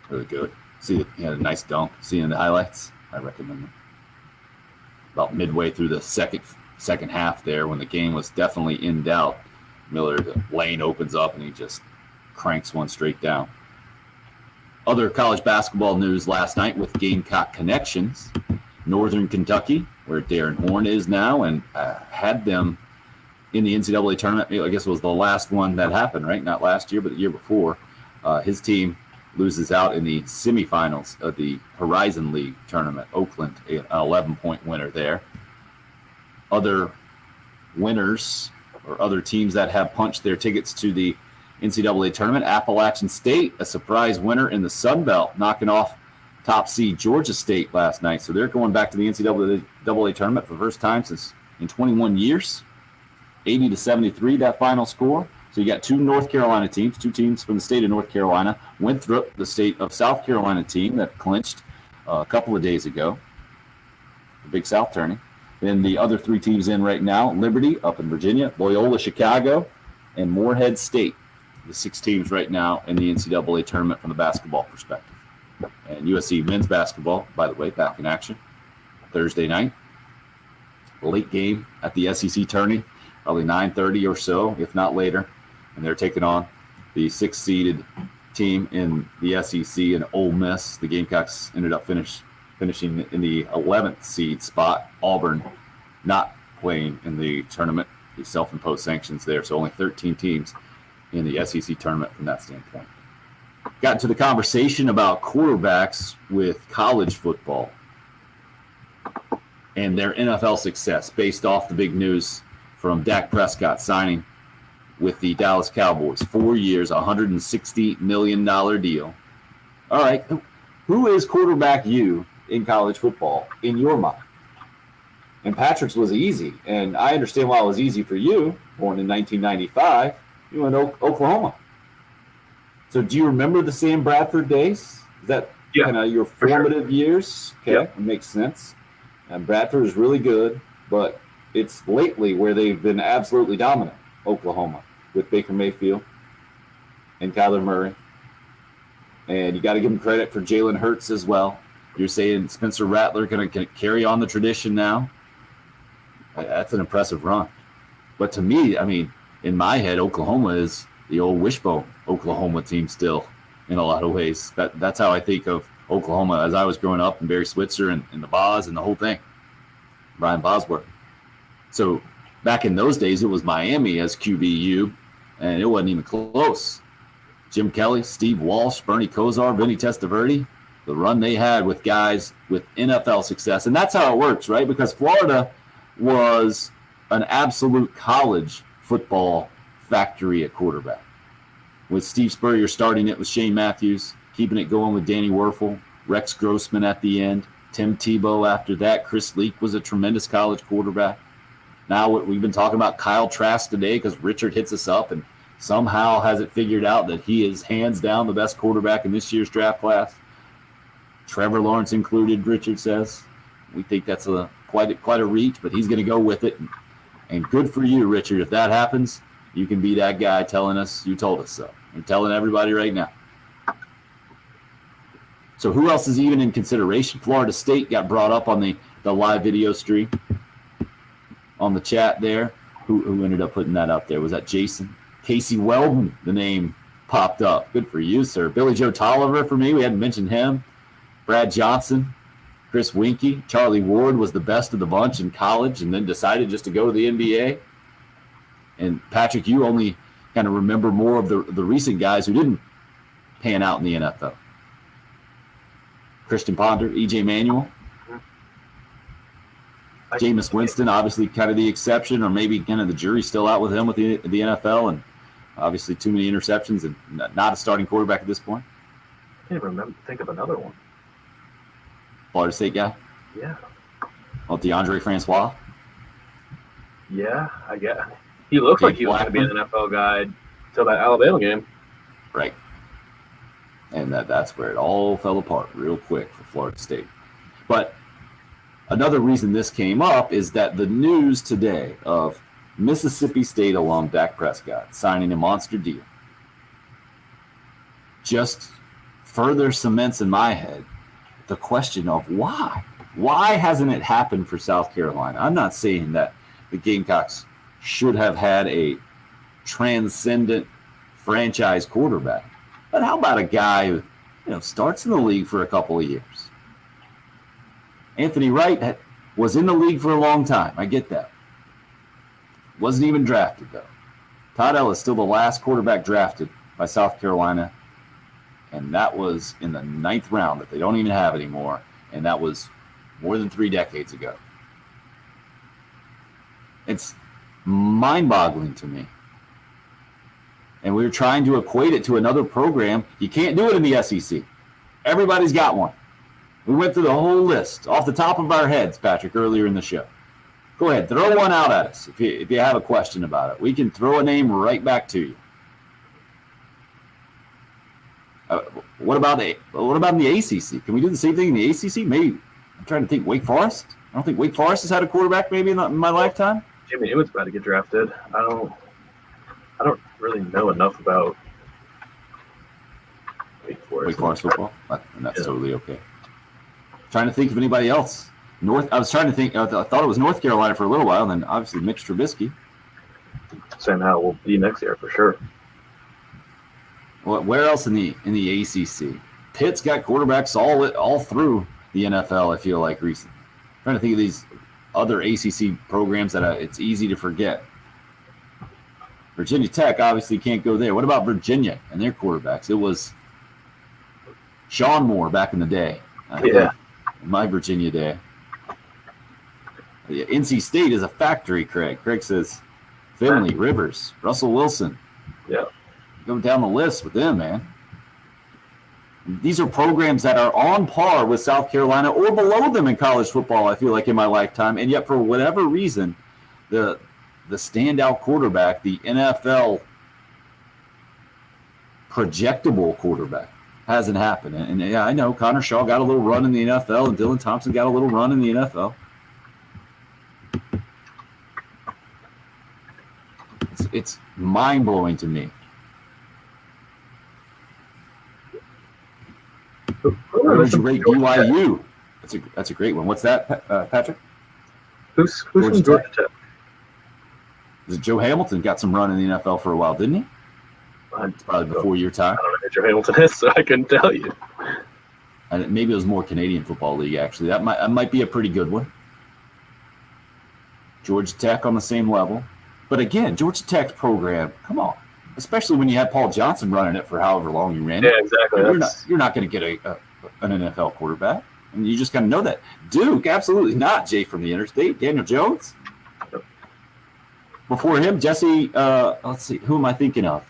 Really good. See, he had a nice dunk. Seeing the highlights, I recommend them. About midway through the second half there, when the game was definitely in doubt, Miller, the lane opens up and he just cranks one straight down. Other college basketball news last night with Gamecock connections. Northern Kentucky, where Darren Horn is now, and had them in the NCAA tournament. I guess it was the last one that happened, right? Not last year, but the year before. His team loses out in the semifinals of the Horizon League tournament. Oakland, an 11-point winner there. Other winners or other teams that have punched their tickets to the NCAA tournament. Appalachian State, a surprise winner in the Sun Belt, knocking off top seed Georgia State last night. So they're going back to the NCAA tournament for the first time since in 21 years. 80-73, that final score. So you got two North Carolina teams, two teams from the state of North Carolina. Winthrop, the state of South Carolina team that clinched a couple of days ago. The Big South tourney. Then the other three teams in right now, Liberty up in Virginia, Loyola Chicago, and Morehead State. The 6 teams right now in the NCAA tournament from the basketball perspective. And USC men's basketball, by the way, back in action Thursday night. Late game at the SEC tourney, probably 9:30 or so, if not later. And they're taking on the 6th-seeded team in the SEC and Ole Miss. The Gamecocks ended up finishing in the 11th seed spot. Auburn not playing in the tournament. The self-imposed sanctions there, so only 13 teams in the SEC tournament from that standpoint. Got into the conversation about quarterbacks with college football and their NFL success based off the big news from Dak Prescott signing with the Dallas Cowboys. 4 years, $160 million deal. All right, who is quarterback you in college football in your mind? And Patrick's was easy, and I understand why it was easy for you. Born in 1995, you went to Oklahoma. So do you remember the Sam Bradford days? Is that kind of your formative years? Okay, It makes sense. And Bradford is really good, but it's lately where they've been absolutely dominant, Oklahoma, with Baker Mayfield and Kyler Murray. And you got to give them credit for Jalen Hurts as well. You're saying Spencer Rattler going to carry on the tradition now? That's an impressive run. But to me, I mean, in my head, Oklahoma is the old wishbone Oklahoma team still in a lot of ways. That's how I think of Oklahoma as I was growing up, and Barry Switzer and the Boz and the whole thing. Brian Bosworth. So back in those days, it was Miami as QBU, and it wasn't even close. Jim Kelly, Steve Walsh, Bernie Kosar, Vinny Testaverde, the run they had with guys with NFL success. And that's how it works, right? Because Florida was an absolute college football factory at quarterback. With Steve Spurrier starting it with Shane Matthews, keeping it going with Danny Werfel, Rex Grossman at the end, Tim Tebow after that. Chris Leak was a tremendous college quarterback. Now we've been talking about Kyle Trask today because Richard hits us up and somehow has it figured out that he is hands down the best quarterback in this year's draft class. Trevor Lawrence included, Richard says. We think that's quite a reach, but he's going to go with it. And good for you, Richard. If that happens, you can be that guy telling us you told us so. I'm telling everybody right now. So who else is even in consideration? Florida State got brought up on the live video stream on the chat there. Who ended up putting that up there? Was that Jason? Casey Weldon, the name popped up. Good for you, sir. Billy Joe Tolliver for me. We hadn't mentioned him. Brad Johnson, Chris Winkie. Charlie Ward was the best of the bunch in college and then decided just to go to the NBA. And Patrick, you only kind of remember more of the recent guys who didn't pan out in the NFL. Christian Ponder, E.J. Manuel. Jameis Winston, obviously kind of the exception, or maybe kind of the jury's still out with him with the NFL, and obviously too many interceptions and not a starting quarterback at this point. I can't think of another one. Florida State guy? Yeah. Well, DeAndre Francois? Yeah, I guess. He looked like he was going to be an NFL guy until that Alabama game. Right. And that's where it all fell apart real quick for Florida State. But another reason this came up is that the news today of Mississippi State alum Dak Prescott signing a monster deal just further cements in my head the question of why. Why hasn't it happened for South Carolina? I'm not saying that the Gamecocks should have had a transcendent franchise quarterback, but how about a guy who starts in the league for a couple of years? Anthony Wright was in the league for a long time. I get that. Wasn't even drafted, though. Todd Ellis is still the last quarterback drafted by South Carolina, and that was in the 9th round that they don't even have anymore, and that was more than 3 decades ago. It's mind-boggling to me. And we were trying to equate it to another program. You can't do it in the SEC. Everybody's got one. We went through the whole list off the top of our heads, Patrick, earlier in the show. Go ahead, throw one out at us if you have a question about it. We can throw a name right back to you. What about in the ACC? Can we do the same thing in the ACC? Maybe. I'm trying to think. Wake Forest? I don't think Wake Forest has had a quarterback maybe in my lifetime. Jimmy Newman's about to get drafted. I don't really know enough about Wake Forest football, and that's totally okay. Trying to think of anybody else. I was trying to think. I thought it was North Carolina for a little while, and then obviously Mitch Trubisky. Sam Howell will be next year for sure. Where else in the ACC? Pitt's got quarterbacks all through the NFL. I feel like recently. I'm trying to think of these other ACC programs that it's easy to forget. Virginia Tech obviously can't go there. What about Virginia and their quarterbacks? It was Sean Moore back in the day. In my Virginia day. NC State is a factory, Craig. Craig says Finley, Rivers, Russell Wilson. Yeah. Go down the list with them, man. These are programs that are on par with South Carolina or below them in college football, I feel like, in my lifetime. And yet, for whatever reason, the standout quarterback, the NFL projectable quarterback, hasn't happened. And yeah, I know Connor Shaw got a little run in the NFL and Dylan Thompson got a little run in the NFL. It's mind-blowing to me. Where would you rate BYU? That's a great one. What's that, Patrick? Who's from Georgia Tech? Is it Joe Hamilton? Got some run in the NFL for a while, didn't he? It's probably before your time. I don't know who Joe Hamilton is, so I couldn't tell you. And maybe it was more Canadian Football League, actually. That might be a pretty good one. Georgia Tech on the same level. But again, Georgia Tech's program, come on. Especially when you had Paul Johnson running it for however long you ran it. Yeah, exactly. You're not going to get an NFL quarterback. And you just kind of know that. Duke, absolutely not. Jay from the Interstate. Daniel Jones. Before him, Jesse, let's see, who am I thinking of?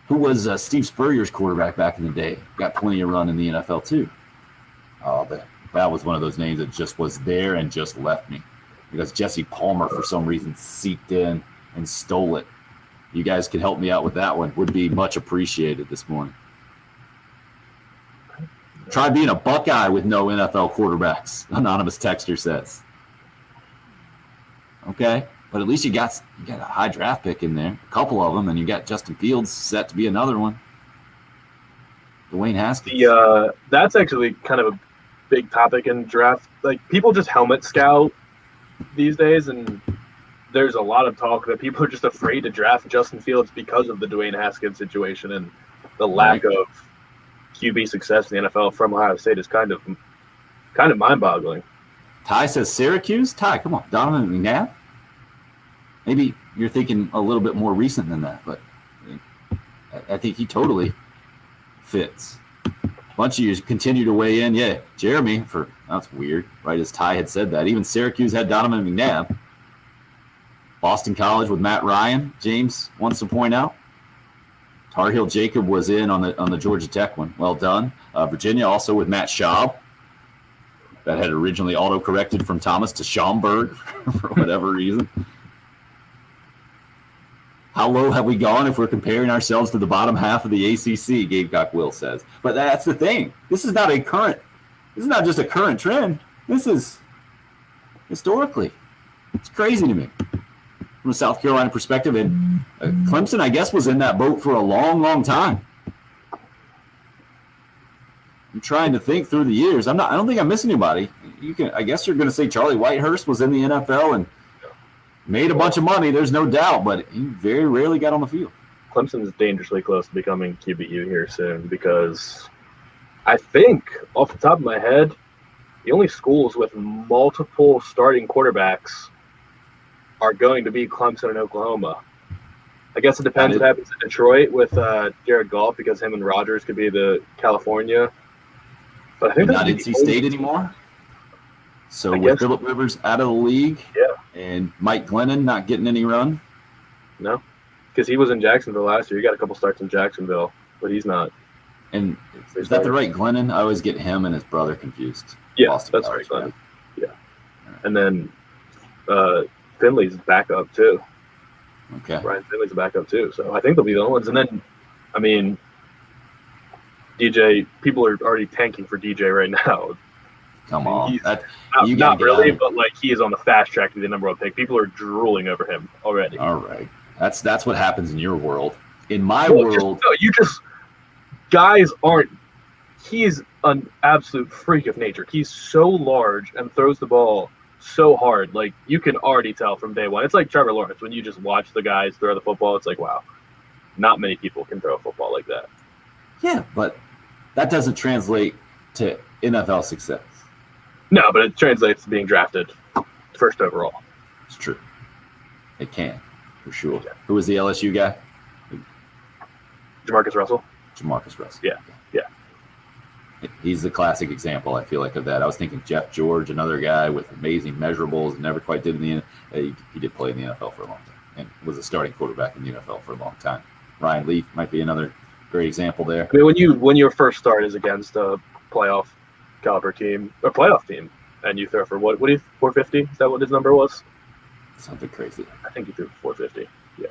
Who was Steve Spurrier's quarterback back in the day? Got plenty of run in the NFL too. Oh, that was one of those names that just was there and just left me. Because Jesse Palmer, for some reason, seeped in and stole it. You guys can help me out with that one. Would be much appreciated this morning. Try being a Buckeye with no NFL quarterbacks, anonymous texter says. Okay, but at least you got a high draft pick in there, a couple of them, and you got Justin Fields set to be another one. Dwayne Haskins. That's actually kind of a big topic in draft. Like, people just helmet scout these days, and there's a lot of talk that people are just afraid to draft Justin Fields because of the Dwayne Haskins situation and the lack of QB success in the NFL from Ohio State is kind of mind-boggling. Ty says Syracuse. Ty, come on, Donovan McNabb. Maybe you're thinking a little bit more recent than that, but I think he totally fits. A bunch of you continue to weigh in. Yeah, Jeremy, that's weird, right? As Ty had said that. Even Syracuse had Donovan McNabb. Boston College with Matt Ryan, James wants to point out. Tar Heel Jacob was in on the Georgia Tech one. Well done. Virginia also with Matt Schaub. That had originally auto-corrected from Thomas to Schaumburg for whatever reason. How low have we gone if we're comparing ourselves to the bottom half of the ACC, Gamecock Will says. But that's the thing. This is not just a current trend. This is historically. It's crazy to me from a South Carolina perspective. And Clemson, I guess, was in that boat for a long, long time. I'm trying to think through the years. I don't think I miss anybody. I guess you're going to say Charlie Whitehurst was in the NFL and made a bunch of money. There's no doubt, but he very rarely got on the field. Clemson is dangerously close to becoming QBU here soon because I think, off the top of my head, the only schools with multiple starting quarterbacks are going to be Clemson and Oklahoma. I guess it depends what happens in Detroit with Jared Goff because him and Rodgers could be the California. But I think not NC State anymore. So with Phillip Rivers out of the league, and Mike Glennon not getting any run. No, because he was in Jacksonville last year. He got a couple starts in Jacksonville, but he's not. And is that the right Glennon? I always get him and his brother confused. Yeah, Boston that's right, Glennon. Yeah, and then Finley's backup too. Okay, Ryan Finley's a backup too. So I think they'll be the only ones. And then, I mean, DJ, people are already tanking for DJ right now. Come on. Not really, but like he is on the fast track to be the number one pick. People are drooling over him already. All right. That's what happens in your world. In my world. Guys aren't. He's an absolute freak of nature. He's so large and throws the ball so hard. Like you can already tell from day one. It's like Trevor Lawrence. When you just watch the guys throw the football, it's like, wow, not many people can throw a football like that. Yeah, but that doesn't translate to NFL success. No, but it translates to being drafted first overall. It's true. It can, for sure. Yeah. Who was the LSU guy? Jamarcus Russell. Jamarcus Russell. Yeah. He's the classic example, I feel like, of that. I was thinking Jeff George, another guy with amazing measurables, never quite did in the he did play in the NFL for a long time and was a starting quarterback in the NFL for a long time. Ryan Leaf might be another great example there. I mean, when your first start is against a playoff caliber team or playoff team, and you throw for what do you 450? Is that what his number was? Something crazy. I think he threw 450. Yeah.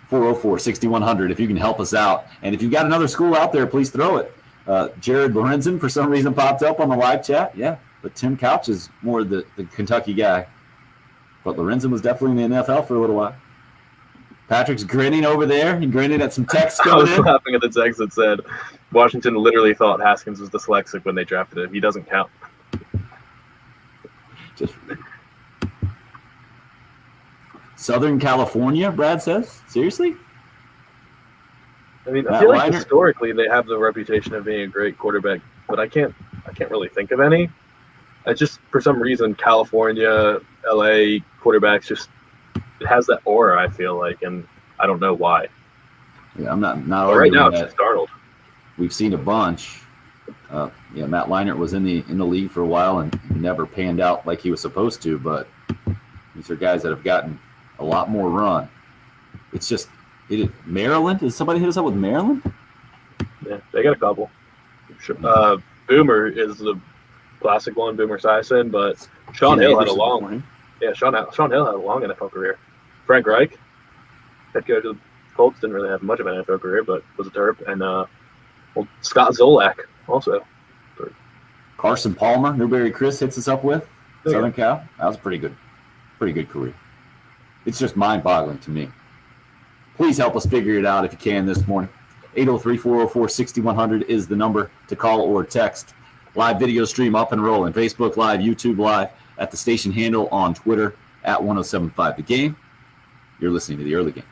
803-404-6100 if you can help us out. And if you've got another school out there, please throw it. Jared Lorenzen, for some reason, popped up on the live chat. Yeah, but Tim Couch is more the Kentucky guy. But Lorenzen was definitely in the NFL for a little while. Patrick's grinning over there. He grinning at some text coming in. I was laughing at the text that said Washington literally thought Haskins was dyslexic when they drafted him. He doesn't count. Just Southern California, Brad says? Seriously? I mean, I feel like historically they have the reputation of being a great quarterback, but I can't really think of any. I just, for some reason, California, LA quarterbacks just, it has that aura, I feel like, and I don't know why. Yeah, I'm not right now it's just Darnold. We've seen a bunch. Matt Leinart was in the league for a while and never panned out like he was supposed to, but these are guys that have gotten a lot more run. It's just Maryland. Did somebody hit us up with Maryland? Yeah, they got a couple. Boomer is the classic one, Boomer Esiason, but Sean Hill had a long. Yeah, Sean Hill had a long NFL career. Frank Reich, head coach of the Colts, didn't really have much of an NFL career, but was a Terp. And Scott Zolak also. Carson Palmer, Newberry Chris hits us up with Southern Cal. That was a pretty good career. It's just mind-boggling to me. Please help us figure it out if you can this morning. 803-404-6100 is the number to call or text. Live video stream up and rolling. Facebook Live, YouTube Live, at the station handle on Twitter at 1075 The Game. You're listening to the early game.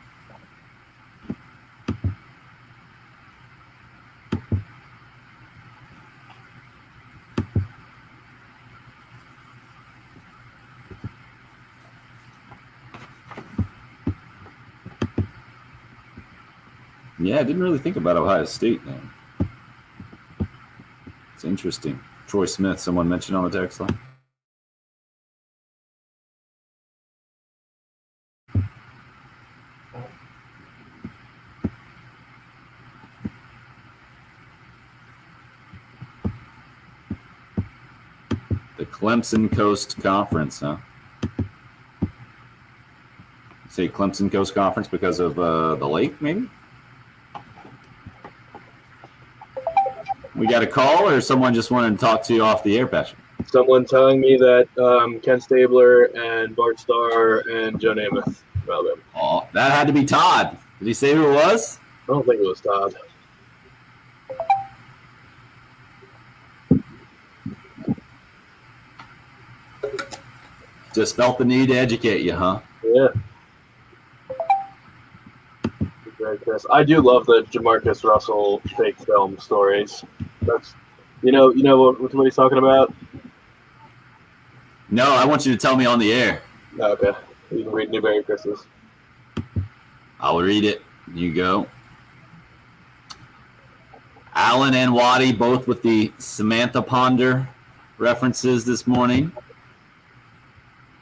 Yeah, I didn't really think about Ohio State then. It's interesting. Troy Smith, someone mentioned on the text line. The Clemson Coast Conference, huh? Say Clemson Coast Conference because of the lake, maybe? We got a call, or someone just wanted to talk to you off the air, Patrick? Someone telling me that Ken Stabler and Bart Starr and Joe Namath about him. Oh, that had to be Todd. Did he say who it was? I don't think it was Todd. Just felt the need to educate you, huh? Yeah. I do love the Jamarcus Russell fake film stories. That's you know what he's talking about? No, I want you to tell me on the air. Oh, okay. You can read Newberry Christmas. I'll read it. You go. Allen and Waddy both with the Samantha Ponder references this morning.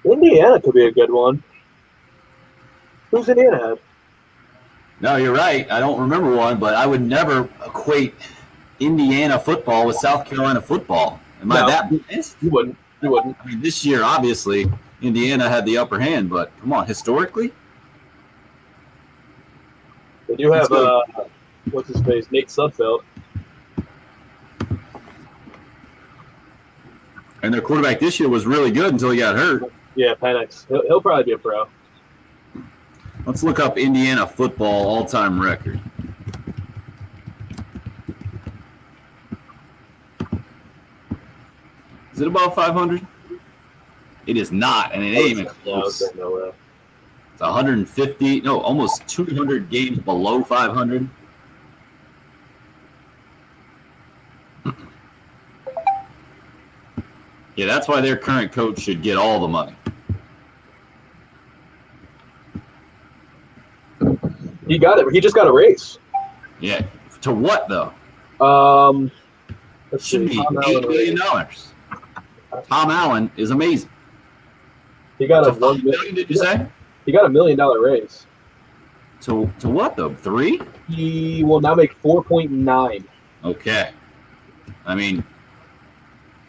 Indiana could be a good one. Who's Indiana have? No, you're right. I don't remember one, but I would never equate Indiana football with South Carolina football. Am I that biased? You wouldn't. You wouldn't. I mean, this year, obviously, Indiana had the upper hand, but come on, historically? They do have, what's his face, Nate Sudfeld. And their quarterback this year was really good until he got hurt. Yeah, Penix. He'll probably be a pro. Let's look up Indiana football all-time record. Is it above 500? It is not, and it ain't even close. It's 150, no, almost 200 games below 500. Yeah, that's why their current coach should get all the money. He got it. He just got a raise. Yeah. To what, though? Let's should see. be $8 million. Tom Allen is amazing. He got a $1 million, did you say? He got $1 million raise. To what, though? 3? He will now make 4.9. Okay. I mean,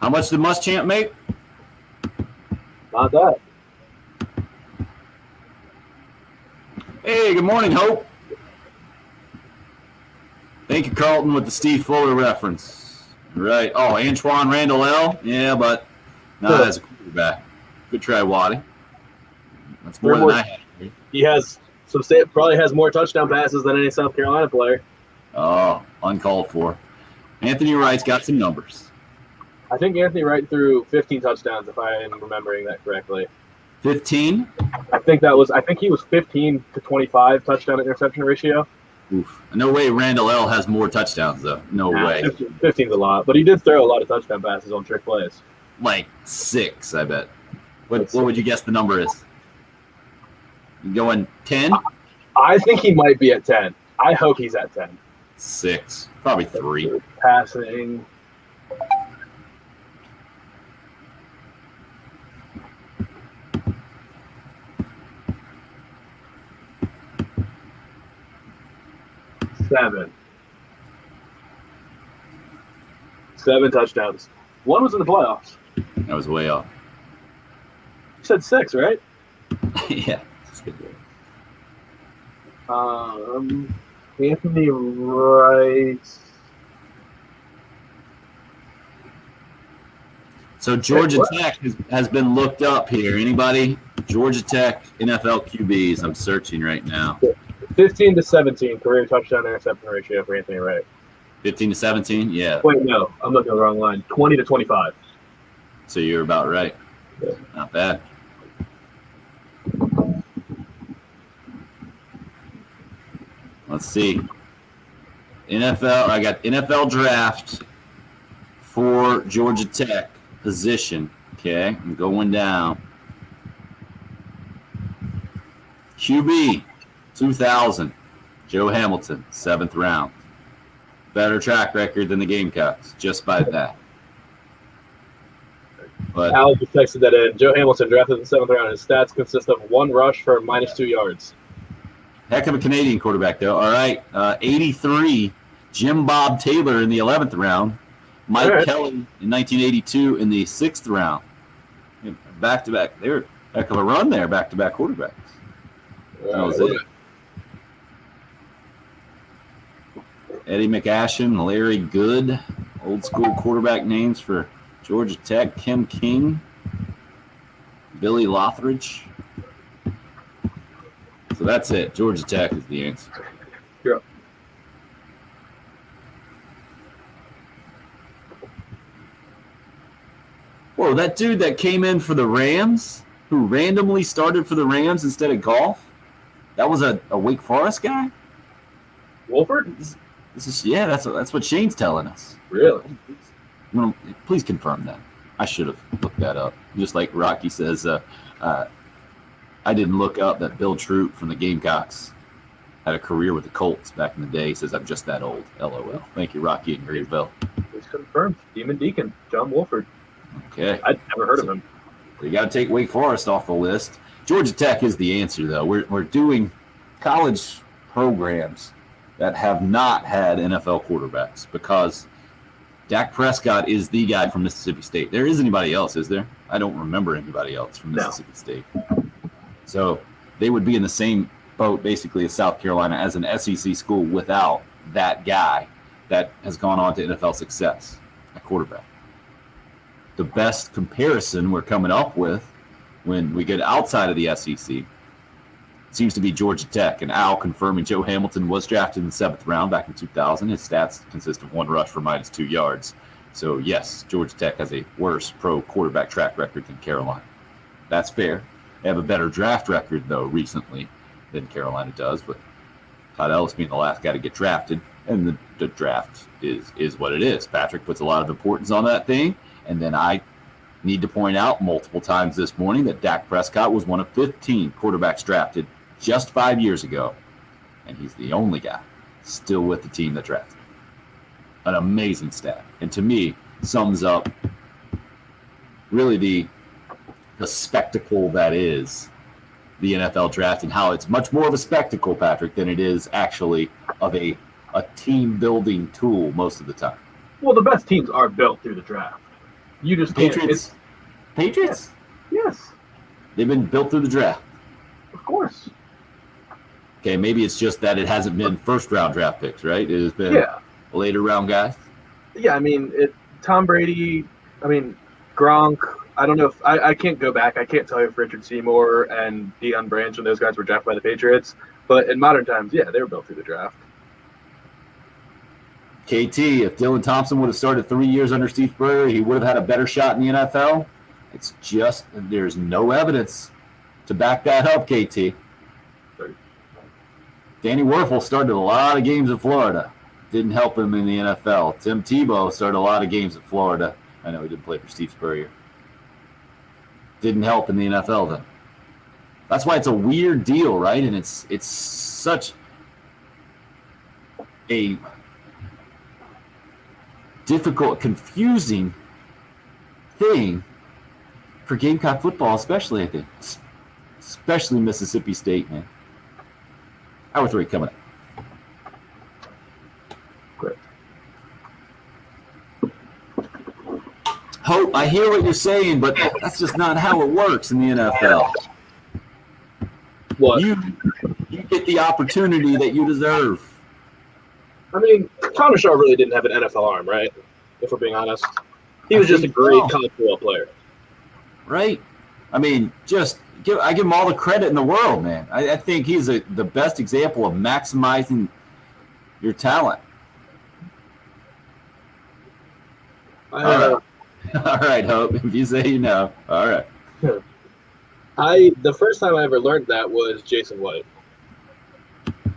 how much did Muschamp make? Not that. Hey, good morning, Hope. Thank you, Carlton, with the Steve Fuller reference. Right. Oh, Antoine Randall L. Yeah, but not as a quarterback. Good try, Waddy. That's more than I had. He has some state probably has more touchdown passes than any South Carolina player. Oh, uncalled for. Anthony Wright's got some numbers. I think Anthony Wright threw 15 touchdowns, if I am remembering that correctly. 15? I think he was 15 to 25 touchdown to interception ratio. Oof. No way Randall L has more touchdowns, though. No way. 15's a lot, but he did throw a lot of touchdown passes on trick plays. Like 6, I bet. What would you guess the number is? You going 10? I think he might be at 10. I hope he's at 10. 6. Probably 3. Passing. Seven touchdowns. One was in the playoffs. That was way off. You said 6, right? Yeah. That's good. Anthony Wright. So Georgia Tech has been looked up here. Anybody? Georgia Tech NFL QBs. I'm searching right now. 15 to 17 career touchdown interception ratio for Anthony Wright. 15 to 17? Yeah. Wait, no. I'm looking at the wrong line. 20 to 25. So you're about right. Yeah. Not bad. Let's see. NFL. I got NFL draft for Georgia Tech position. Okay, I'm going down. QB 2000. Joe Hamilton, 7th round. Better track record than the Gamecocks, just by that. But Al just texted that in. Joe Hamilton drafted in the 7th round. His stats consist of 1 rush for -2 yards. heck of a Canadian quarterback, though. All right, 83, Jim Bob Taylor in the 11th round. Mike Kelly in 1982 in the 6th round. Back-to-back. They were a heck of a run there, back-to-back quarterbacks. That was it. Eddie McAshen, Larry Good, old school quarterback names for Georgia Tech, Kim King, Billy Lothridge. So that's it. Georgia Tech is the answer. Yeah. Whoa, that dude that came in for the Rams, who randomly started for the Rams instead of golf, that was a Wake Forest guy? Wolford? This is that's what Shane's telling us. Really? Please confirm that. I should have looked that up. Just like Rocky says, I didn't look up that Bill Troop from the Gamecocks had a career with the Colts back in the day. He says, I'm just that old. LOL. Thank you, Rocky and Greenville. It's confirmed. Demon Deacon, John Wolford. Okay. I'd never heard of him. You got to take Wake Forest off the list. Georgia Tech is the answer, though. We're doing college programs that have not had NFL quarterbacks because Dak Prescott is the guy from Mississippi State. There is anybody else, is there? I don't remember anybody else from Mississippi State. So they would be in the same boat, basically, as South Carolina as an SEC school without that guy that has gone on to NFL success at quarterback. The best comparison we're coming up with when we get outside of the SEC seems to be Georgia Tech, and Al confirming Joe Hamilton was drafted in the 7th round back in 2000. His stats consist of 1 rush for -2 yards. So, yes, Georgia Tech has a worse pro quarterback track record than Carolina. That's fair. They have a better draft record, though, recently than Carolina does, with Todd Ellis being the last guy to get drafted, and the draft is what it is. Patrick puts a lot of importance on that thing, and then I need to point out multiple times this morning that Dak Prescott was one of 15 quarterbacks drafted just 5 years ago, and he's the only guy still with the team that drafted him. An amazing stat, and to me sums up really the spectacle that is the NFL draft and how it's much more of a spectacle, Patrick, than it is actually of a team building tool most of the time. Well, the best teams are built through the draft. You just can't. Patriots? Yes. They've been built through the draft. Of course. Okay, maybe it's just that it hasn't been first-round draft picks, right? It has been later-round guys. Yeah, I mean, Tom Brady, Gronk. I don't know if I can't go back. I can't tell you if Richard Seymour and Deion Branch and those guys were drafted by the Patriots. But in modern times, yeah, they were built through the draft. KT, if Dylan Thompson would have started 3 years under Steve Spurrier, he would have had a better shot in the NFL. It's just there's no evidence to back that up, KT. Danny Werfel started a lot of games in Florida. Didn't help him in the NFL. Tim Tebow started a lot of games at Florida. I know he didn't play for Steve Spurrier. Didn't help in the NFL, though. That's why it's a weird deal, right? And it's such a difficult, confusing thing for Gamecock football, especially, I think. Especially Mississippi State, man. Hour 3 coming up. Great. Hope, I hear what you're saying, but that's just not how it works in the NFL. What? You get the opportunity that you deserve. I mean, Connor Shaw really didn't have an NFL arm, right? If we're being honest. He was just a great college football player. Right? I mean, I give him all the credit in the world, man. I think he's the best example of maximizing your talent. All right, Hope. If you say you know. All right. The first time I ever learned that was Jason White.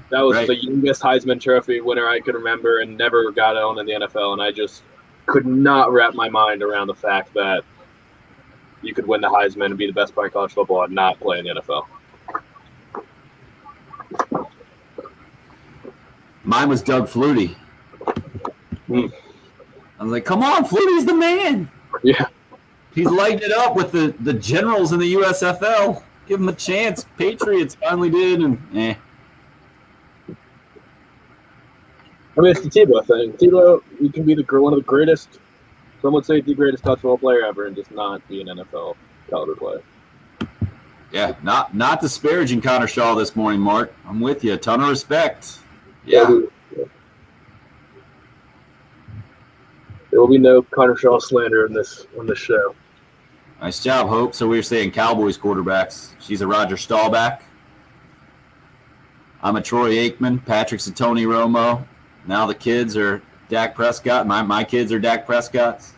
That was the youngest Heisman Trophy winner I could remember and never got on in the NFL, and I just could not wrap my mind around the fact that you could win the Heisman and be the best player in college football and not play in the NFL. Mine was Doug Flutie. I was like, come on, Flutie's the man. Yeah. He's lighting it up with the generals in the USFL. Give him a chance. Patriots finally did, and I mean, it's the Tebow thing. Tebow, you can be one of the greatest, some would say the greatest college football player ever, and just not be an NFL caliber player. Yeah, not disparaging Connor Shaw this morning, Mark. I'm with you. A ton of respect. Yeah. There will be no Connor Shaw slander on this show. Nice job, Hope. So we were saying Cowboys quarterbacks. She's a Roger Staubach. I'm a Troy Aikman. Patrick's a Tony Romo. Now the kids are Dak Prescott. My kids are Dak Prescott's.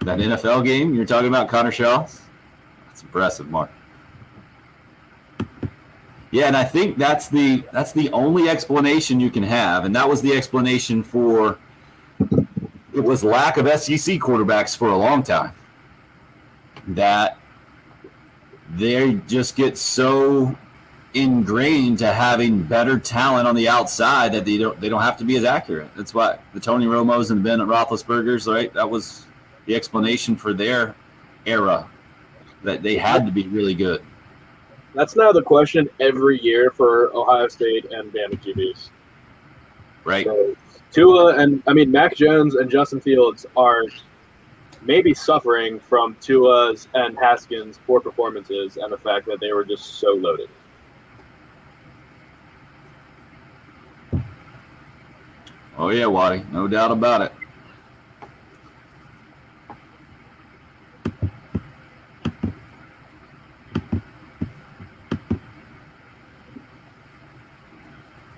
That NFL game you're talking about, Connor Shaw? That's impressive, Mark. Yeah, and I think that's the only explanation you can have, and that was the explanation for it was lack of SEC quarterbacks for a long time. That they just get so ingrained to having better talent on the outside that they don't have to be as accurate. That's why the Tony Romos and Ben Roethlisbergers, right? That was the explanation for their era, that they had to be really good. That's now the question every year for Ohio State and Bama QBs. Right. So Tua and Mac Jones and Justin Fields are maybe suffering from Tua's and Haskins' poor performances and the fact that they were just so loaded. Oh yeah, Waddy, no doubt about it.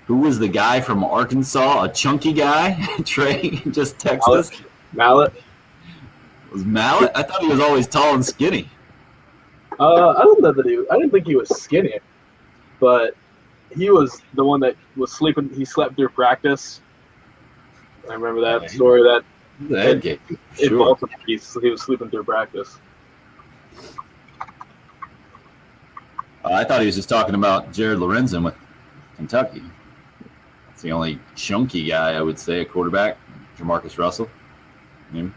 Who was the guy from Arkansas? A chunky guy? Trey just texted us. Mallet. Was Mallet? I thought he was always tall and skinny. I don't know that I didn't think he was skinny, but he was the one that was sleeping. He slept through practice. I remember that story. In Baltimore, he was sleeping through practice. I thought he was just talking about Jared Lorenzen with Kentucky. That's the only chunky guy I would say, a quarterback. Jamarcus Russell. Maybe.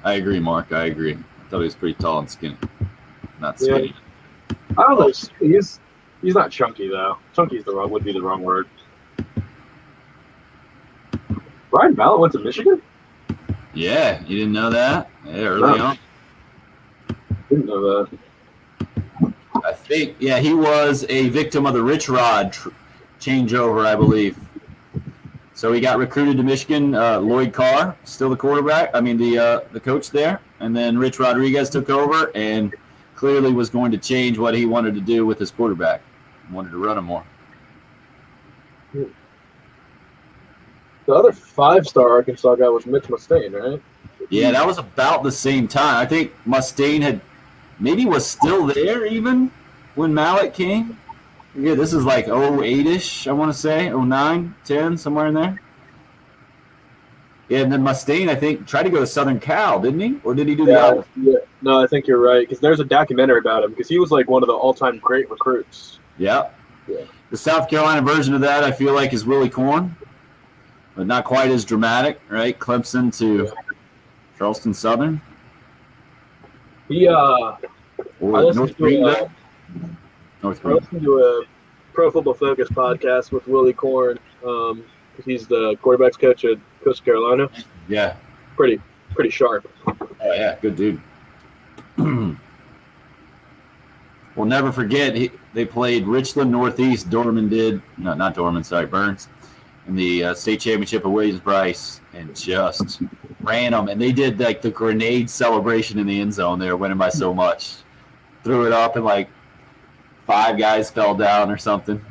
I agree, Mark. I agree. I thought he was pretty tall and skinny. Not skinny. Yeah. I don't know. He's not chunky though. Chunky's would be the wrong word. Brian Mallett went to Michigan? Yeah, you didn't know that? Yeah, early on. Didn't know that. I think, yeah, he was a victim of the Rich Rod changeover, I believe. So he got recruited to Michigan. Lloyd Carr, still the quarterback. The coach there. And then Rich Rodriguez took over and clearly was going to change what he wanted to do with his quarterback. He wanted to run him more. The other 5-star Arkansas guy was Mitch Mustaine, right? Yeah, that was about the same time. I think Mustaine was still there even when Mallett came. Yeah, this is like 08-ish, I want to say, 09, 10, somewhere in there. Yeah, and then Mustaine, I think, tried to go to Southern Cal, didn't he? Or did he do the opposite? Yeah. No, I think you're right, because there's a documentary about him, because he was like one of the all-time great recruits. Yeah. The South Carolina version of that, I feel like, is Willie Corn, but not quite as dramatic, right? Clemson to Charleston Southern. I listened to a Pro Football Focus podcast with Willie Corn. He's the quarterback's coach at Coastal Carolina. Yeah. Pretty sharp. Oh, yeah, good dude. We'll never forget, they played Richland Northeast. Burns, in the state championship of Williams-Brice, and just ran them. And they did like the grenade celebration in the end zone. They were winning by so much. Threw it up and like 5 guys fell down or something.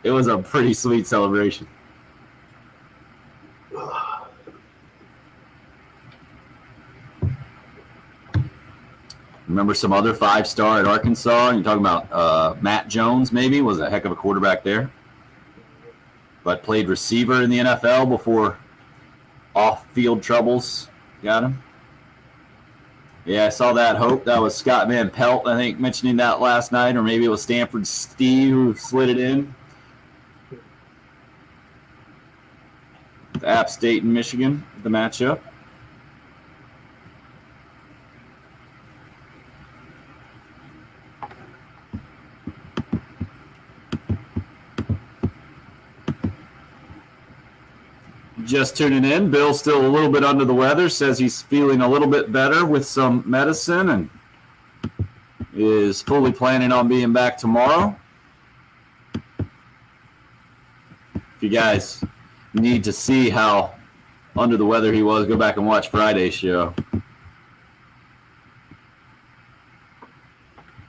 It was a pretty sweet celebration. Remember some other 5-star at Arkansas? You're talking about Matt Jones, maybe, was a heck of a quarterback there. But played receiver in the NFL before off-field troubles got him. Yeah, I saw that, Hope. That was Scott Van Pelt, I think, mentioning that last night, or maybe it was Stanford Steve who slid it in. App State and Michigan, the matchup. Just tuning in, Bill's still a little bit under the weather, says he's feeling a little bit better with some medicine and is fully planning on being back tomorrow. If you guys need to see how under the weather he was, go back and watch Friday's show.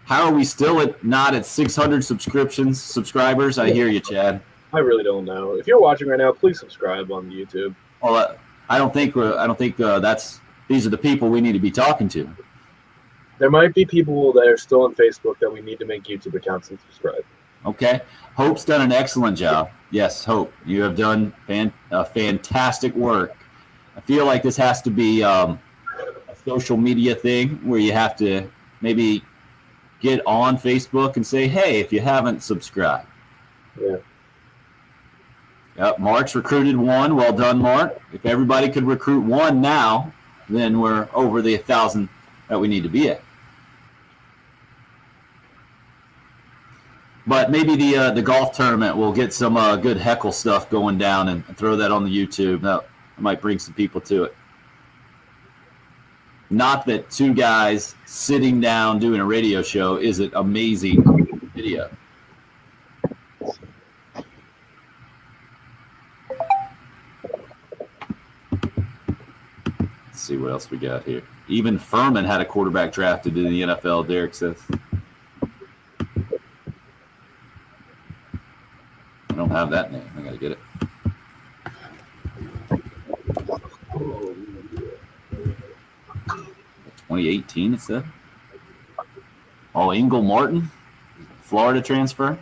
How are we still not at 600 subscribers? I hear you, Chad. I really don't know. If you're watching right now, please subscribe on YouTube. Well, I don't think these are the people we need to be talking to. There might be people that are still on Facebook that we need to make YouTube accounts and subscribe. Okay. Hope's done an excellent job. Yes, Hope, you have done fantastic work. I feel like this has to be a social media thing where you have to maybe get on Facebook and say, hey, if you haven't subscribed. Yeah. Yep, Mark's recruited one. Well done, Mark. If everybody could recruit one now, then we're over the 1,000 that we need to be at. But maybe the golf tournament will get some good heckle stuff going down and throw that on the YouTube. That might bring some people to it. Not that two guys sitting down doing a radio show isn't amazing video. Let's see what else we got here. Even Furman had a quarterback drafted in the NFL, Derek says. I don't have that name. I got to get it. Oh, 2018, it said. Oh, Ingle Martin, Florida transfer.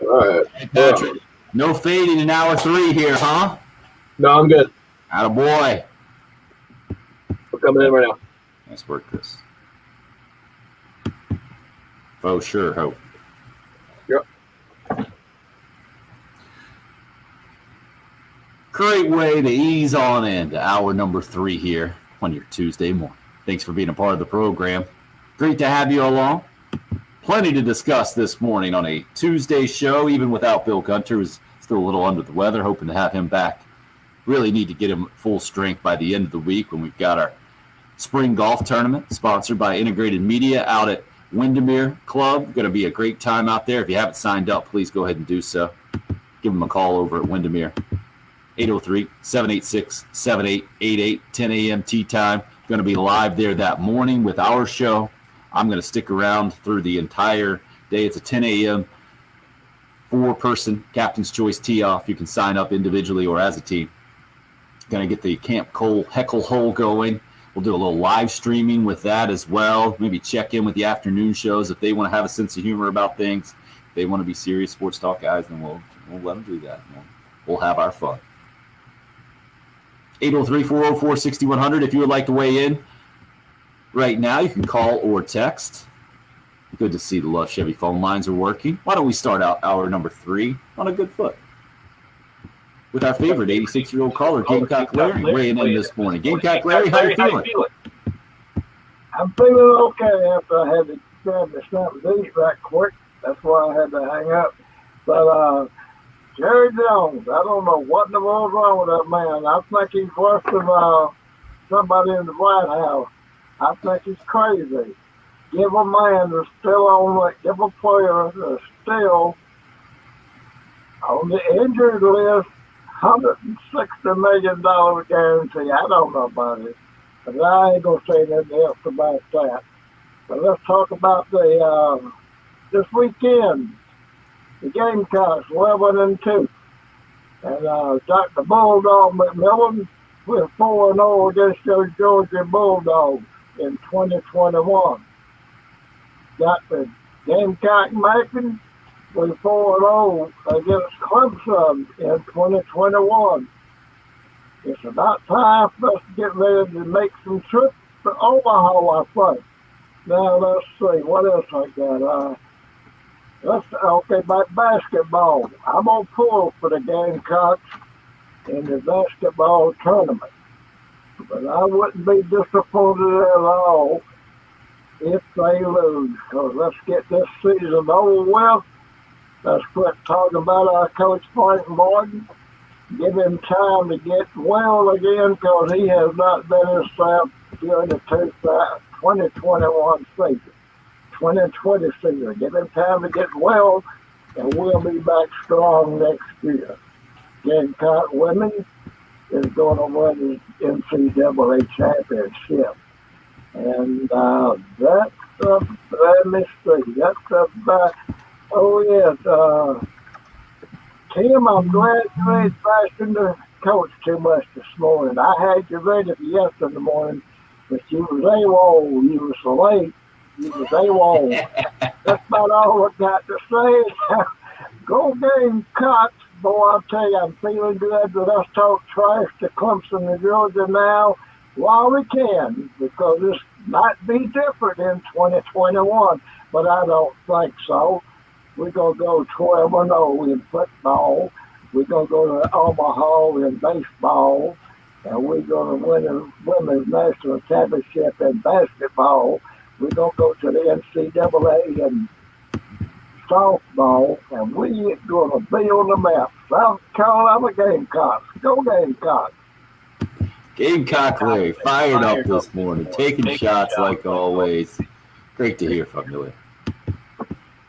All right. Hey, Patrick, no fading in hour 3 here, huh? No, I'm good. Attaboy. We're coming in right now. Nice work, Chris. Oh, sure, Hope. Yep. Great way to ease on into hour number 3 here on your Tuesday morning. Thanks for being a part of the program. Great to have you along. Plenty to discuss this morning on a Tuesday show, even without Bill Gunter, who's still a little under the weather. Hoping to have him back. Really need to get him full strength by the end of the week when we've got our spring golf tournament sponsored by Integrated Media out at Windermere Club. Going to be a great time out there. If you haven't signed up, please go ahead and do so. Give them a call over at Windermere. 803-786-7888, 10 a.m. tee time. Going to be live there that morning with our show. I'm going to stick around through the entire day. It's a 10 a.m. 4-person Captain's Choice tee-off. You can sign up individually or as a team. Going to get the Camp Cole Heckle Hole going. We'll do a little live streaming with that as well. Maybe check in with the afternoon shows if they want to have a sense of humor about things. If they want to be serious sports talk guys, then we'll let them do that. We'll have our fun. 803-404-6100. If you would like to weigh in right now, you can call or text. Good to see the Love Chevy phone lines are working. Why don't we start out hour number 3 on a good foot with our favorite 86-year-old caller, Gamecock Larry, weighing in this morning. Gamecock Larry, how you feeling? I'm feeling okay after I had to grab the snap these right quick. That's why I had to hang up. But Jerry Jones, I don't know what in the world's wrong with that man. I think he's worse than somebody in the White House. I think he's crazy. Give a man that's still on, give a player that's still on the injured list, $160 million guarantee. I don't know about it, but I ain't gonna say nothing else about that. But let's talk about the this weekend. The Gamecocks 11-2, and got the Bulldog McMillan with 4-0 against those Georgia Bulldogs in 2021. Got the Gamecock Macon with 4-0 against Clemson in 2021. It's about time for us to get ready to make some trips to Omaha, I think. Now, let's see, what else I got? Okay, about basketball. I'm going to pull for the Gamecocks in the basketball tournament. But I wouldn't be disappointed at all if they lose. Because let's get this season over with. Let's quit talking about our coach Frank Martin. Give him time to get well again because he has not been himself during the 2021 season. 2020 season. Give him time to get well, and we'll be back strong next year. Gamecock women is going to win the NCAA championship. And that's let me see. That's about, oh yes, Tim, I'm glad you ain't bashing the coach too much this morning. I had you ready for yesterday morning, but you was AWOL. You was late. You was AWOL. That's about all I got to say. Go Gamecocks. Boy, I'll tell you, I'm feeling good. Let us talk trash to Clemson and Georgia now while we can, because this might be different in 2021, but I don't think so. We're going to go 12-0 in football. We're going to go to Omaha in baseball. And we're going to win the women's national championship in basketball. We're going to go to the NCAA in softball. And we're going to be on the map. South Carolina Gamecocks. Go Gamecocks. Gamecock Larry, fired up this morning, taking shots like always. Great to hear from you, Larry.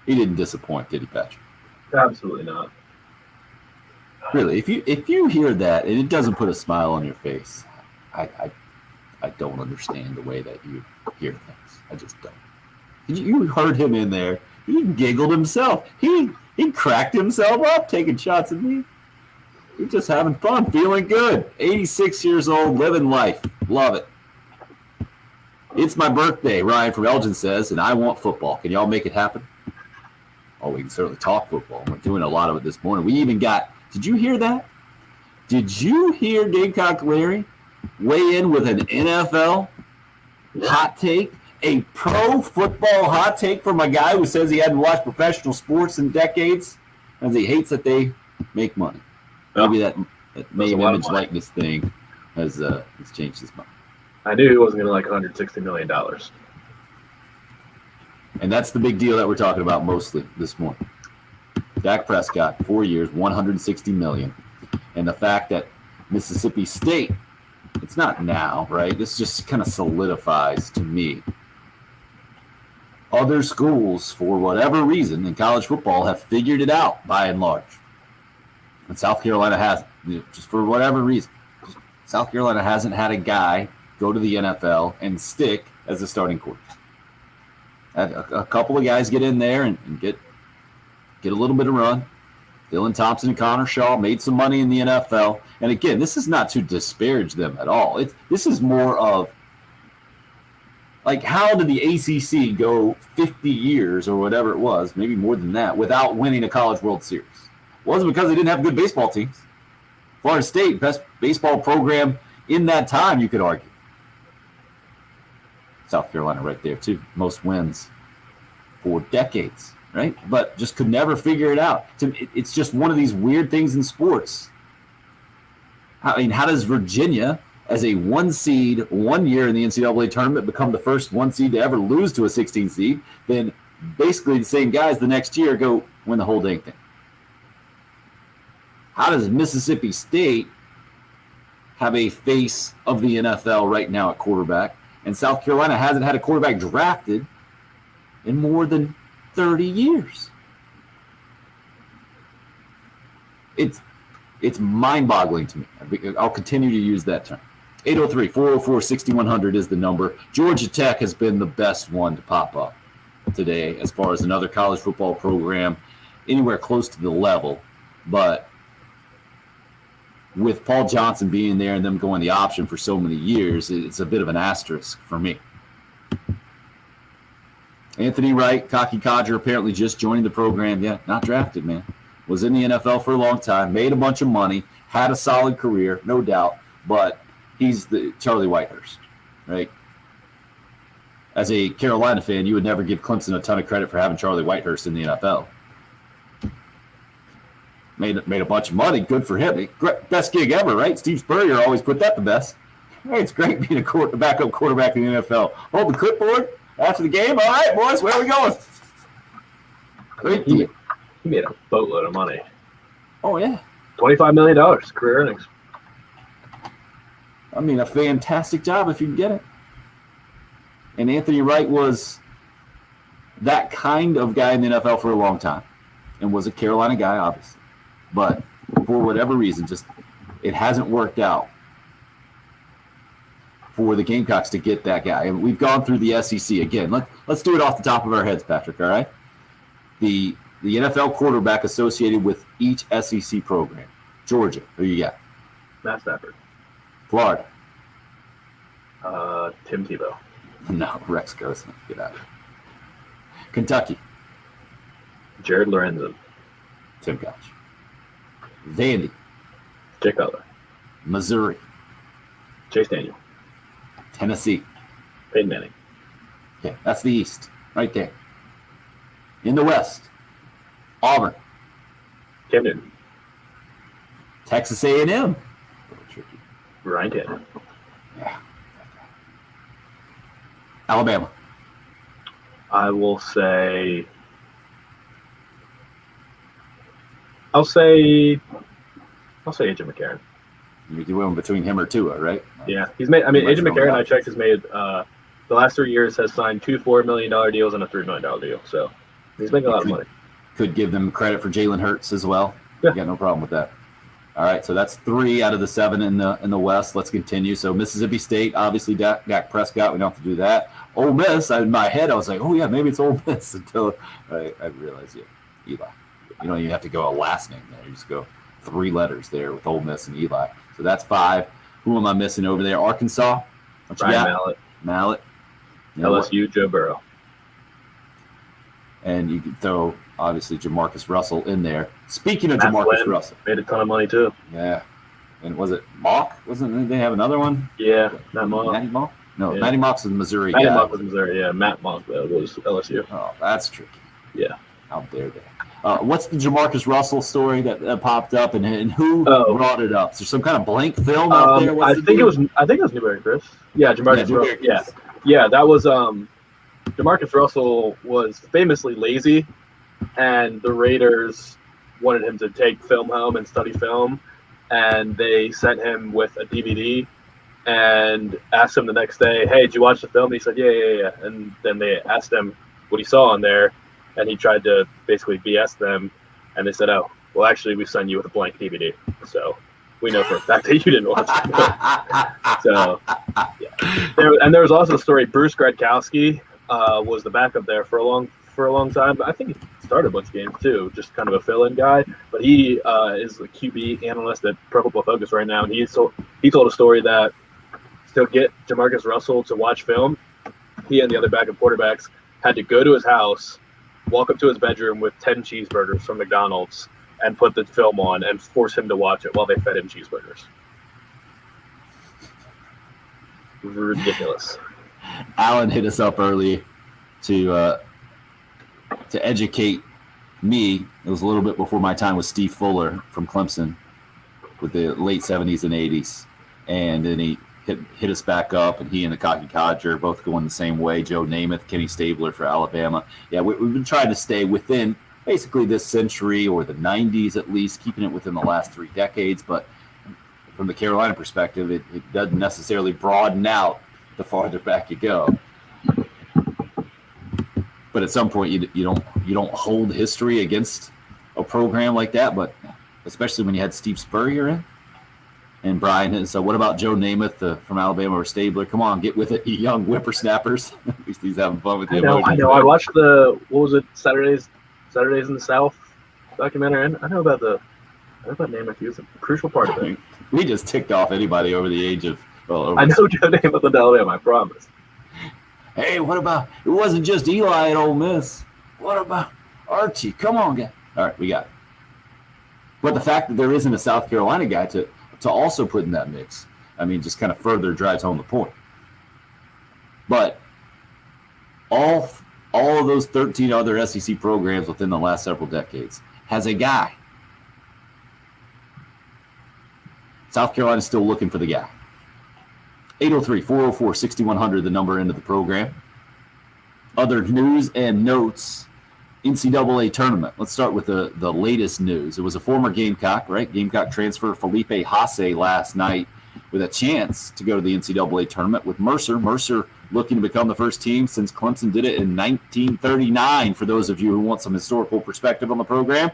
He didn't disappoint, did he, Patrick? Absolutely not. Really, if you hear that and it doesn't put a smile on your face, I don't understand the way that you hear things. I just don't. You heard him in there. He giggled himself. He cracked himself up taking shots at me. He's just having fun, feeling good. 86 years old, living life. Love it. It's my birthday, Ryan from Elgin says, and I want football. Can y'all make it happen? Oh, we can certainly talk football. We're doing a lot of it this morning. We even got, did you hear that? Did you hear Gamecock Larry weigh in with an NFL hot take? A pro football hot take from a guy who says he hadn't watched professional sports in decades and he hates that they make money. Maybe that name, image, likeness thing has changed his mind. I knew he wasn't going to like $160 million. And that's the big deal that we're talking about mostly this morning. Dak Prescott, 4 years, $160 million. And the fact that Mississippi State, it's not now, right? This just kind of solidifies to me. Other schools, for whatever reason, in college football have figured it out by and large. And South Carolina hasn't, just for whatever reason. South Carolina hasn't had a guy go to the NFL and stick as a starting quarterback. A couple of guys get in there and get a little bit of run. Dylan Thompson and Connor Shaw made some money in the NFL. And again, this is not to disparage them at all. This is more of, like, how did the ACC go 50 years or whatever it was, maybe more than that, without winning a College World Series? It wasn't because they didn't have good baseball teams. Florida State, best baseball program in that time, you could argue. South Carolina right there, too. Most wins for decades, right? But just could never figure it out. It's just one of these weird things in sports. I mean, how does Virginia, as a 1 seed 1 year in the NCAA tournament, become the first 1 seed to ever lose to a 16 seed? Then basically the same guys the next year go win the whole dang thing. How does Mississippi State have a face of the NFL right now at quarterback? And South Carolina hasn't had a quarterback drafted in more than 30 years. It's mind-boggling to me. I'll continue to use that term. 803-404-6100 is the number. Georgia Tech has been the best one to pop up today as far as another college football program anywhere close to the level. But with Paul Johnson being there and them going the option for so many years, it's a bit of an asterisk for me. Anthony Wright, Cocky Codger, apparently just joining the program. Yeah, not drafted, man. Was in the NFL for a long time, made a bunch of money, had a solid career, no doubt, but he's the Charlie Whitehurst, right? As a Carolina fan, you would never give Clemson a ton of credit for having Charlie Whitehurst in the NFL. Made a bunch of money. Good for him. Best gig ever, right? Steve Spurrier always put that the best. Hey, it's great being a backup quarterback in the NFL. Hold the clipboard. After the game, all right, boys, where are we going? Great deal. He made a boatload of money. Oh, yeah. $25 million career earnings. I mean, a fantastic job if you can get it. And Anthony Wright was that kind of guy in the NFL for a long time and was a Carolina guy, obviously. But for whatever reason, just it hasn't worked out for the Gamecocks to get that guy. And we've gone through the SEC again. Let's do it off the top of our heads, Patrick, all right? The NFL quarterback associated with each SEC program. Georgia, who you got? Matt Stafford. Florida. Tim Tebow. No, Rex Grossman. Get out of here. Kentucky. Jared Lorenzen. Tim Couch. Vandy. Jake Cutler. Missouri. Chase Daniel. Tennessee. Peyton Manning. Okay, that's the East, right there. In the West, Auburn. Cam Newton. Texas A&M. Ryan Tannehill. Yeah. Alabama. I will say. I'll say AJ McCarron. You went between him or Tua, right? Yeah, he's made. I mean, AJ McCarron, I Offense. checked, has made the last 3 years has signed 2 $4 million deals and a $3 million deal. So he's making a lot of money. Could give them credit for Jalen Hurts as well. Yeah. Got no problem with that. All right, so that's 3 out of the 7 in the West. Let's continue. So Mississippi State, obviously Dak Prescott. We don't have to do that. Ole Miss. In my head, I was like, oh yeah, maybe it's Ole Miss until I realized, yeah, Eli. You don't even have to go a last name there. You just go 3 letters there with Ole Miss and Eli. So that's 5. Who am I missing over there? Arkansas. What you Ryan got? Mallet. You know what? LSU, Joe Burrow. And you could throw obviously Jamarcus Russell in there. Speaking of Matt Jamarcus Flynn Russell, made a ton of money too. yeah. And was it Mock? Did they have another one? Yeah, Matt Mock. Matty Mock? No, Yeah. Matty Mock's the Missouri Matty guy. Mock was Missouri. Yeah, Matt Mock though was LSU. Oh, that's tricky. Yeah. How dare they? What's the Jamarcus Russell story that popped up, and who brought it up? Is there some kind of blank film out there? I think it was Newberry Chris. Yeah, Jamarcus Russell. Yeah, that was Jamarcus Russell was famously lazy, and the Raiders wanted him to take film home and study film, and they sent him with a DVD and asked him the next day, hey, did you watch the film? And he said, yeah. And then they asked him what he saw on there, and he tried to basically BS them, and they said, oh, well, actually, we sent you with a blank DVD. So we know for a fact that you didn't watch it. So, yeah. There was also the story, Bruce Gradkowski was the backup there for a long time. But I think he started a bunch of games too, just kind of a fill-in guy. But he is a QB analyst at Pro Football Focus right now, and he told a story that to get Jamarcus Russell to watch film, he and the other backup quarterbacks had to go to his house, walk up to his bedroom with 10 cheeseburgers from McDonald's, and put the film on and force him to watch it while they fed him cheeseburgers. Ridiculous. Alan hit us up early to educate me. It was a little bit before my time with Steve Fuller from Clemson with the late 70s and 80s. And then he hit us back up, and he and the Cocky Codger both going the same way. Joe Namath, Kenny Stabler for Alabama. Yeah, we've been trying to stay within basically this century or the 90s at least, keeping it within the last 3 decades. But from the Carolina perspective, it doesn't necessarily broaden out the farther back you go. But at some point, you don't hold history against a program like that. But especially when you had Steve Spurrier in and Brian. So what about Joe Namath from Alabama or Stabler? Come on, get with it, you young whippersnappers. At least he's having fun with the I know. I watched Saturdays in the South documentary. I know about Namath. He was a crucial part of it. We just ticked off anybody over the age of. I know Joe Namath with Alabama. I promise. Hey, what about? It wasn't just Eli at Ole Miss. What about Archie? Come on, guy. All right, we got it. But the fact that there isn't a South Carolina guy to also put in that mix, I mean, just kind of further drives home the point. But all of those 13 other SEC programs within the last several decades has a guy. South Carolina's still looking for the guy. 803-404-6100, the number into the program. other news and notes. NCAA tournament. Let's start with the latest news. It was a former Gamecock, right? Gamecock transfer Felipe Haase last night with a chance to go to the NCAA tournament with Mercer. Mercer looking to become the first team since Clemson did it in 1939. For those of you who want some historical perspective on the program,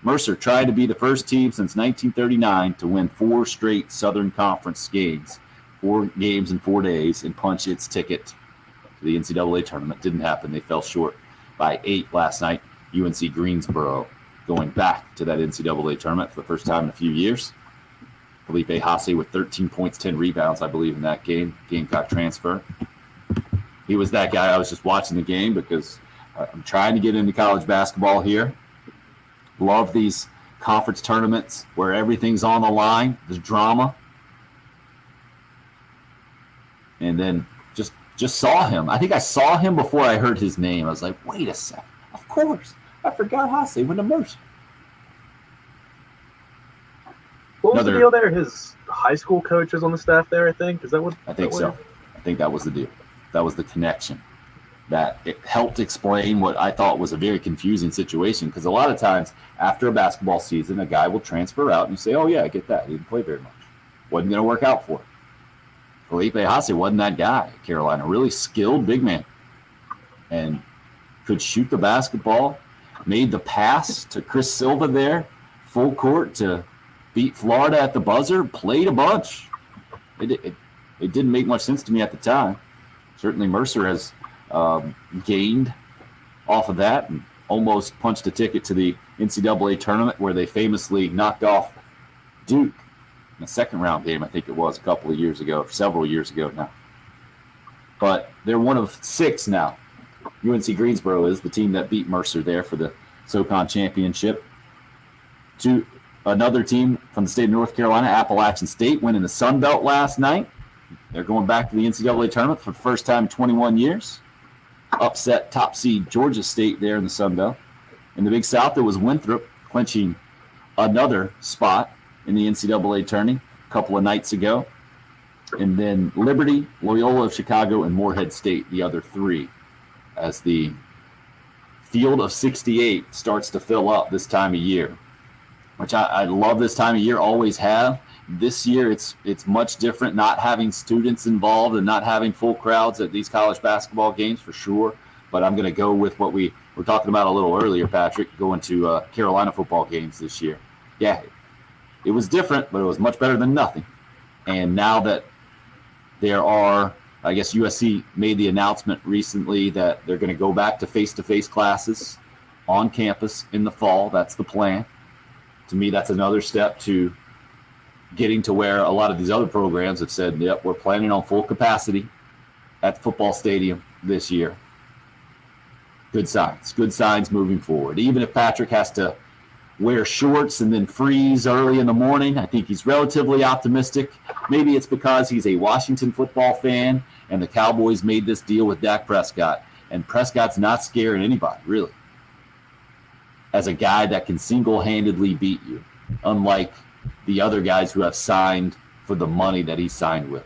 Mercer tried to be the first team since 1939 to win 4 straight Southern Conference games, 4 games in 4 days, and punch its ticket to the NCAA tournament. Didn't happen. They fell short by 8 last night. UNC Greensboro going back to that NCAA tournament for the first time in a few years. Felipe Haase with 13 points, 10 rebounds, I believe, in that game. Gamecock transfer. He was that guy. I was just watching the game because I'm trying to get into college basketball here. Love these conference tournaments where everything's on the line, the drama. And then just saw him. I think I saw him before I heard his name. I was like, wait a second. Of course. I forgot Haase went to Mercer. What was the deal there? His high school coach is on the staff there, I think. Is that what? I think so. I think that was the deal. That was the connection. That it helped explain what I thought was a very confusing situation, because a lot of times after a basketball season, a guy will transfer out and you say, oh, yeah, I get that. He didn't play very much. Wasn't going to work out for him. Felipe Haase wasn't that guy at Carolina. Really skilled big man. And could shoot the basketball. Made the pass to Chris Silva there, full court to beat Florida at the buzzer. Played a bunch. It didn't make much sense to me at the time. Certainly Mercer has gained off of that and almost punched a ticket to the NCAA tournament, where they famously knocked off Duke in the second round game. I think it was several years ago now. But they're one of 6 now. UNC Greensboro is the team that beat Mercer there for the SoCon championship. To another team from the state of North Carolina, Appalachian State, winning the Sun Belt last night. They're going back to the NCAA tournament for the first time in 21 years. Upset top seed Georgia State there in the Sun Belt. In the Big South, it was Winthrop clinching another spot in the NCAA tourney a couple of nights ago. And then Liberty, Loyola of Chicago, and Morehead State, the other 3, as the field of 68 starts to fill up this time of year, which I love this time of year, always have. This year, it's much different, not having students involved and not having full crowds at these college basketball games for sure. But I'm going to go with what we were talking about a little earlier, Patrick, going to Carolina football games this year. Yeah, it was different, but it was much better than nothing. And now that there are, I guess USC made the announcement recently that they're going to go back to face-to-face classes on campus in the fall. That's the plan. To me, that's another step to getting to where a lot of these other programs have said, yep, we're planning on full capacity at the football stadium this year. Good signs moving forward. Even if Patrick has to wear shorts and then freeze early in the morning, I think he's relatively optimistic. Maybe it's because he's a Washington football fan and the Cowboys made this deal with Dak Prescott, and Prescott's not scaring anybody, really, as a guy that can single-handedly beat you, unlike the other guys who have signed for the money that he signed with.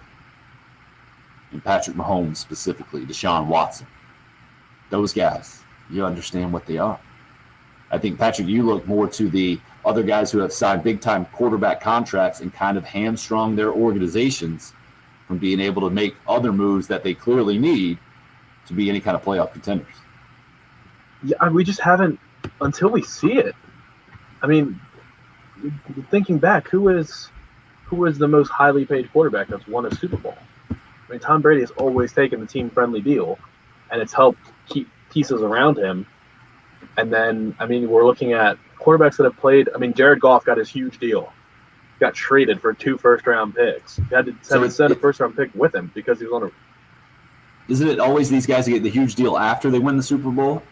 And Patrick Mahomes specifically, Deshaun Watson. Those guys, you understand what they are. I think, Patrick, you look more to the other guys who have signed big-time quarterback contracts and kind of hamstrung their organizations from being able to make other moves that they clearly need to be any kind of playoff contenders. Yeah, we just haven't, until we see it. I mean, thinking back, who is the most highly paid quarterback that's won a Super Bowl? I mean, Tom Brady has always taken the team-friendly deal, and it's helped keep pieces around him. And then, I mean, we're looking at quarterbacks that have played. I mean, Jared Goff got his huge deal. Got traded for 2 first-round picks. He had to send a first-round pick with him because he was on a. Isn't it always these guys that get the huge deal after they win the Super Bowl?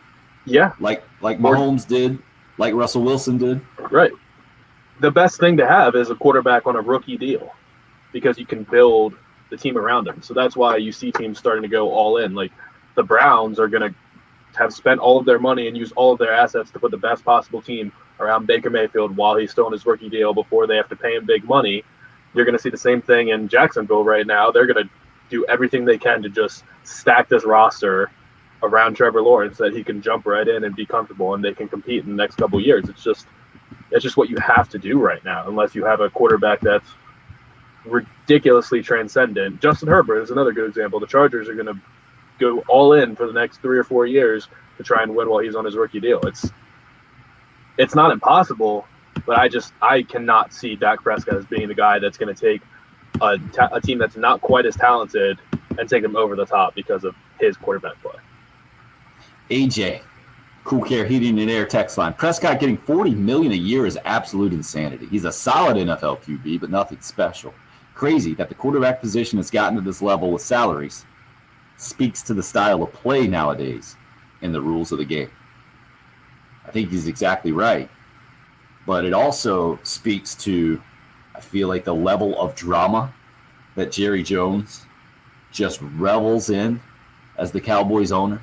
Yeah. Like Mahomes did, like Russell Wilson did. Right. The best thing to have is a quarterback on a rookie deal because you can build the team around him. So that's why you see teams starting to go all in. Like the Browns are going to have spent all of their money and use all of their assets to put the best possible team around Baker Mayfield while he's still on his rookie deal before they have to pay him big money. You're going to see the same thing in Jacksonville right now. They're going to do everything they can to just stack this roster around Trevor Lawrence that he can jump right in and be comfortable and they can compete in the next couple of years. It's just what you have to do right now, unless you have a quarterback that's ridiculously transcendent. Justin Herbert is another good example. The Chargers are going to go all in for the next 3 or 4 years to try and win while he's on his rookie deal. It's not impossible, but I cannot see Dak Prescott as being the guy that's going to take a team that's not quite as talented and take them over the top because of his quarterback play. AJ, Cool Care Heating and Air text line. Prescott getting $40 million a year is absolute insanity. He's a solid NFL QB, but nothing special. Crazy that the quarterback position has gotten to this level with salaries. Speaks to the style of play nowadays and the rules of the game. I think he's exactly right. But it also speaks to, I feel like, the level of drama that Jerry Jones just revels in as the Cowboys owner.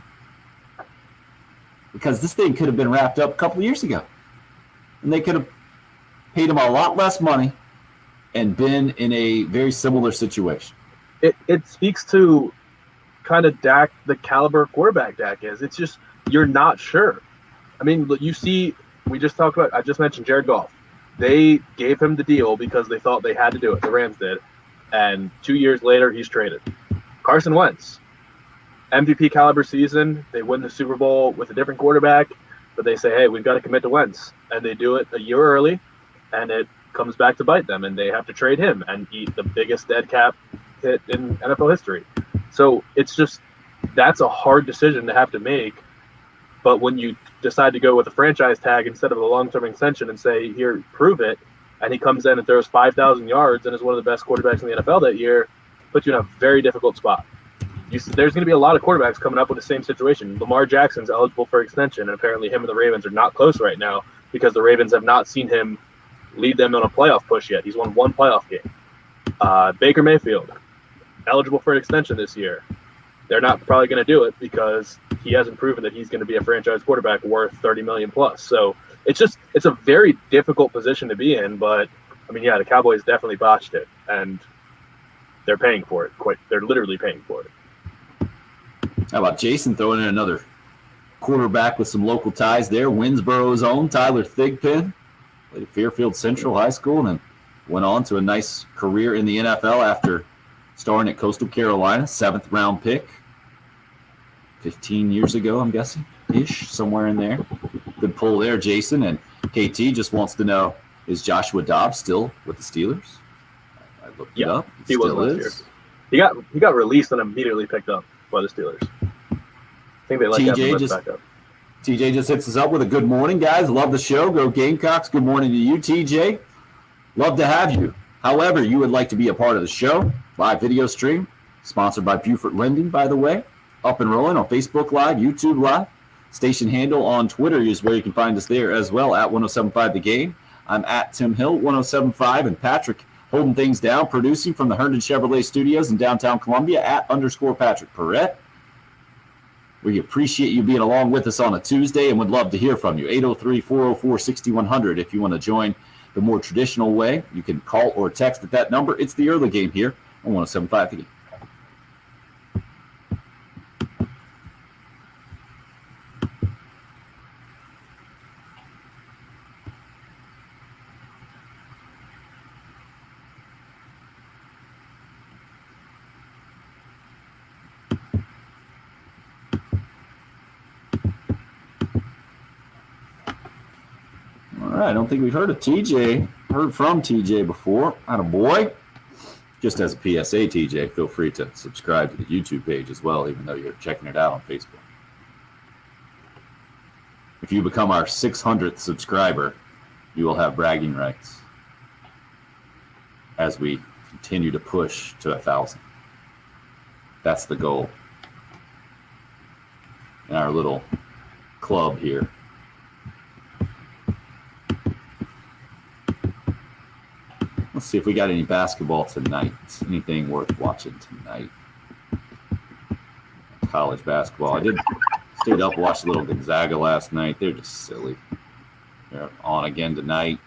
Because this thing could have been wrapped up a couple of years ago. And they could have paid him a lot less money and been in a very similar situation. It speaks to kind of Dak, the caliber of quarterback Dak is. It's just, you're not sure. I mean, you see, I just mentioned Jared Goff. They gave him the deal because they thought they had to do it. The Rams did. And 2 years later, he's traded. Carson Wentz, MVP caliber season. They win the Super Bowl with a different quarterback, but they say, hey, we've got to commit to Wentz. And they do it a year early, and it comes back to bite them, and they have to trade him and eat the biggest dead cap hit in NFL history. So it's just, that's a hard decision to have to make. But when you decide to go with a franchise tag instead of a long-term extension and say, here, prove it, and he comes in and throws 5,000 yards and is one of the best quarterbacks in the NFL that year, puts you in a very difficult spot. There's going to be a lot of quarterbacks coming up with the same situation. Lamar Jackson's eligible for extension, and apparently him and the Ravens are not close right now because the Ravens have not seen him lead them on a playoff push yet. He's won one playoff game. Baker Mayfield, eligible for an extension this year. They're not probably going to do it because he hasn't proven that he's going to be a franchise quarterback worth $30 million plus. So it's a very difficult position to be in. But I mean, yeah, the Cowboys definitely botched it, and they're paying for it. They're literally paying for it. How about Jason throwing in another quarterback with some local ties there? Winsboro's own Tyler Thigpen, played at Fairfield Central High School, and then went on to a nice career in the NFL after starring at Coastal Carolina, 7th round pick. 15 years ago, I'm guessing, ish, somewhere in there. Good pull there, Jason. And KT just wants to know, is Joshua Dobbs still with the Steelers? I looked it up. He still is. He got released and immediately picked up by the Steelers. I think they like him back up. TJ just hits us up with a good morning, guys. Love the show. Go Gamecocks. Good morning to you, TJ. Love to have you. However, you would like to be a part of the show, live video stream, sponsored by Buford Lending, by the way. Up and rolling on Facebook Live, YouTube Live. Station handle on Twitter is where you can find us there as well, at 1075 The Game. I'm at Tim Hill, 1075, and Patrick holding things down, producing from the Herndon Chevrolet Studios in downtown Columbia, at _Patrick Perrette. We appreciate you being along with us on a Tuesday and would love to hear from you. 803-404-6100 if you want to join the more traditional way. You can call or text at that number. It's the early game here on 1075 The Game. I don't think we've heard from TJ before. Attaboy. Just as a PSA, TJ, feel free to subscribe to the YouTube page as well, even though you're checking it out on Facebook. If you become our 600th subscriber, you will have bragging rights as we continue to push to 1,000. That's the goal in our little club here. Let's see if we got any basketball tonight. Anything worth watching tonight? College basketball. I stayed up, watched a little Gonzaga last night. They're just silly. They're on again tonight.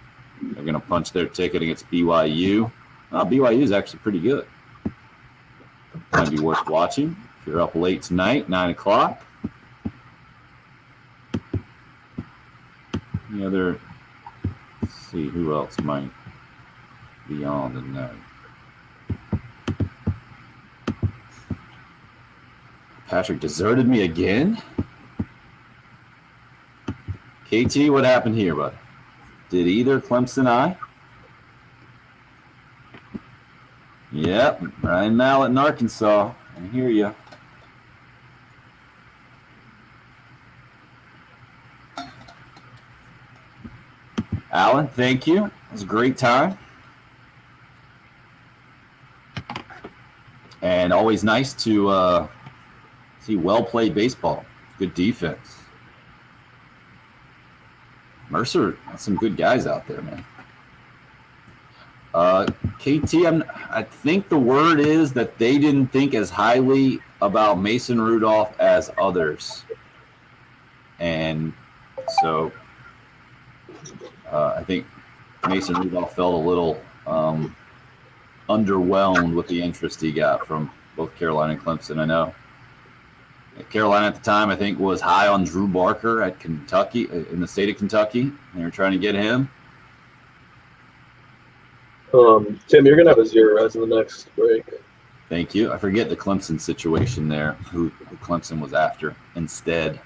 They're going to punch their ticket against BYU. BYU is actually pretty good. Might be worth watching. If you're up late tonight, 9 o'clock, Any other? Let's see who else might be on the note. Patrick deserted me again. KT, what happened here, bud? Did either Clemson I? Yep, Ryan Mallett in Arkansas. I hear you. Alan, thank you. It was a great time. And always nice to see well-played baseball. Good defense. Mercer has some good guys out there, man. KT, I think the word is that they didn't think as highly about Mason Rudolph as others. And so I think Mason Rudolph felt a little underwhelmed with the interest he got from both Carolina and Clemson. I know Carolina at the time, I think, was high on Drew Barker at Kentucky, in the state of Kentucky. They were trying to get him. Tim, you're going to have a 0 as in the next break. Thank you. I forget the Clemson situation there, who Clemson was after instead.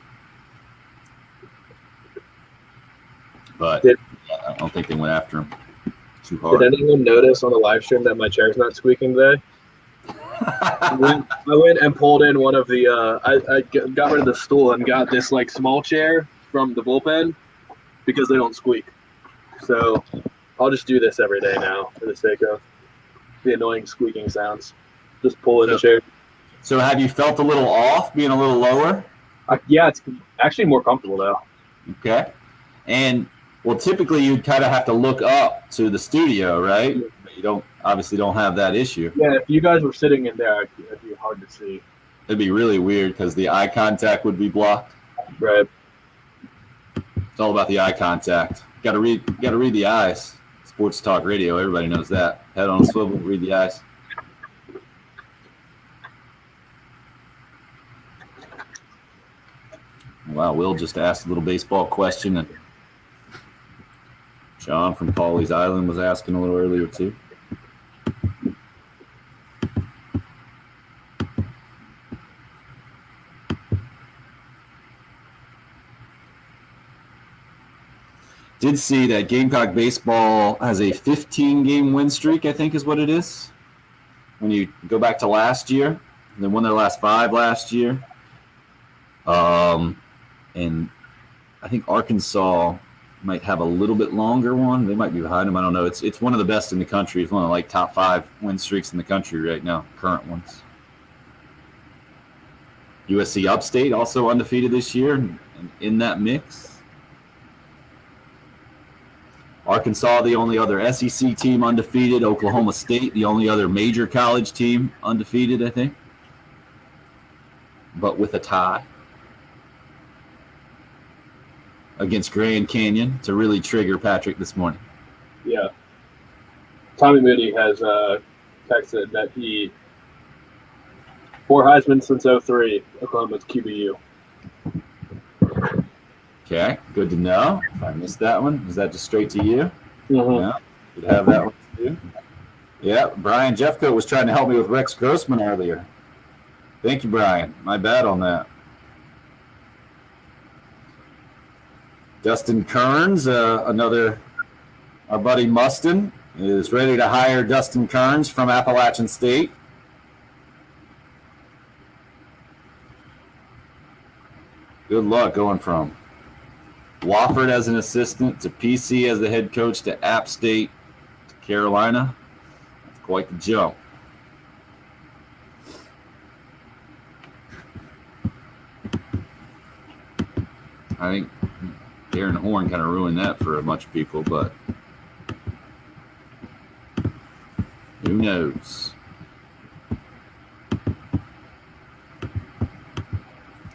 But I don't think they went after him too hard. Did anyone notice on the live stream that my chair's not squeaking today? I went and pulled in one of the I got rid of the stool and got this like small chair from the bullpen because they don't squeak. So I'll just do this every day now for the sake of the annoying squeaking sounds. Just pull in the chair. So have you felt a little off, being a little lower? Yeah, it's actually more comfortable though. Okay. And well, typically you'd kind of have to look up to the studio, right? But you obviously don't have that issue. Yeah, if you guys were sitting in there, it'd be hard to see. It'd be really weird because the eye contact would be blocked. Right. It's all about the eye contact. Got to read the eyes. Sports talk radio, everybody knows that. Head on a swivel, read the eyes. Wow, Will just asked a little baseball question, and John from Pawleys Island was asking a little earlier too. Did see that Gamecock baseball has a 15-game win streak, I think is what it is. When you go back to last year, they won their last 5 last year. And I think Arkansas might have a little bit longer one. They might be behind them. I don't know. It's one of the best in the country. It's one of like top 5 win streaks in the country right now, current ones. USC Upstate also undefeated this year and in that mix. Arkansas, the only other SEC team undefeated. Oklahoma State, the only other major college team undefeated, I think. But with a tie against Grand Canyon to really trigger Patrick this morning. Yeah. Tommy Moody has texted that he 4 Heisman since 03, Oklahoma's QBU. Okay, good to know. If I missed that one, is that just straight to you? Mm-hmm. Yeah, you'd have that one too. Yeah, Brian Jeffcoat was trying to help me with Rex Grossman earlier. Thank you, Brian. My bad on that. Dustin Kearns, our buddy Mustin, is ready to hire Dustin Kearns from Appalachian State. Good luck going from Wofford as an assistant to PC as the head coach to App State to Carolina. That's quite the jump. I think Darren Horn kind of ruined that for a bunch of people, but who knows?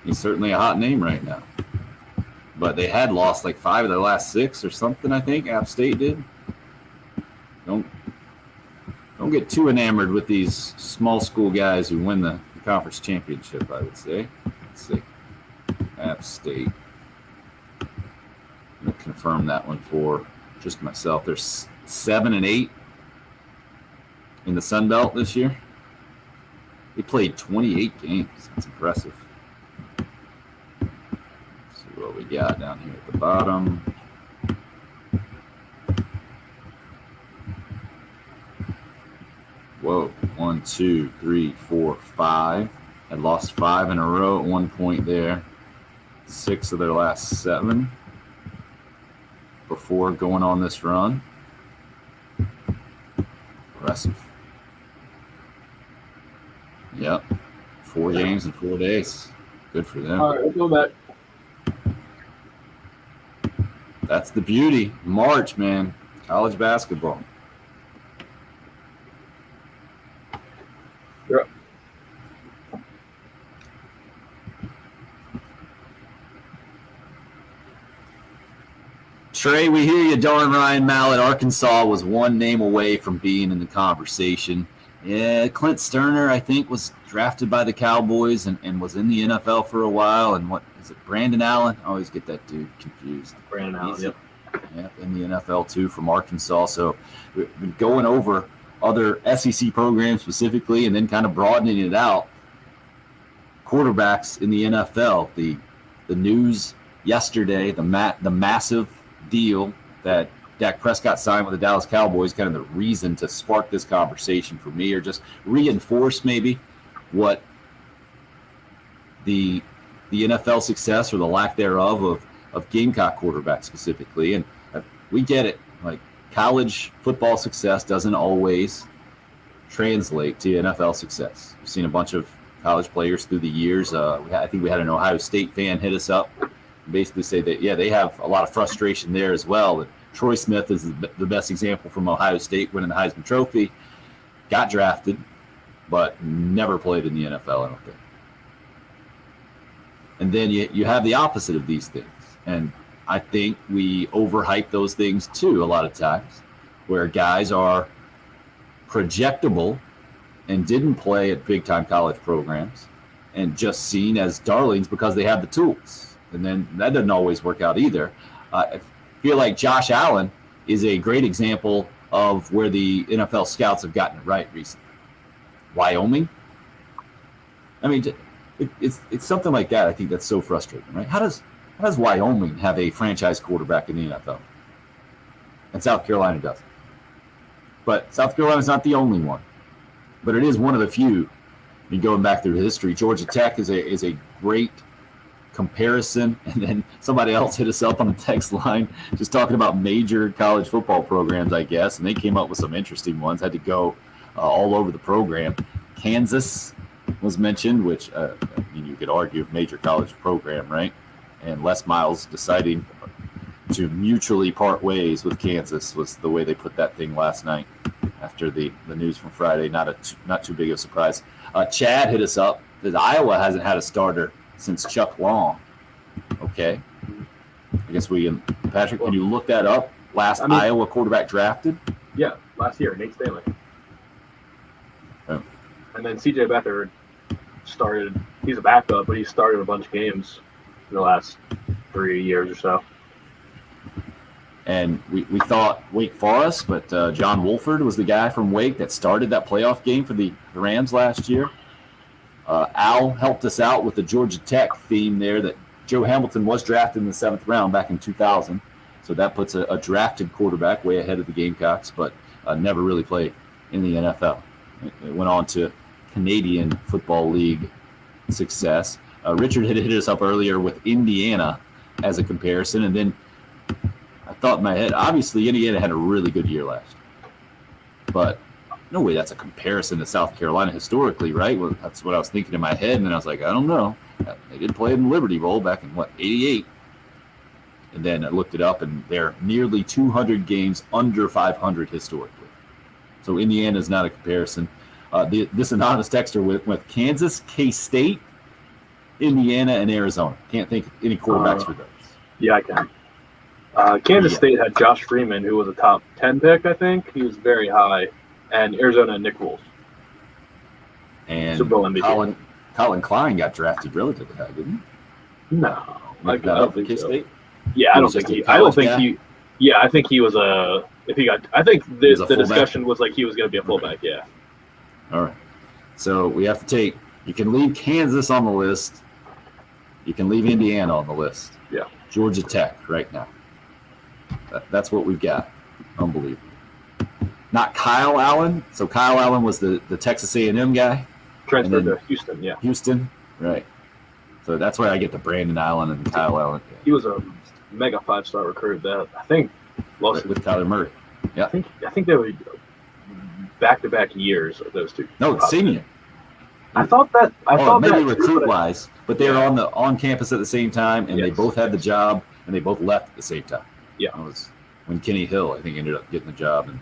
He's certainly a hot name right now. But they had lost like 5 of their last 6 or something, I think. App State did. Don't get too enamored with these small school guys who win the conference championship, I would say. Let's see. App State. I'm going to confirm that one for just myself. There's 7 and 8 in the Sun Belt this year. They played 28 games. That's impressive. Let's see what we got down here at the bottom. Whoa, 1, 2, 3, 4, 5. Had lost 5 in a row at one point there. 6 of their last 7 before going on this run. Impressive. Yep. 4 games in 4 days. Good for them. All right, we'll go back. That's the beauty. March, man. College basketball. Yep. Trey, we hear you, darn Ryan Mallett. Arkansas was one name away from being in the conversation. Yeah, Clint Sterner, I think, was drafted by the Cowboys and was in the NFL for a while. And what is it, Brandon Allen? I always get that dude confused. Brandon Allen, yep. Yeah, in the NFL too from Arkansas. So we've been going over other SEC programs specifically and then kind of broadening it out. Quarterbacks in the NFL, the news yesterday, the massive deal that Dak Prescott signed with the Dallas Cowboys, kind of the reason to spark this conversation for me, or just reinforce maybe what the NFL success or the lack thereof of Gamecock quarterbacks specifically. And we get it. Like, college football success doesn't always translate to NFL success. We've seen a bunch of college players through the years. I think we had an Ohio State fan hit us up and basically say that, yeah, they have a lot of frustration there as well. And Troy Smith is the best example from Ohio State, winning the Heisman Trophy, got drafted, but never played in the NFL, I don't think. And then you have the opposite of these things. And I think we overhype those things too a lot of times, where guys are projectable and didn't play at big-time college programs and just seen as darlings because they have the tools. And then that doesn't always work out either. I feel like Josh Allen is a great example of where the NFL scouts have gotten it right recently. Wyoming? I mean, it's something like that. I think that's so frustrating, right? How does Wyoming have a franchise quarterback in the NFL? And South Carolina doesn't. But South Carolina's not the only one. But it is one of the few. I mean, going back through history, Georgia Tech is a great comparison. And then somebody else hit us up on the text line just talking about major college football programs, I guess. And they came up with some interesting ones. Had to go all over the program. Kansas was mentioned, which I mean, you could argue major college program, right? And Les Miles deciding to mutually part ways with Kansas was the way they put that thing last night after the news from Friday. Not too big of a surprise. Chad hit us up that Iowa hasn't had a starter since Chuck Long. Okay. I guess Patrick, can you look that up? Iowa quarterback drafted? Yeah, last year, Nate Stanley. Oh. And then C.J. Beathard started. He's a backup, but he started a bunch of games in the last 3 years or so. And we thought Wake Forest, but John Wolford was the guy from Wake that started that playoff game for the Rams last year. Al helped us out with the Georgia Tech theme there that Joe Hamilton was drafted in the 7th round back in 2000. So that puts a drafted quarterback way ahead of the Gamecocks, but never really played in the NFL. It went on to Canadian Football League success. Richard had hit us up earlier with Indiana as a comparison, and then I thought in my head, obviously Indiana had a really good year last year, but no way that's a comparison to South Carolina historically, right? Well, that's what I was thinking in my head, and then I was like, I don't know. They did play in the Liberty Bowl back in, 88? And then I looked it up, and they're nearly 200 games under 500 historically. So Indiana is not a comparison. This anonymous texter with Kansas, K-State, Indiana, and Arizona. Can't think of any quarterbacks for those. Yeah, I can. Kansas State had Josh Freeman, who was a top 10 pick, I think. He was very high. And Arizona, Nick Foles. And Super Bowl MVP. Colin Klein got drafted relatively high, didn't he? No. I don't think K-State. Yeah, I He don't was think just a he. I don't college think guy? he. Yeah, I think he was a. If he got, I think He was a the fullback? discussion was like he was going to be a fullback. Yeah. All right. So we have to take. You can leave Kansas on the list. You can leave Indiana on the list. Yeah. Georgia Tech right now. That's what we've got. Unbelievable. Not Kyle Allen. So Kyle Allen was the Texas A&M guy. Transferred then- to Houston. Yeah. Houston. Right. So that's where I get the Brandon Allen and Kyle Allen. He was a mega 5-star recruit that I think lost. With Kyler Murray. I think they were back-to-back years of those two. No, senior. I thought Maybe that recruit wise, but they were Yeah. on campus at the same time, and they Yes. both had the job, and they both left at the same time. Yeah. It was when Kenny Hill, I think, ended up getting the job, and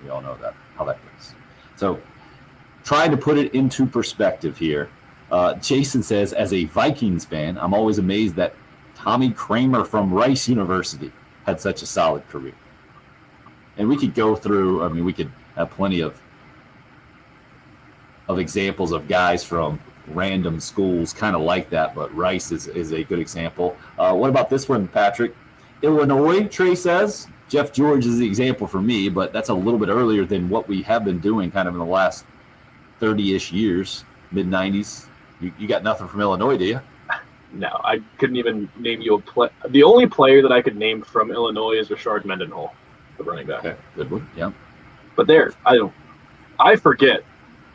we all know how that goes. So, trying to put it into perspective here, Jason says, as a Vikings fan, I'm always amazed that Tommy Kramer from Rice University had such a solid career. And we could go through. I mean, we could have plenty of examples of guys from random schools kind of like that, but Rice is a good example. What about this one, Patrick? Illinois, Trey says. Jeff George is the example for me, but that's a little bit earlier than what we have been doing kind of in the last 30-ish years, mid-90s. You got nothing from Illinois, do you? No, I couldn't even name you a play. The only player that I could name from Illinois is Rashard Mendenhall, the running back. Okay, good one. Yeah. But I forget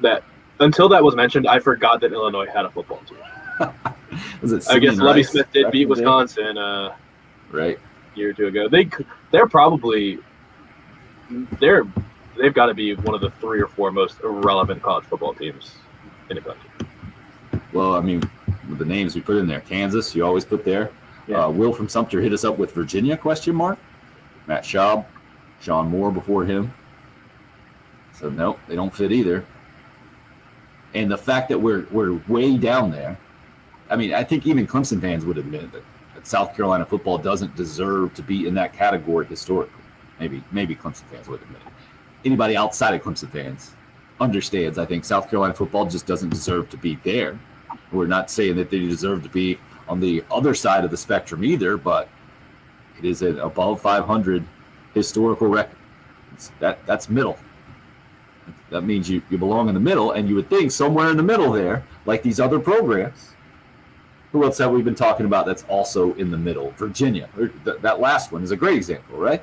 that until that was mentioned, I forgot that Illinois had a football team. Was it I guess Simeon Lovie Rice Smith did back beat in the day? Wisconsin Right. a year or two ago. They're probably they've got to be one of the 3 or 4 most irrelevant college football teams in the country. Well, I mean, with the names we put in there, Kansas, you always put there. Yeah. Will from Sumter hit us up with Virginia, question mark. Matt Schaub, Sean Moore before him. So, nope, they don't fit either. And the fact that we're way down there, I mean, I think even Clemson fans would admit that South Carolina football doesn't deserve to be in that category historically. Maybe Clemson fans would admit it. Anybody outside of Clemson fans understands, I think, South Carolina football just doesn't deserve to be there. We're not saying that they deserve to be on the other side of the spectrum either, but it is an above 500 historical record. That's middle. That means you belong in the middle, and you would think somewhere in the middle there, like these other programs. Who else have we been talking about that's also in the middle? Virginia. That last one is a great example, right?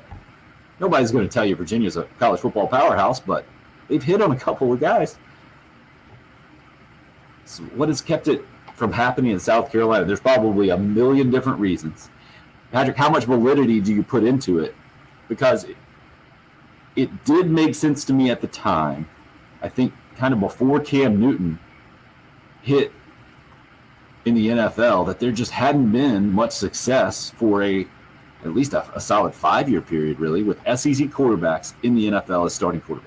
Nobody's going to tell you Virginia's a college football powerhouse, but they've hit on a couple of guys. So what has kept it from happening in South Carolina? There's probably a million different reasons. Patrick, how much validity do you put into it? Because it did make sense to me at the time. I think kind of before Cam Newton hit in the NFL, that there just hadn't been much success for at least a solid 5-year period, really, with SEC quarterbacks in the NFL as starting quarterbacks.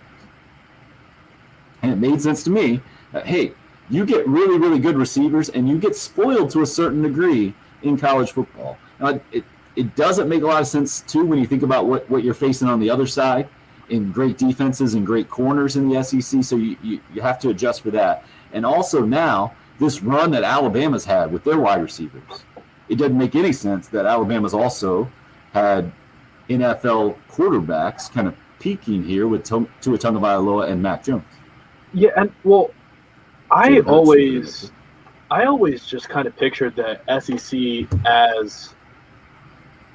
And it made sense to me that, hey, you get really, really good receivers, and you get spoiled to a certain degree in college football. Now, it doesn't make a lot of sense, too, when you think about what you're facing on the other side in great defenses and great corners in the SEC, so you have to adjust for that. And also now, this run that Alabama's had with their wide receivers, it doesn't make any sense that Alabama's also had NFL quarterbacks kind of peaking here with Tua Tagovailoa and Mac Jones. Yeah, and well, I Jalen Hurts always just kind of pictured the SEC as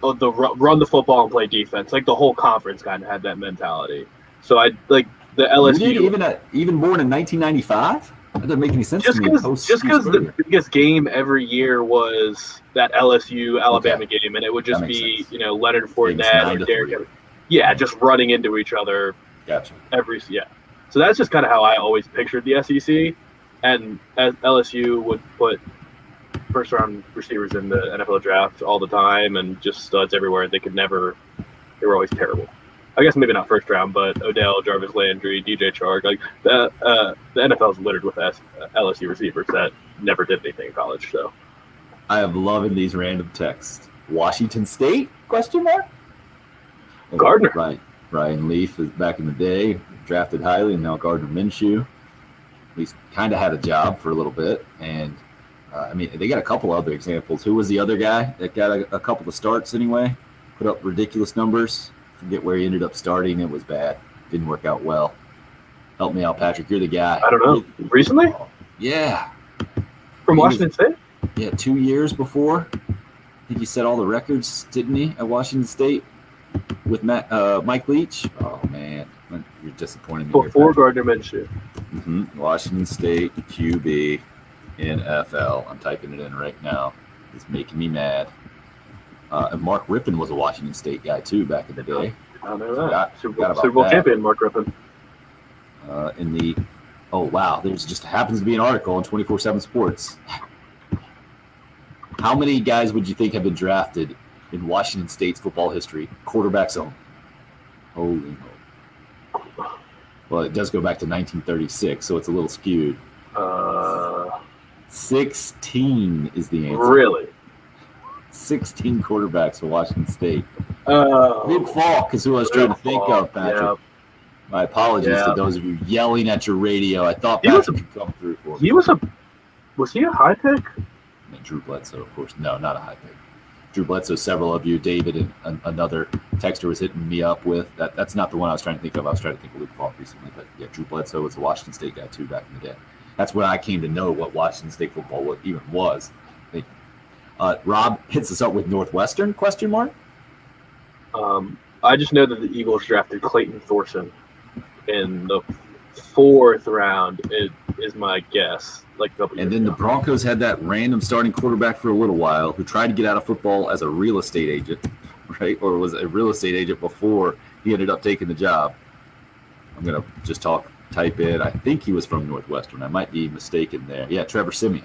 the run the football and play defense. Like the whole conference kind of had that mentality. So I like the LSU. Even born in 1995. That doesn't make any sense to me. Just because the biggest game every year was that LSU Alabama game, and it would just be sense. Leonard Fournette or Derrick Henry. Yeah, just running into each other. Gotcha. So that's just kind of how I always pictured the SEC, and as LSU would put first-round receivers in the NFL draft all the time, and just studs everywhere. They were always terrible. I guess maybe not first round, but Odell, Jarvis Landry, DJ Chark. Like the NFL is littered with LSU receivers that never did anything in college. So I am loving these random texts. Washington State? Question mark. Gardner. Right. Ryan Leaf is back in the day, drafted highly, and now Gardner Minshew. He's kind of had a job for a little bit, and I mean, they got a couple other examples. Who was the other guy that got a couple of starts anyway? Put up ridiculous numbers. Forget where he ended up starting. It was bad. Didn't work out well. Help me out, Patrick. You're the guy. I don't know. Recently? Yeah. From Washington State? Yeah, 2 years before. I think he set all the records, didn't he, at Washington State with Mike Leach? Oh, man. You're disappointing me. Before Gardner Minshew. Washington State QB NFL. I'm typing it in right now. It's making me mad. And Mark Rippon was a Washington State guy, too, back in the day. I know that. Super Bowl champion, Mark Rippon. Oh, wow. There's just happens to be an article on 24/7 Sports. How many guys would you think have been drafted in Washington State's football history? Quarterbacks only. Holy moly. Well, it does go back to 1936, so it's a little skewed. 16 is the answer. Really? 16 quarterbacks for Washington State. Oh. Luke Falk is who I was trying to think of, Patrick. Yeah. My apologies to those of you yelling at your radio. I thought Patrick could come through for me. Was he a high pick? Drew Bledsoe, of course. No, not a high pick. Drew Bledsoe, several of you, David and another texter was hitting me up with. That's not the one I was trying to think of. I was trying to think of Luke Falk recently. But yeah, Drew Bledsoe was a Washington State guy, too, back in the day. That's when I came to know what Washington State football even was. Rob hits us up with Northwestern, question mark? I just know that the Eagles drafted Clayton Thorson in the 4th round, is my guess. And then the Broncos had that random starting quarterback for a little while who tried to get out of football as a real estate agent, right? Or was a real estate agent before he ended up taking the job. I'm going to just type in. I think he was from Northwestern. I might be mistaken there. Yeah, Trevor Siemian.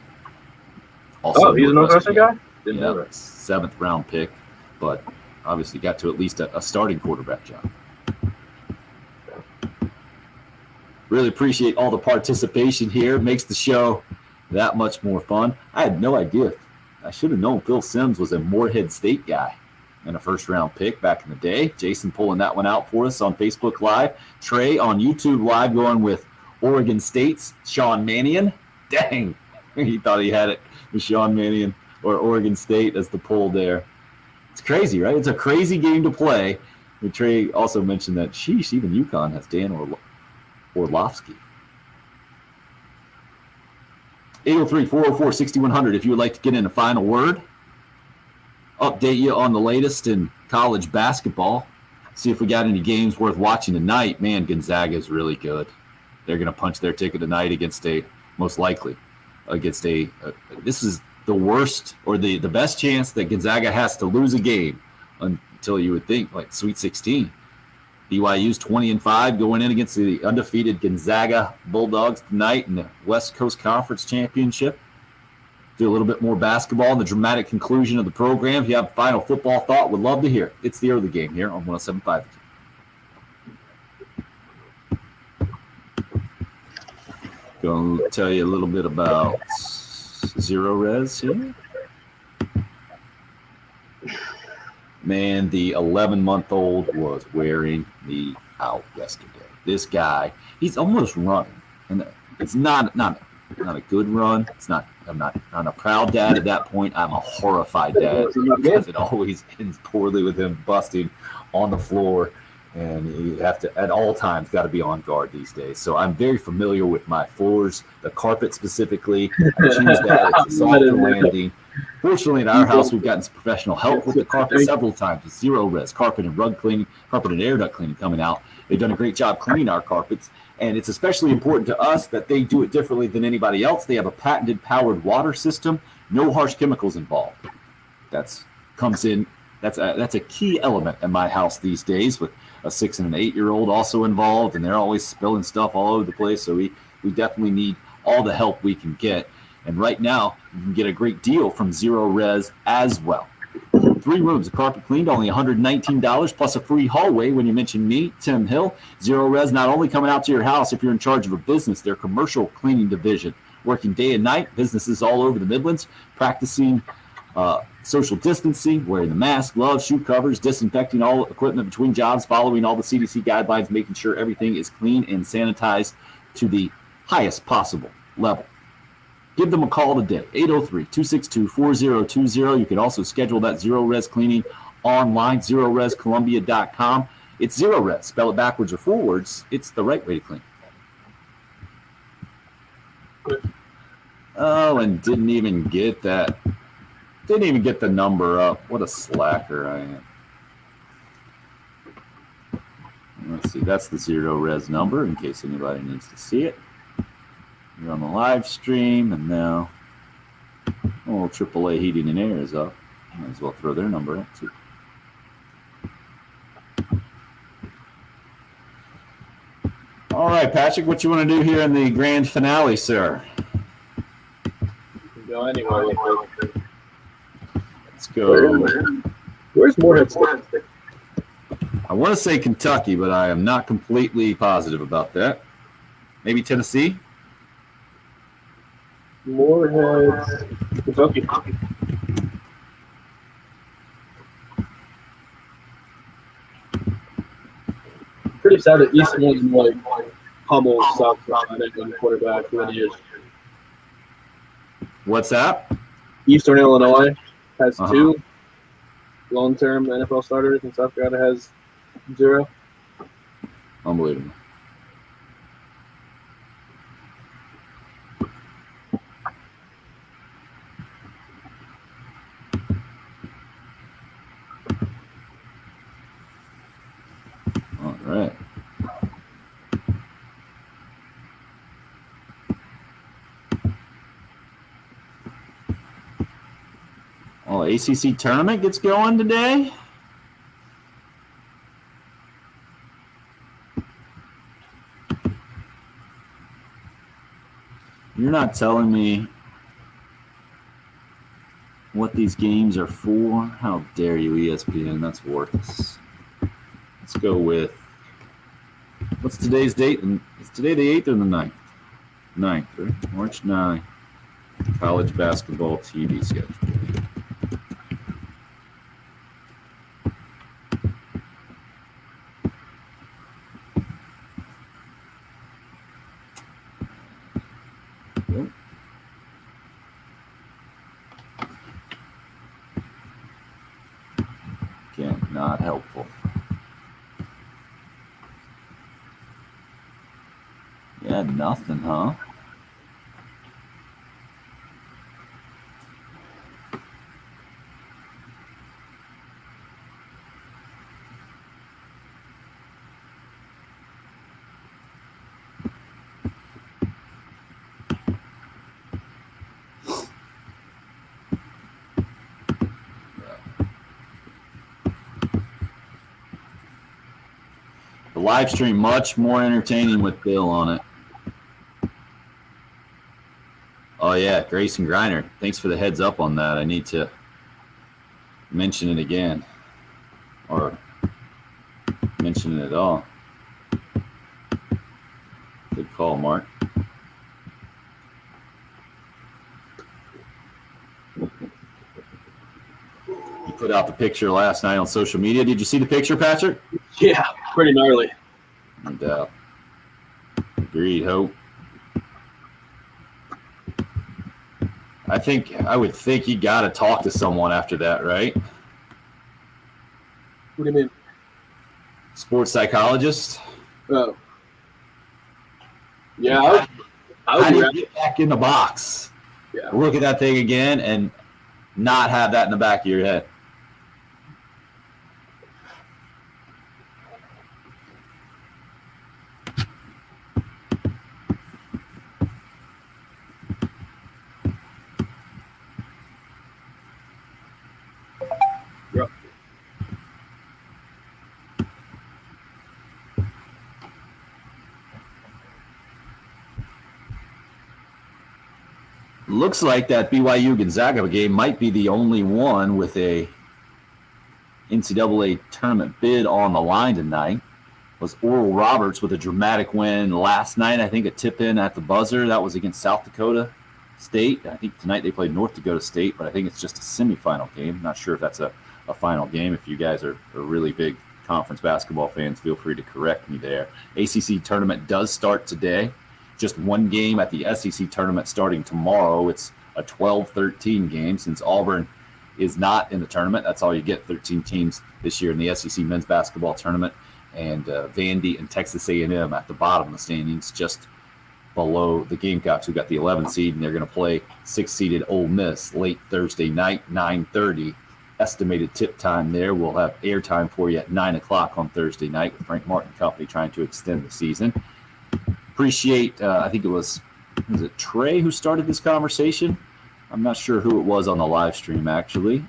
Also he's a Northwestern guy? Didn't know that. 7th round pick, but obviously got to at least a starting quarterback job. Really appreciate all the participation here. Makes the show that much more fun. I had no idea. I should have known Phil Simms was a Morehead State guy and a 1st-round pick back in the day. Jason pulling that one out for us on Facebook Live. Trey on YouTube Live going with Oregon State's Sean Mannion. Dang. He thought he had it with Sean Mannion or Oregon State as the pull there. It's crazy, right? It's a crazy game to play. And Trey also mentioned that, sheesh, even UConn has Dan Orlovsky. 803-404-6100 if you would like to get in a final word. Update you on the latest in college basketball. See if we got any games worth watching tonight. Man, Gonzaga is really good. They're going to punch their ticket tonight against this is the worst or the best chance that Gonzaga has to lose a game until you would think like Sweet 16. BYU's 20-5 going in against the undefeated Gonzaga Bulldogs tonight in the West Coast Conference Championship. Do a little bit more basketball and the dramatic conclusion of the program. If you have a final football thought, would love to hear. It's the early game here on 107.5. Going to tell you a little bit about Zero Res here. Man, the 11-month-old was wearing me out yesterday. This guy, he's almost running, and it's not a good run. I'm not a proud dad at that point. I'm a horrified dad because it always ends poorly with him busting on the floor, and you have to at all times got to be on guard these days. So I'm very familiar with my floors, the carpet specifically. I choose that. It's a softer landing. Fortunately, in our house, we've gotten some professional help with the carpet several times with Zero Res, carpet and rug cleaning, carpet and air duct cleaning coming out. They've done a great job cleaning our carpets, and it's especially important to us that they do it differently than anybody else. They have a patented powered water system, no harsh chemicals involved. That's a key element in my house these days with a 6 and an 8-year-old also involved, and they're always spilling stuff all over the place. So we definitely need all the help we can get. And right now, you can get a great deal from Zero Res as well. 3 rooms of carpet cleaned, only $119, plus a free hallway when you mention me, Tim Hill. Zero Res not only coming out to your house if you're in charge of a business, their commercial cleaning division, working day and night, businesses all over the Midlands, practicing social distancing, wearing the mask, gloves, shoe covers, disinfecting all equipment between jobs, following all the CDC guidelines, making sure everything is clean and sanitized to the highest possible level. Give them a call today, 803-262-4020. You can also schedule that Zero Res cleaning online, ZeroResColumbia.com. It's Zero Res. Spell it backwards or forwards. It's the right way to clean. Oh, and didn't even get that. Didn't even get the number up. What a slacker I am. Let's see. That's the Zero Res number in case anybody needs to see it. You're on the live stream, and now AAA Heating and Air is up. Might as well throw their number up, too. All right, Patrick, what you want to do here in the grand finale, sir? Go anywhere with it. Let's go. Where's Morehead State? I want to say Kentucky, but I am not completely positive about that. Maybe Tennessee? Morehead, Kentucky. Pretty sad that Eastern like pummels South Carolina and quarterback for many years. What's that? Eastern Illinois has two long-term NFL starters, and South Carolina has 0. Unbelievable. All right. Well, ACC tournament gets going today. You're not telling me what these games are for? How dare you, ESPN? That's worthless. Let's go with, what's today's date? Is today the 8th or the 9th? 9th, right? March 9th. College basketball TV schedule. Again, not helpful. Yeah, nothing, huh? The live stream much more entertaining with Bill on it. Oh yeah, Grayson Griner. Thanks for the heads up on that. I need to mention it again, or mention it at all. Good call, Mark. You put out the picture last night on social media. Did you see the picture, Patrick? Yeah, pretty gnarly. No doubt. Agreed, Hope. I would think you got to talk to someone after that, right? What do you mean? Sports psychologist. Oh. Yeah, How do you get back in the box? Yeah. Look at that thing again and not have that in the back of your head. Looks like that BYU Gonzaga game might be the only one with a NCAA tournament bid on the line tonight. Was Oral Roberts with a dramatic win last night. I think a tip-in at the buzzer. That was against South Dakota State. I think tonight they played North Dakota State, but I think it's just a semifinal game. Not sure if that's a final game. If you guys are really big conference basketball fans, feel free to correct me there. ACC tournament does start today. just one game at the SEC tournament starting tomorrow. It's a 12-13 game since Auburn is not in the tournament. That's all you get, 13 teams this year in the SEC men's basketball tournament. And Vandy and Texas A&M at the bottom of the standings, just below the Gamecocks, who got the 11th seed, and they're going to play 6th-seeded Ole Miss late Thursday night, 9:30. Estimated tip time there. We'll have airtime for you at 9 o'clock on Thursday night with Frank Martin Company trying to extend the season. Appreciate, I think was it Trey who started this conversation? I'm not sure who it was on the live stream, actually.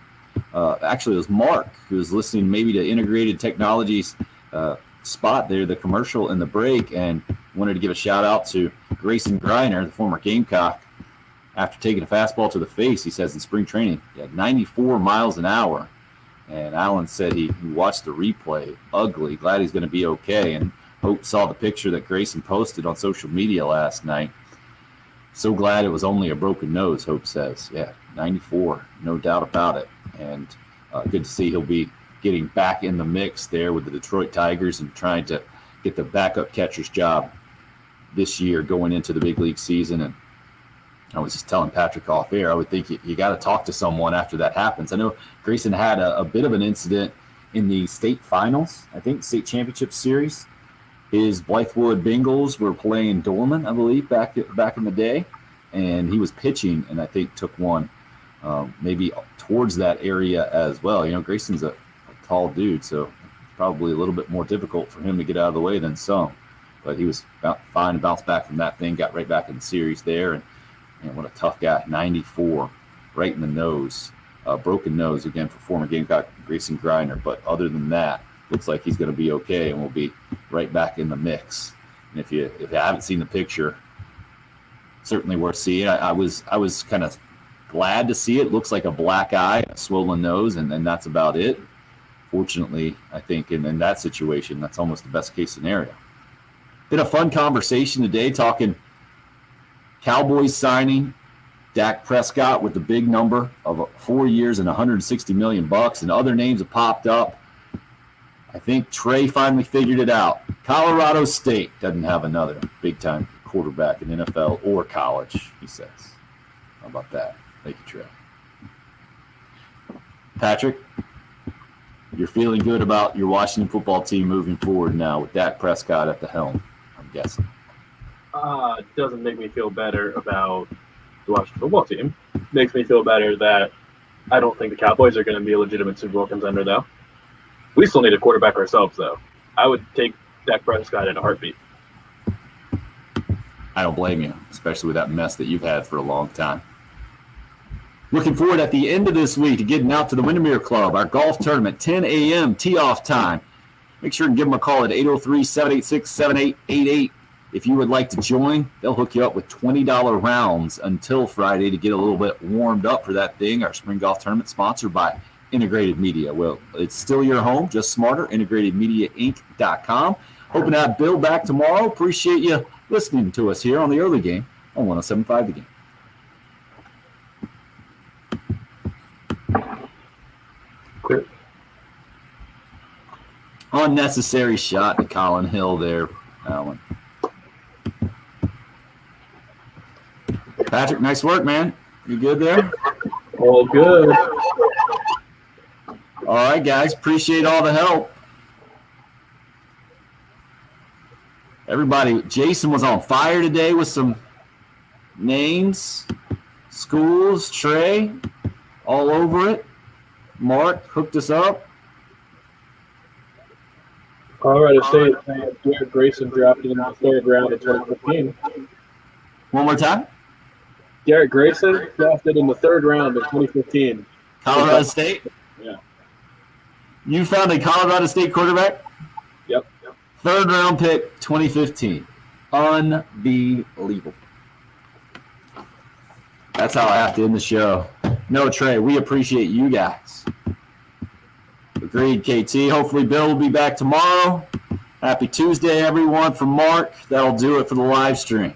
Actually, it was Mark, who was listening maybe to Integrated Technologies spot there, the commercial and the break, and wanted to give a shout out to Grayson Griner, the former Gamecock. After taking a fastball to the face, he says in spring training, he had 94 miles an hour. And Allen said he watched the replay. Ugly. Glad he's going to be okay. And Hope saw the picture that Grayson posted on social media last night. So glad it was only a broken nose, Hope says. Yeah, 94, no doubt about it. And good to see he'll be getting back in the mix there with the Detroit Tigers and trying to get the backup catcher's job this year going into the big league season. And I was just telling Patrick off air, I would think you got to talk to someone after that happens. I know Grayson had a bit of an incident in the state finals, I think state championship series. His Blythewood Bengals were playing Dorman, I believe, back in the day, and he was pitching, and I think took one maybe towards that area as well. You know, Grayson's a tall dude, so it's probably a little bit more difficult for him to get out of the way than some. But he was fine to bounce back from that thing, got right back in the series there, and what a tough guy, 94, right in the nose. Broken nose, again, for former Gamecock Grayson Griner. But other than that, looks like he's going to be okay and will be right back in the mix. And if you haven't seen the picture, certainly worth seeing. I was kind of glad to see it. Looks like a black eye, a swollen nose, and that's about it. Fortunately, I think in that situation, that's almost the best case scenario. Been a fun conversation today talking Cowboys signing Dak Prescott with the big number of 4 years and $160 million, and other names have popped up. I think Trey finally figured it out. Colorado State doesn't have another big-time quarterback in NFL or college, he says. How about that? Thank you, Trey. Patrick, you're feeling good about your Washington football team moving forward now with Dak Prescott at the helm, I'm guessing. It doesn't make me feel better about the Washington football team. It makes me feel better that I don't think the Cowboys are going to be a legitimate Super Bowl contender, though. We still need a quarterback ourselves, though. I would take Dak Prescott in a heartbeat. I don't blame you, especially with that mess that you've had for a long time. Looking forward at the end of this week to getting out to the Windermere Club, our golf tournament, 10 a.m. tee-off time. Make sure and give them a call at 803-786-7888. If you would like to join, they'll hook you up with $20 rounds until Friday to get a little bit warmed up for that thing. Our spring golf tournament sponsored by Integrated Media. Well, it's still your home, just smarter, integratedmediainc.com. Hoping to have Bill back tomorrow. Appreciate you listening to us here on the early game on 107.5 The Game. Clear. Unnecessary shot to Colin Hill there, Alan. Patrick, nice work, man. You good there? All good. All right, guys. Appreciate all the help. Everybody, Jason was on fire today with some names, schools, Trey, all over it. Mark hooked us up. Colorado State, Garrett Grayson drafted in the third round of 2015. One more time. Garrett Grayson drafted in the third round of 2015. Colorado State? Yeah. You found a Colorado State quarterback? Yep. Third round pick, 2015. Unbelievable. That's how I have to end the show. No, Trey, we appreciate you guys. Agreed, KT. Hopefully Bill will be back tomorrow. Happy Tuesday, everyone, from Mark. That'll do it for the live stream.